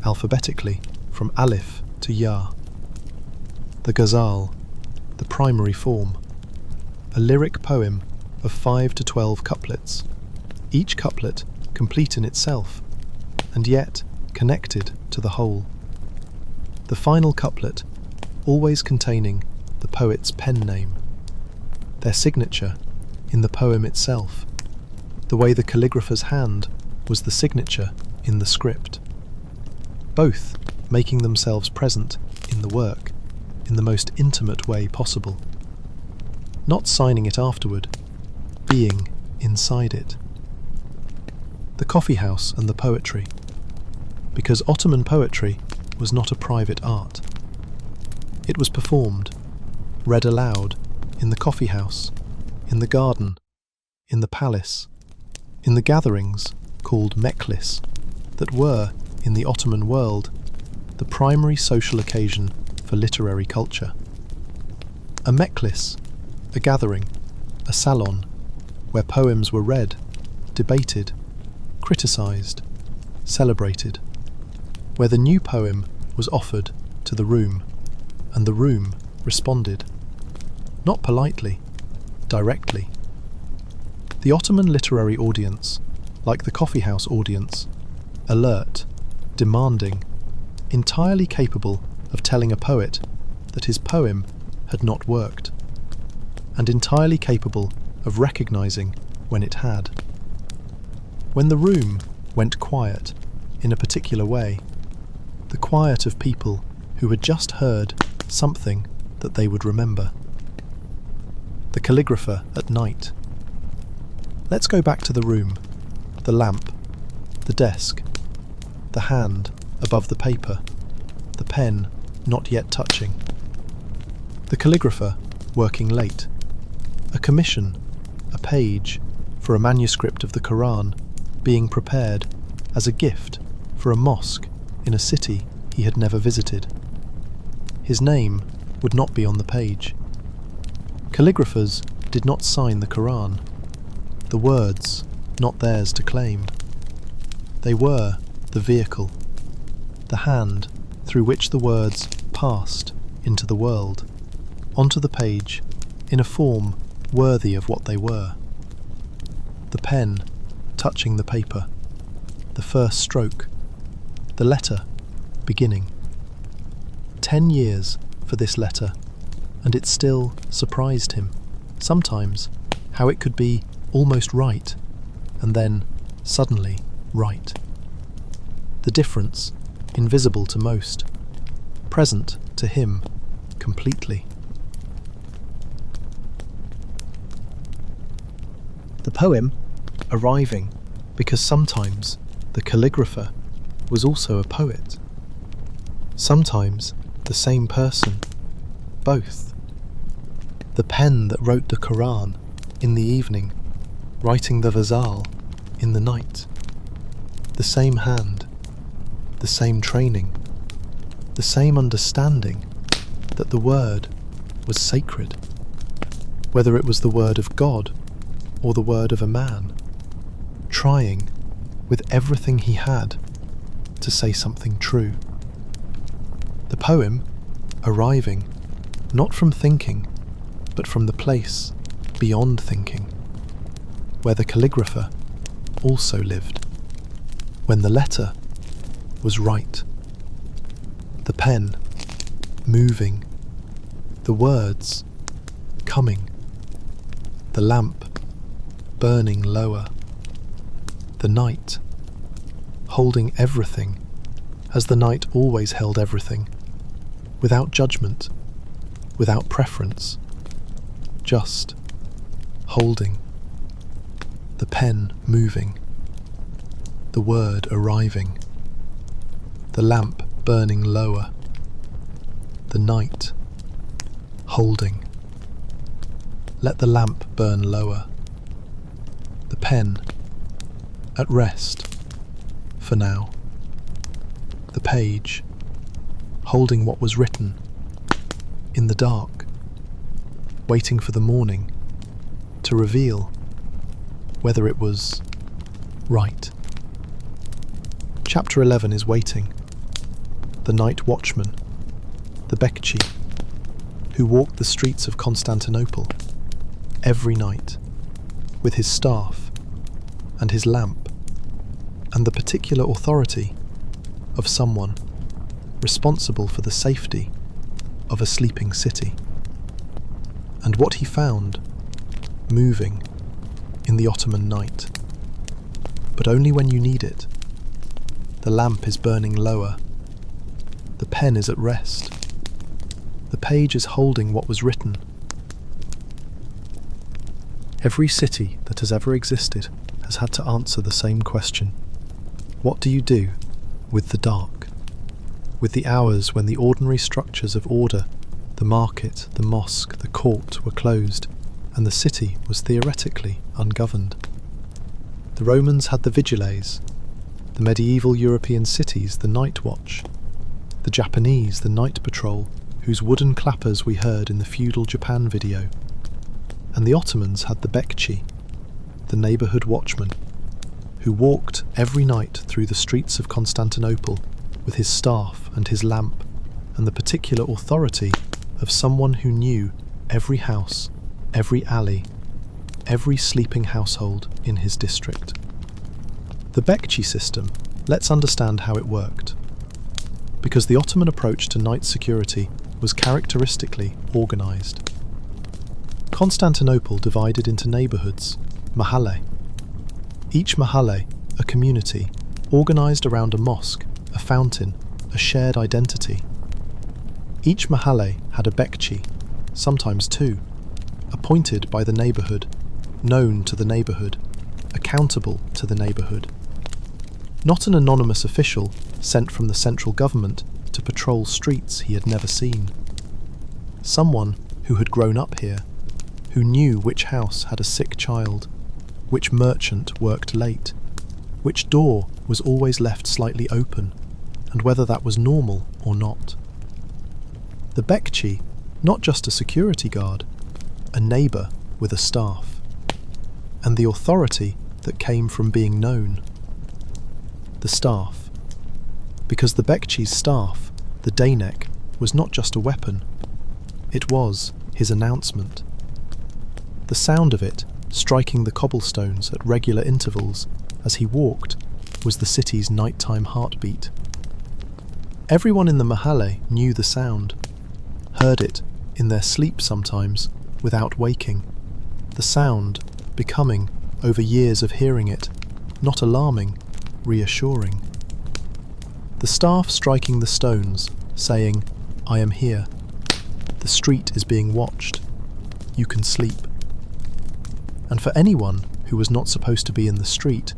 alphabetically from Alif to Ya. The ghazal, the primary form, a lyric poem of 5 to 12 couplets, each couplet complete in itself, and yet connected to the whole. The final couplet always containing the poet's pen name, their signature in the poem itself, the way the calligrapher's hand was the signature in the script, both making themselves present in the work in the most intimate way possible, not signing it afterward, being inside it. The coffee house and the poetry, because Ottoman poetry was not a private art. It was performed, read aloud, in the coffee house, in the garden, in the palace, in the gatherings called meclis, that were, in the Ottoman world, the primary social occasion for literary culture. A meclis, a gathering, a salon, where poems were read, debated, criticised, celebrated, where the new poem was offered to the room, and the room responded, not politely, directly. The Ottoman literary audience, like the coffeehouse audience, alert, demanding, entirely capable of telling a poet that his poem had not worked, and entirely capable of recognising when it had. When the room went quiet in a particular way, the quiet of people who had just heard something that they would remember. The calligrapher at night. Let's go back to the room, the lamp, the desk, the hand above the paper, the pen not yet touching. The calligrapher working late, a commission, a page for a manuscript of the Quran being prepared as a gift for a mosque in a city he had never visited. His name would not be on the page. Calligraphers did not sign the Quran, the words not theirs to claim. They were the vehicle, the hand through which the words passed into the world, onto the page in a form worthy of what they were. The pen touching the paper, the first stroke, the letter beginning. 10 years for this letter, and it still surprised him, sometimes, how it could be almost right, and then suddenly right. The difference, invisible to most, present to him completely. The poem arriving because sometimes the calligrapher was also a poet. Sometimes the same person, both. The pen that wrote the Quran in the evening, writing the Ghazal in the night. The same hand, the same training, the same understanding that the word was sacred, whether it was the word of God or the word of a man, trying with everything he had to say something true. The poem arriving not from thinking, but from the place beyond thinking, where the calligrapher also lived, when the letter was right, the pen moving, the words coming, the lamp burning lower, the night holding everything as the night always held everything, without judgment, without preference, just holding, the pen moving, the word arriving, the lamp burning lower, the night holding. Let the lamp burn lower, the pen at rest for now, the page holding what was written in the dark, waiting for the morning to reveal whether it was right. Chapter 11 is waiting. The night watchman, the Bekçi, who walked the streets of Constantinople every night with his staff and his lamp and the particular authority of someone responsible for the safety of a sleeping city. And what he found moving in the Ottoman night, but only when you need it. The lamp is burning lower, the pen is at rest, the page is holding what was written. Every city that has ever existed has had to answer the same question. What do you do with the dark? With the hours when the ordinary structures of order, the market, the mosque, the court were closed, and the city was theoretically ungoverned. The Romans had the vigiles, the medieval European cities the night watch, the Japanese the night patrol, whose wooden clappers we heard in the feudal Japan video, and the Ottomans had the Bekçi, the neighbourhood watchman, who walked every night through the streets of Constantinople with his staff and his lamp and the particular authority of someone who knew every house, every alley, every sleeping household in his district. The Bekçi system, let's understand how it worked. Because the Ottoman approach to night security was characteristically organised. Constantinople divided into neighbourhoods, mahalle. Each mahalle, a community, organised around a mosque, a fountain, a shared identity. Each mahalle had a bekçi, sometimes two, appointed by the neighbourhood, known to the neighbourhood, accountable to the neighbourhood. Not an anonymous official sent from the central government to patrol streets he had never seen. Someone who had grown up here, who knew which house had a sick child, which merchant worked late, which door was always left slightly open, and whether that was normal or not. The bekçi, not just a security guard, a neighbour with a staff, and the authority that came from being known. The staff. Because the bekçi's staff, the değnek, was not just a weapon, it was his announcement. The sound of it, striking the cobblestones at regular intervals as he walked, was the city's nighttime heartbeat. Everyone in the mahalle knew the sound, heard it in their sleep sometimes, without waking. The sound becoming, over years of hearing it, not alarming, reassuring. The staff striking the stones, saying, "I am here. The street is being watched. You can sleep." And for anyone who was not supposed to be in the street,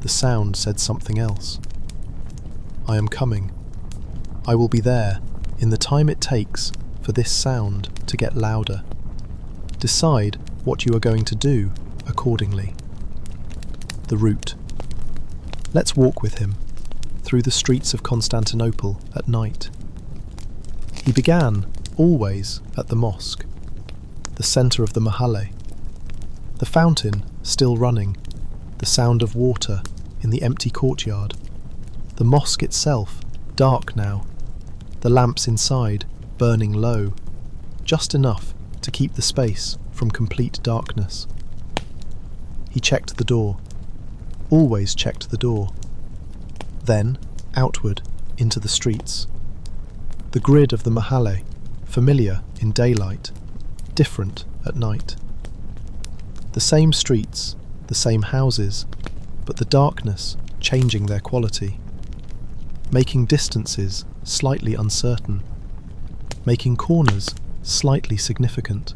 the sound said something else. "I am coming. I will be there in the time it takes for this sound to get louder. Decide what you are going to do accordingly." The route. Let's walk with him through the streets of Constantinople at night. He began always at the mosque, the centre of the mahalle. The fountain still running, the sound of water in the empty courtyard. The mosque itself dark now, the lamps inside burning low, just enough to keep the space from complete darkness. He checked the door, always checked the door. Then outward into the streets. The grid of the mahalle, familiar in daylight, different at night. The same streets, the same houses, but the darkness changing their quality, making distances slightly uncertain, making corners slightly significant.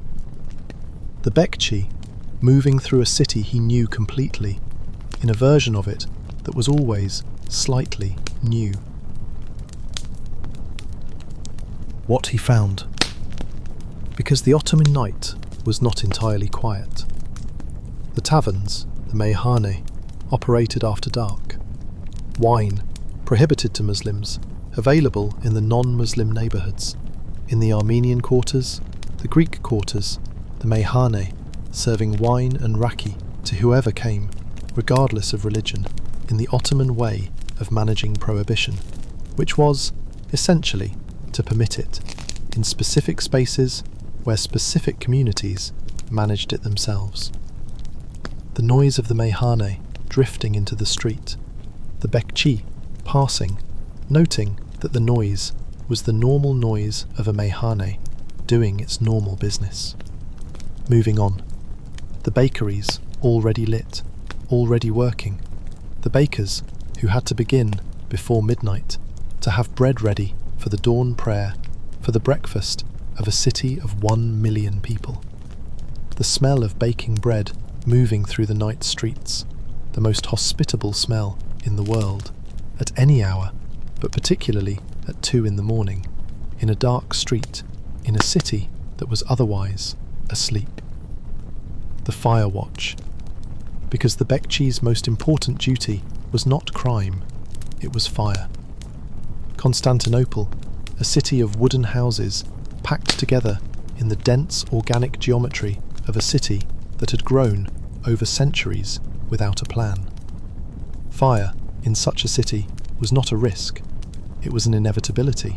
The bekçi, moving through a city he knew completely, in a version of it that was always slightly new. What he found. Because the Ottoman night was not entirely quiet. The taverns, the meyhane, operated after dark. Wine, prohibited to Muslims, available in the non-Muslim neighbourhoods. In the Armenian quarters, the Greek quarters, the meyhane, serving wine and raki to whoever came, regardless of religion, in the Ottoman way of managing prohibition, which was, essentially, to permit it, in specific spaces where specific communities managed it themselves. The noise of the meyhane drifting into the street, the bekçi passing, noting that the noise was the normal noise of a meyhane doing its normal business. Moving on. The bakeries already lit, already working. The bakers who had to begin before midnight to have bread ready for the dawn prayer, for the breakfast of a city of 1 million people. The smell of baking bread moving through the night streets, the most hospitable smell in the world, at any hour, but particularly at 2 in the morning, in a dark street, in a city that was otherwise asleep. The fire watch. Because the bekçi's most important duty was not crime, it was fire. Constantinople, a city of wooden houses packed together in the dense organic geometry of a city that had grown over centuries without a plan. Fire in such a city was not a risk, it was an inevitability.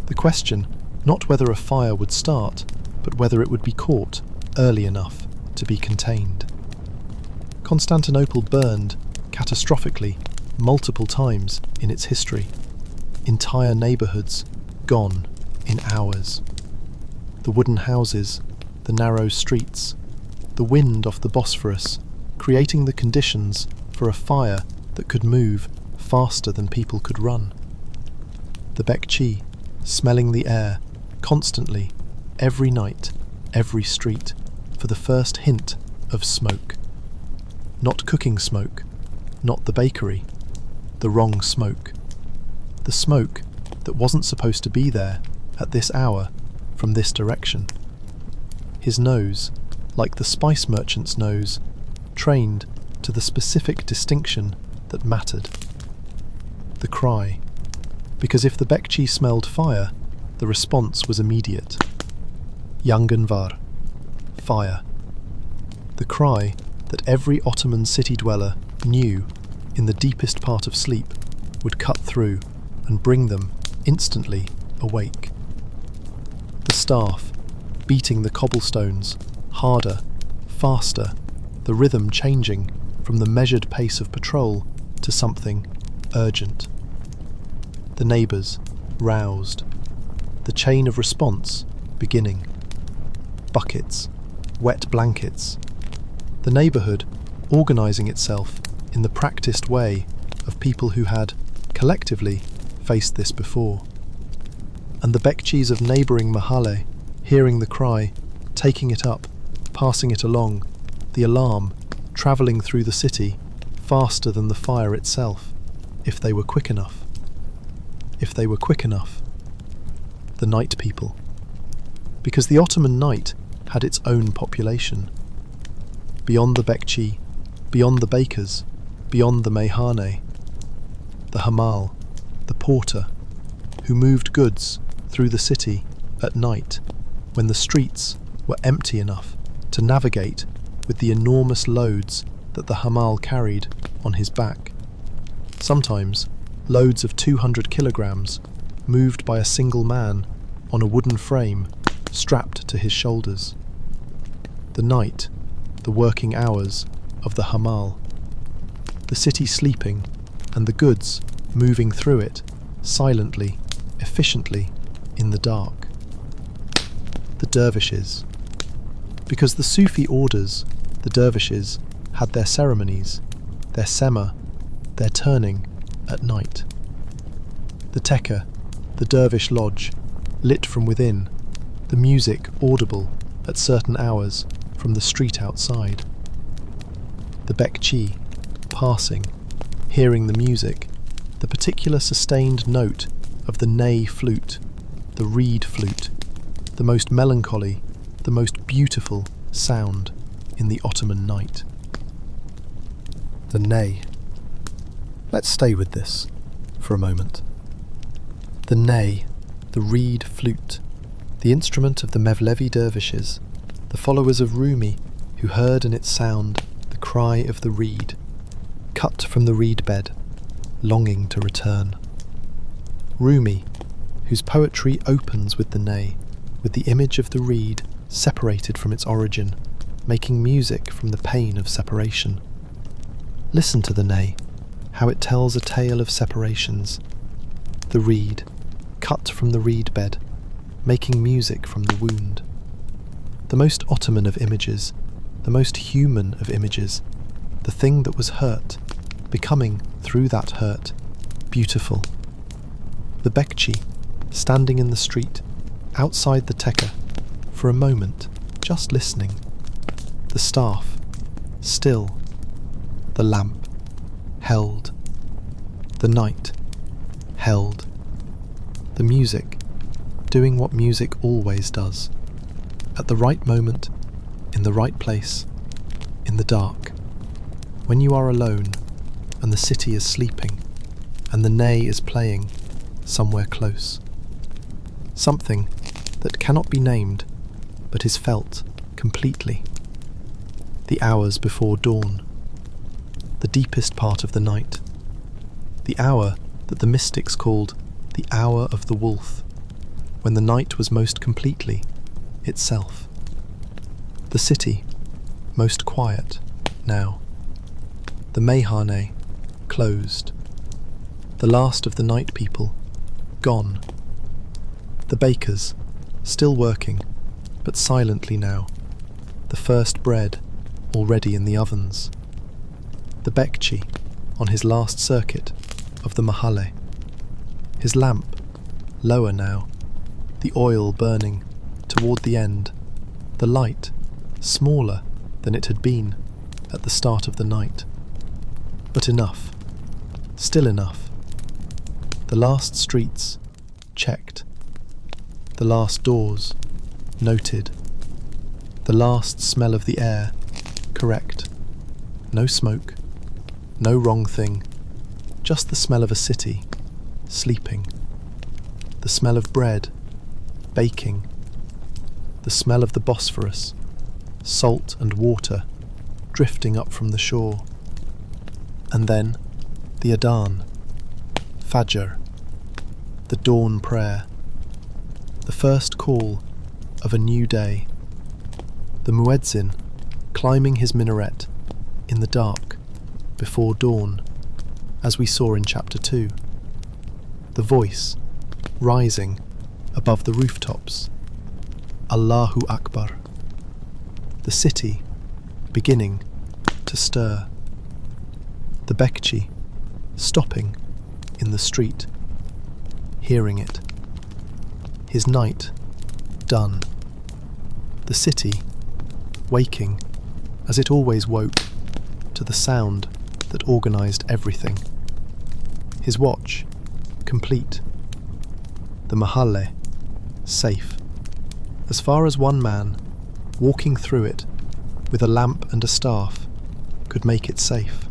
The question, not whether a fire would start, but whether it would be caught early enough to be contained. Constantinople burned, catastrophically, multiple times in its history. Entire neighbourhoods gone in hours. The wooden houses, the narrow streets, the wind off the Bosphorus, creating the conditions for a fire that could move faster than people could run. The Bekçi, smelling the air, constantly, every night, every street, for the first hint of smoke. Not cooking smoke, not the bakery, the wrong smoke. The smoke that wasn't supposed to be there at this hour from this direction. His nose, like the spice merchant's nose, trained to the specific distinction that mattered. The cry, because if the Bekçi smelled fire, the response was immediate. Yangın var, fire. The cry that every Ottoman city dweller knew in the deepest part of sleep would cut through and bring them instantly awake. The staff, beating the cobblestones, harder, faster, the rhythm changing from the measured pace of patrol to something urgent. The neighbours, roused, the chain of response beginning. Buckets, wet blankets, the neighbourhood organising itself in the practised way of people who had, collectively, faced this before. And the Bekçis of neighbouring Mahalle, hearing the cry, taking it up, passing it along, the alarm, travelling through the city, faster than the fire itself, if they were quick enough. If they were quick enough. The night people. Because the Ottoman night had its own population. Beyond the Bekçi, beyond the bakers, beyond the meyhane, the hamal, the porter, who moved goods through the city at night when the streets were empty enough to navigate with the enormous loads that the hamal carried on his back. Sometimes loads of 200 kilograms moved by a single man on a wooden frame strapped to his shoulders. The night, the working hours of the hamal. The city sleeping and the goods moving through it silently, efficiently, in the dark. The dervishes. Because the Sufi orders, the dervishes, had their ceremonies, their sema, their turning at night. The tekke, the dervish lodge, lit from within, the music audible at certain hours from the street outside. The Bekçi, passing, hearing the music, the particular sustained note of the ney flute, the reed flute, the most melancholy, the most beautiful sound in the Ottoman night. The ney. Let's stay with this for a moment. The ney, the reed flute, the instrument of the Mevlevi dervishes, the followers of Rumi, who heard in its sound the cry of the reed, cut from the reed bed, longing to return. Rumi, whose poetry opens with the ney, with the image of the reed separated from its origin, making music from the pain of separation. Listen to the ney, how it tells a tale of separations. The reed, cut from the reed bed, making music from the wound. The most Ottoman of images, the most human of images, the thing that was hurt, becoming, through that hurt, beautiful. The Bekçi, standing in the street, outside the tekke, for a moment, just listening. The staff, still. The lamp, held. The night, held. The music, doing what music always does. At the right moment, in the right place, in the dark. When you are alone, and the city is sleeping, and the ney is playing somewhere close. Something that cannot be named, but is felt completely. The hours before dawn. The deepest part of the night. The hour that the mystics called the hour of the wolf, when the night was most completely itself. The city, most quiet now. The meyhane, closed. The last of the night people, gone. The bakers, still working, but silently now. The first bread, already in the ovens. The Bekçi, on his last circuit of the mahalle. His lamp, lower now, the oil burning toward the end, the light smaller than it had been at the start of the night. But enough, still enough. The last streets checked, the last doors noted, the last smell of the air correct. No smoke, no wrong thing, just the smell of a city sleeping, the smell of bread baking, the smell of the Bosphorus, salt and water drifting up from the shore. And then the Adhan, Fajr, the dawn prayer, the first call of a new day, the muezzin climbing his minaret in the dark before dawn, as we saw in chapter 2, the voice rising above the rooftops, Allahu Akbar, the city beginning to stir, the Bekçi stopping in the street, hearing it, his night done, the city waking as it always woke to the sound that organised everything, his watch complete, the mahalle safe, as far as one man walking through it with a lamp and a staff could make it safe,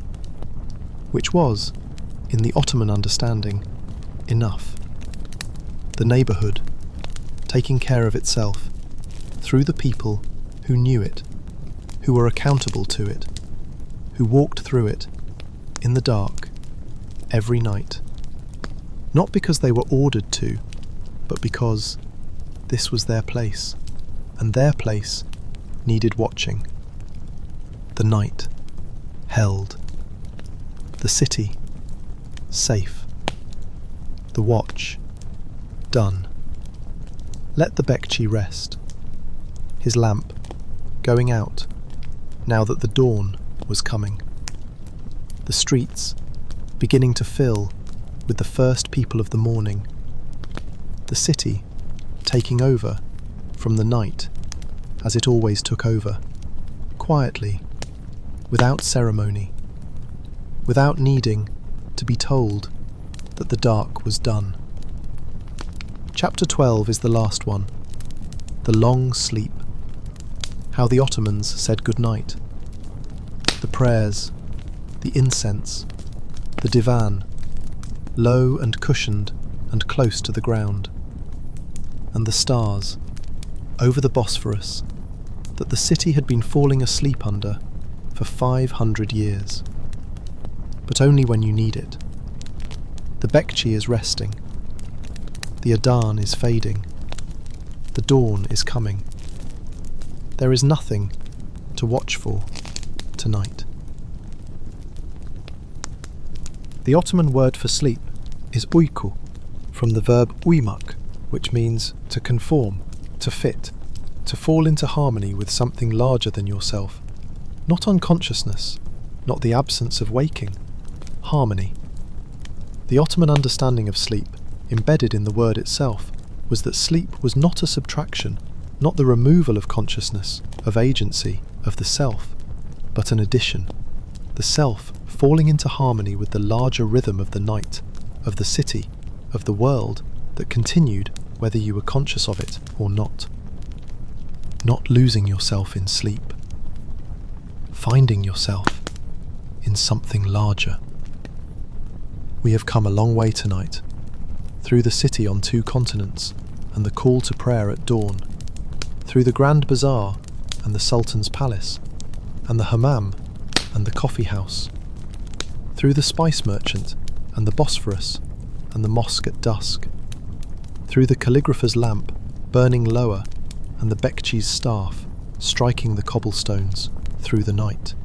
which was, in the Ottoman understanding, enough. The neighbourhood taking care of itself through the people who knew it, who were accountable to it, who walked through it in the dark every night, not because they were ordered to, but because this was their place, and their place needed watching. The night held, the city safe, the watch done. Let the Bekçi rest, his lamp going out now that the dawn was coming, the streets beginning to fill with the first people of the morning, the city taking over from the night as it always took over, quietly, without ceremony, without needing to be told that the dark was done. Chapter 12 is the last one, the long sleep, how the Ottomans said goodnight, the prayers, the incense, the divan, low and cushioned and close to the ground, and the stars over the Bosphorus that the city had been falling asleep under for 500 years. But only when you need it. The Bekçi is resting. The Adhan is fading. The dawn is coming. There is nothing to watch for tonight. The Ottoman word for sleep is uyku, from the verb uymak, which means to conform, to fit, to fall into harmony with something larger than yourself. Not unconsciousness, not the absence of waking. Harmony. The Ottoman understanding of sleep, embedded in the word itself, was that sleep was not a subtraction, not the removal of consciousness, of agency, of the self, but an addition. The self falling into harmony with the larger rhythm of the night, of the city, of the world that continued whether you were conscious of it or not. Not losing yourself in sleep. Finding yourself in something larger. We have come a long way tonight, through the city on 2 continents and the call to prayer at dawn, through the Grand Bazaar and the Sultan's Palace, and the Hammam and the coffee house, through the spice merchant and the Bosphorus and the mosque at dusk, through the calligrapher's lamp burning lower and the Bekçi's staff striking the cobblestones through the night.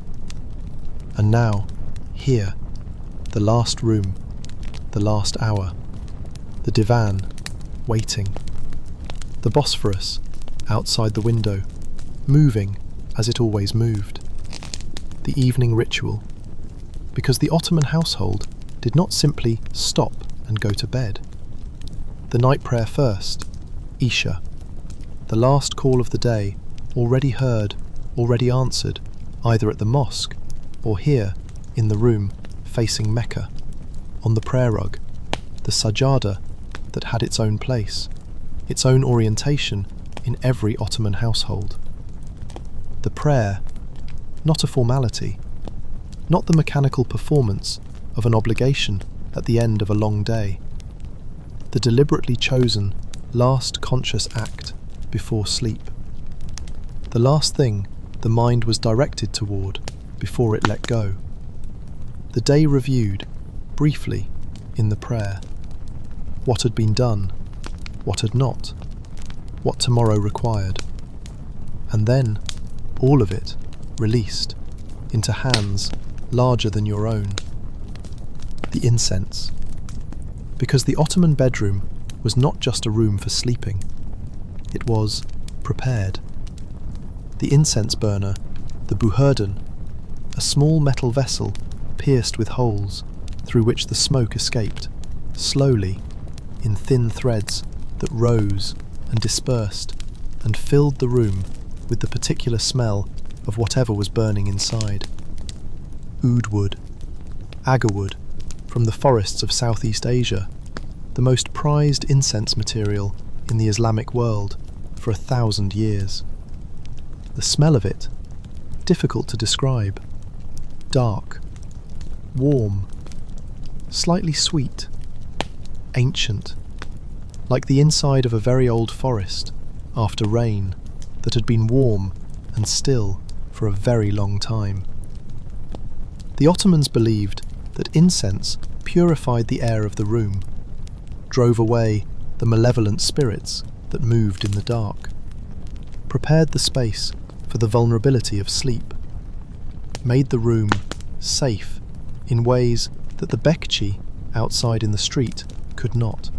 And now, here, the last room, the last hour, the divan, waiting, the Bosphorus, outside the window, moving as it always moved, the evening ritual, because the Ottoman household did not simply stop and go to bed. The night prayer first, Isha, the last call of the day, already heard, already answered, either at the mosque or here in the room facing Mecca, on the prayer rug, the sajada that had its own place, its own orientation in every Ottoman household. The prayer, not a formality, not the mechanical performance of an obligation at the end of a long day, the deliberately chosen last conscious act before sleep, the last thing the mind was directed toward before it let go, the day reviewed briefly in the prayer, what had been done, what had not, what tomorrow required, and then all of it released into hands larger than your own. The incense. Because the Ottoman bedroom was not just a room for sleeping, it was prepared. The incense burner, the buhurden, a small metal vessel pierced with holes through which the smoke escaped, slowly, in thin threads that rose and dispersed and filled the room with the particular smell of whatever was burning inside. Oud wood, agar wood, from the forests of Southeast Asia, the most prized incense material in the Islamic world for 1,000 years. The smell of it, difficult to describe, dark, warm, slightly sweet, ancient, like the inside of a very old forest after rain that had been warm and still for a very long time. The Ottomans believed that incense purified the air of the room, drove away the malevolent spirits that moved in the dark, prepared the space for the vulnerability of sleep, made the room safe in ways that the bekçi outside in the street could not.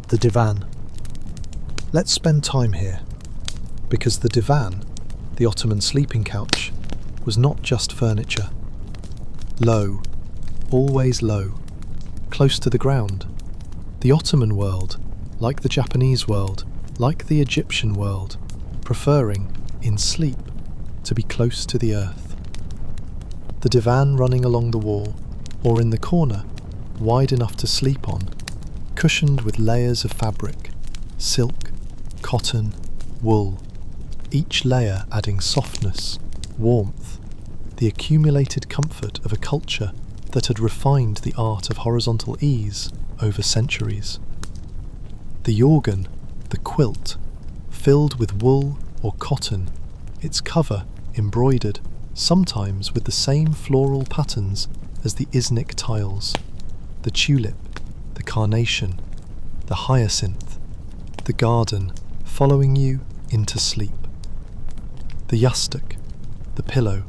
The divan. Let's spend time here, because the divan, the Ottoman sleeping couch, was not just furniture. Low, always low, close to the ground. The Ottoman world, like the Japanese world, like the Egyptian world, preferring, in sleep, to be close to the earth. The divan running along the wall, or in the corner, wide enough to sleep on, cushioned with layers of fabric, silk, cotton, wool, each layer adding softness, warmth, the accumulated comfort of a culture that had refined the art of horizontal ease over centuries. The yorgan, the quilt, filled with wool or cotton, its cover embroidered, sometimes with the same floral patterns as the Iznik tiles, the tulip, the carnation, the hyacinth, the garden following you into sleep. The yastuk, the pillow,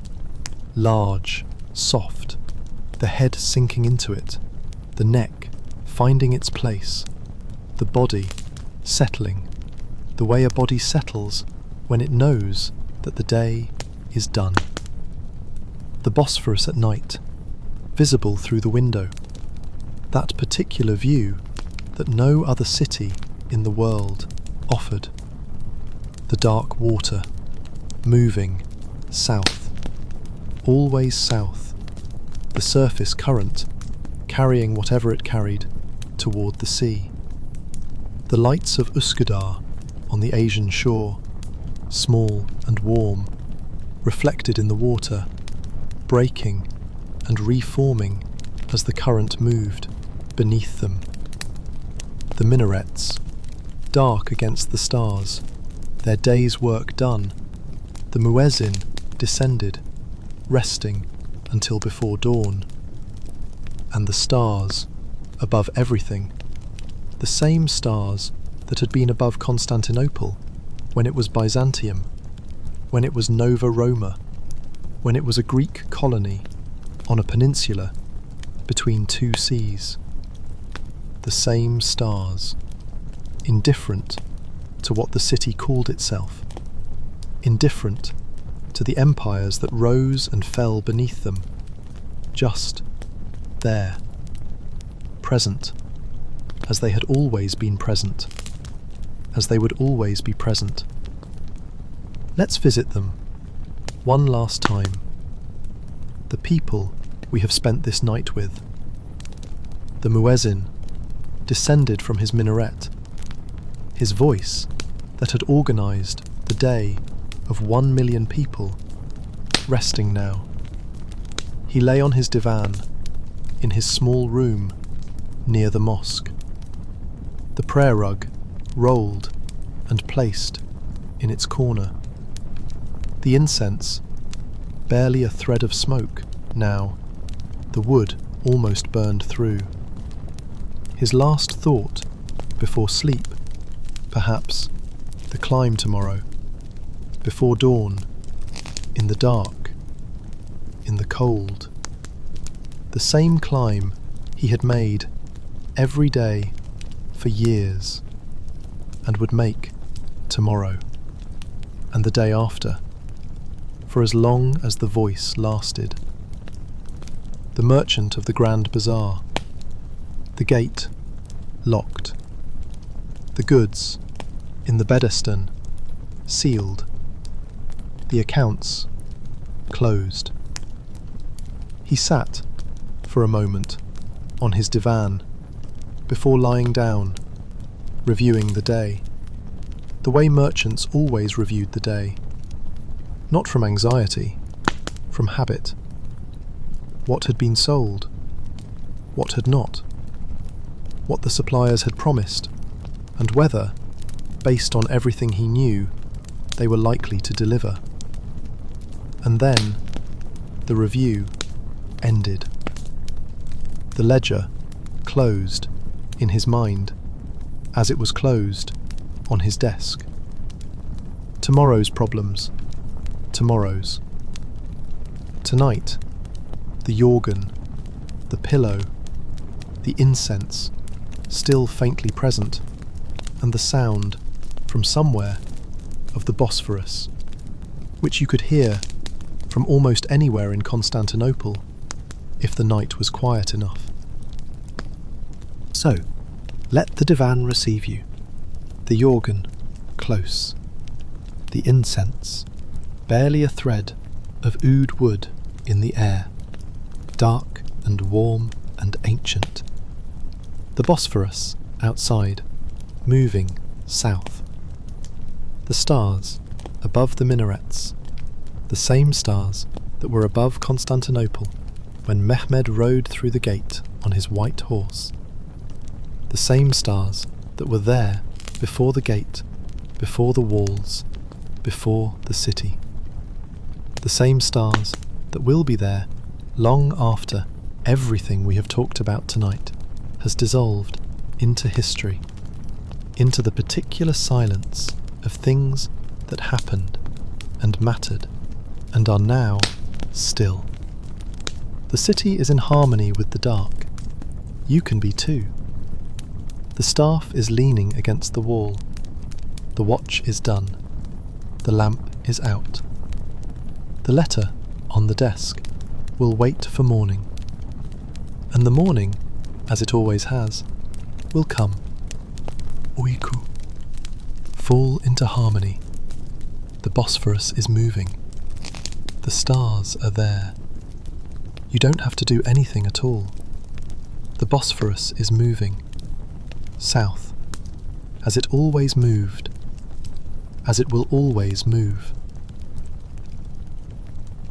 large, soft, the head sinking into it, the neck finding its place, the body settling, the way a body settles when it knows that the day is done. The Bosphorus at night, visible through the window, that particular view that no other city in the world offered. The dark water, moving south, always south, the surface current carrying whatever it carried toward the sea. The lights of Üsküdar on the Asian shore, small and warm, reflected in the water, breaking and reforming as the current moved beneath them. The minarets, dark against the stars, their day's work done, the muezzin descended, resting until before dawn. And the stars, above everything, the same stars that had been above Constantinople when it was Byzantium, when it was Nova Roma, when it was a Greek colony on a peninsula between two seas. The same stars, indifferent to what the city called itself, indifferent to the empires that rose and fell beneath them, just there, present, as they had always been present, as they would always be present. Let's visit them, one last time. The people we have spent this night with. The muezzin descended from his minaret, his voice that had organised the day of 1 million people, resting now. He lay on his divan in his small room near the mosque, the prayer rug rolled and placed in its corner. The incense, barely a thread of smoke now, the wood almost burned through. His last thought before sleep, perhaps the climb tomorrow, before dawn, in the dark, in the cold. The same climb he had made every day for years, and would make tomorrow, and the day after, for as long as the voice lasted. The merchant of the Grand Bazaar, the gate locked, the goods in the Bedestan sealed, the accounts closed. He sat for a moment on his divan before lying down, reviewing the day, the way merchants always reviewed the day, not from anxiety, from habit. What had been sold, what had not, what the suppliers had promised, and whether, based on everything he knew, they were likely to deliver. And then the review ended. The ledger closed in his mind as it was closed on his desk. Tomorrow's problems, tomorrow's. Tonight, the yorgan, the pillow, the incense, still faintly present, and the sound from somewhere of the Bosphorus, which you could hear from almost anywhere in Constantinople if the night was quiet enough. So, let the divan receive you, the yorgan close, the incense, barely a thread of oud wood in the air, dark and warm and ancient. The Bosphorus outside, moving south. The stars above the minarets, the same stars that were above Constantinople when Mehmed rode through the gate on his white horse. The same stars that were there before the gate, before the walls, before the city. The same stars that will be there long after everything we have talked about tonight has dissolved into history, into the particular silence of things that happened and mattered and are now still. The city is in harmony with the dark. You can be too. The staff is leaning against the wall. The watch is done. The lamp is out. The letter on the desk will wait for morning. And the morning, as it always has, will come. Uyku. Fall into harmony. The Bosphorus is moving. The stars are there. You don't have to do anything at all. The Bosphorus is moving. South, as it always moved, as it will always move.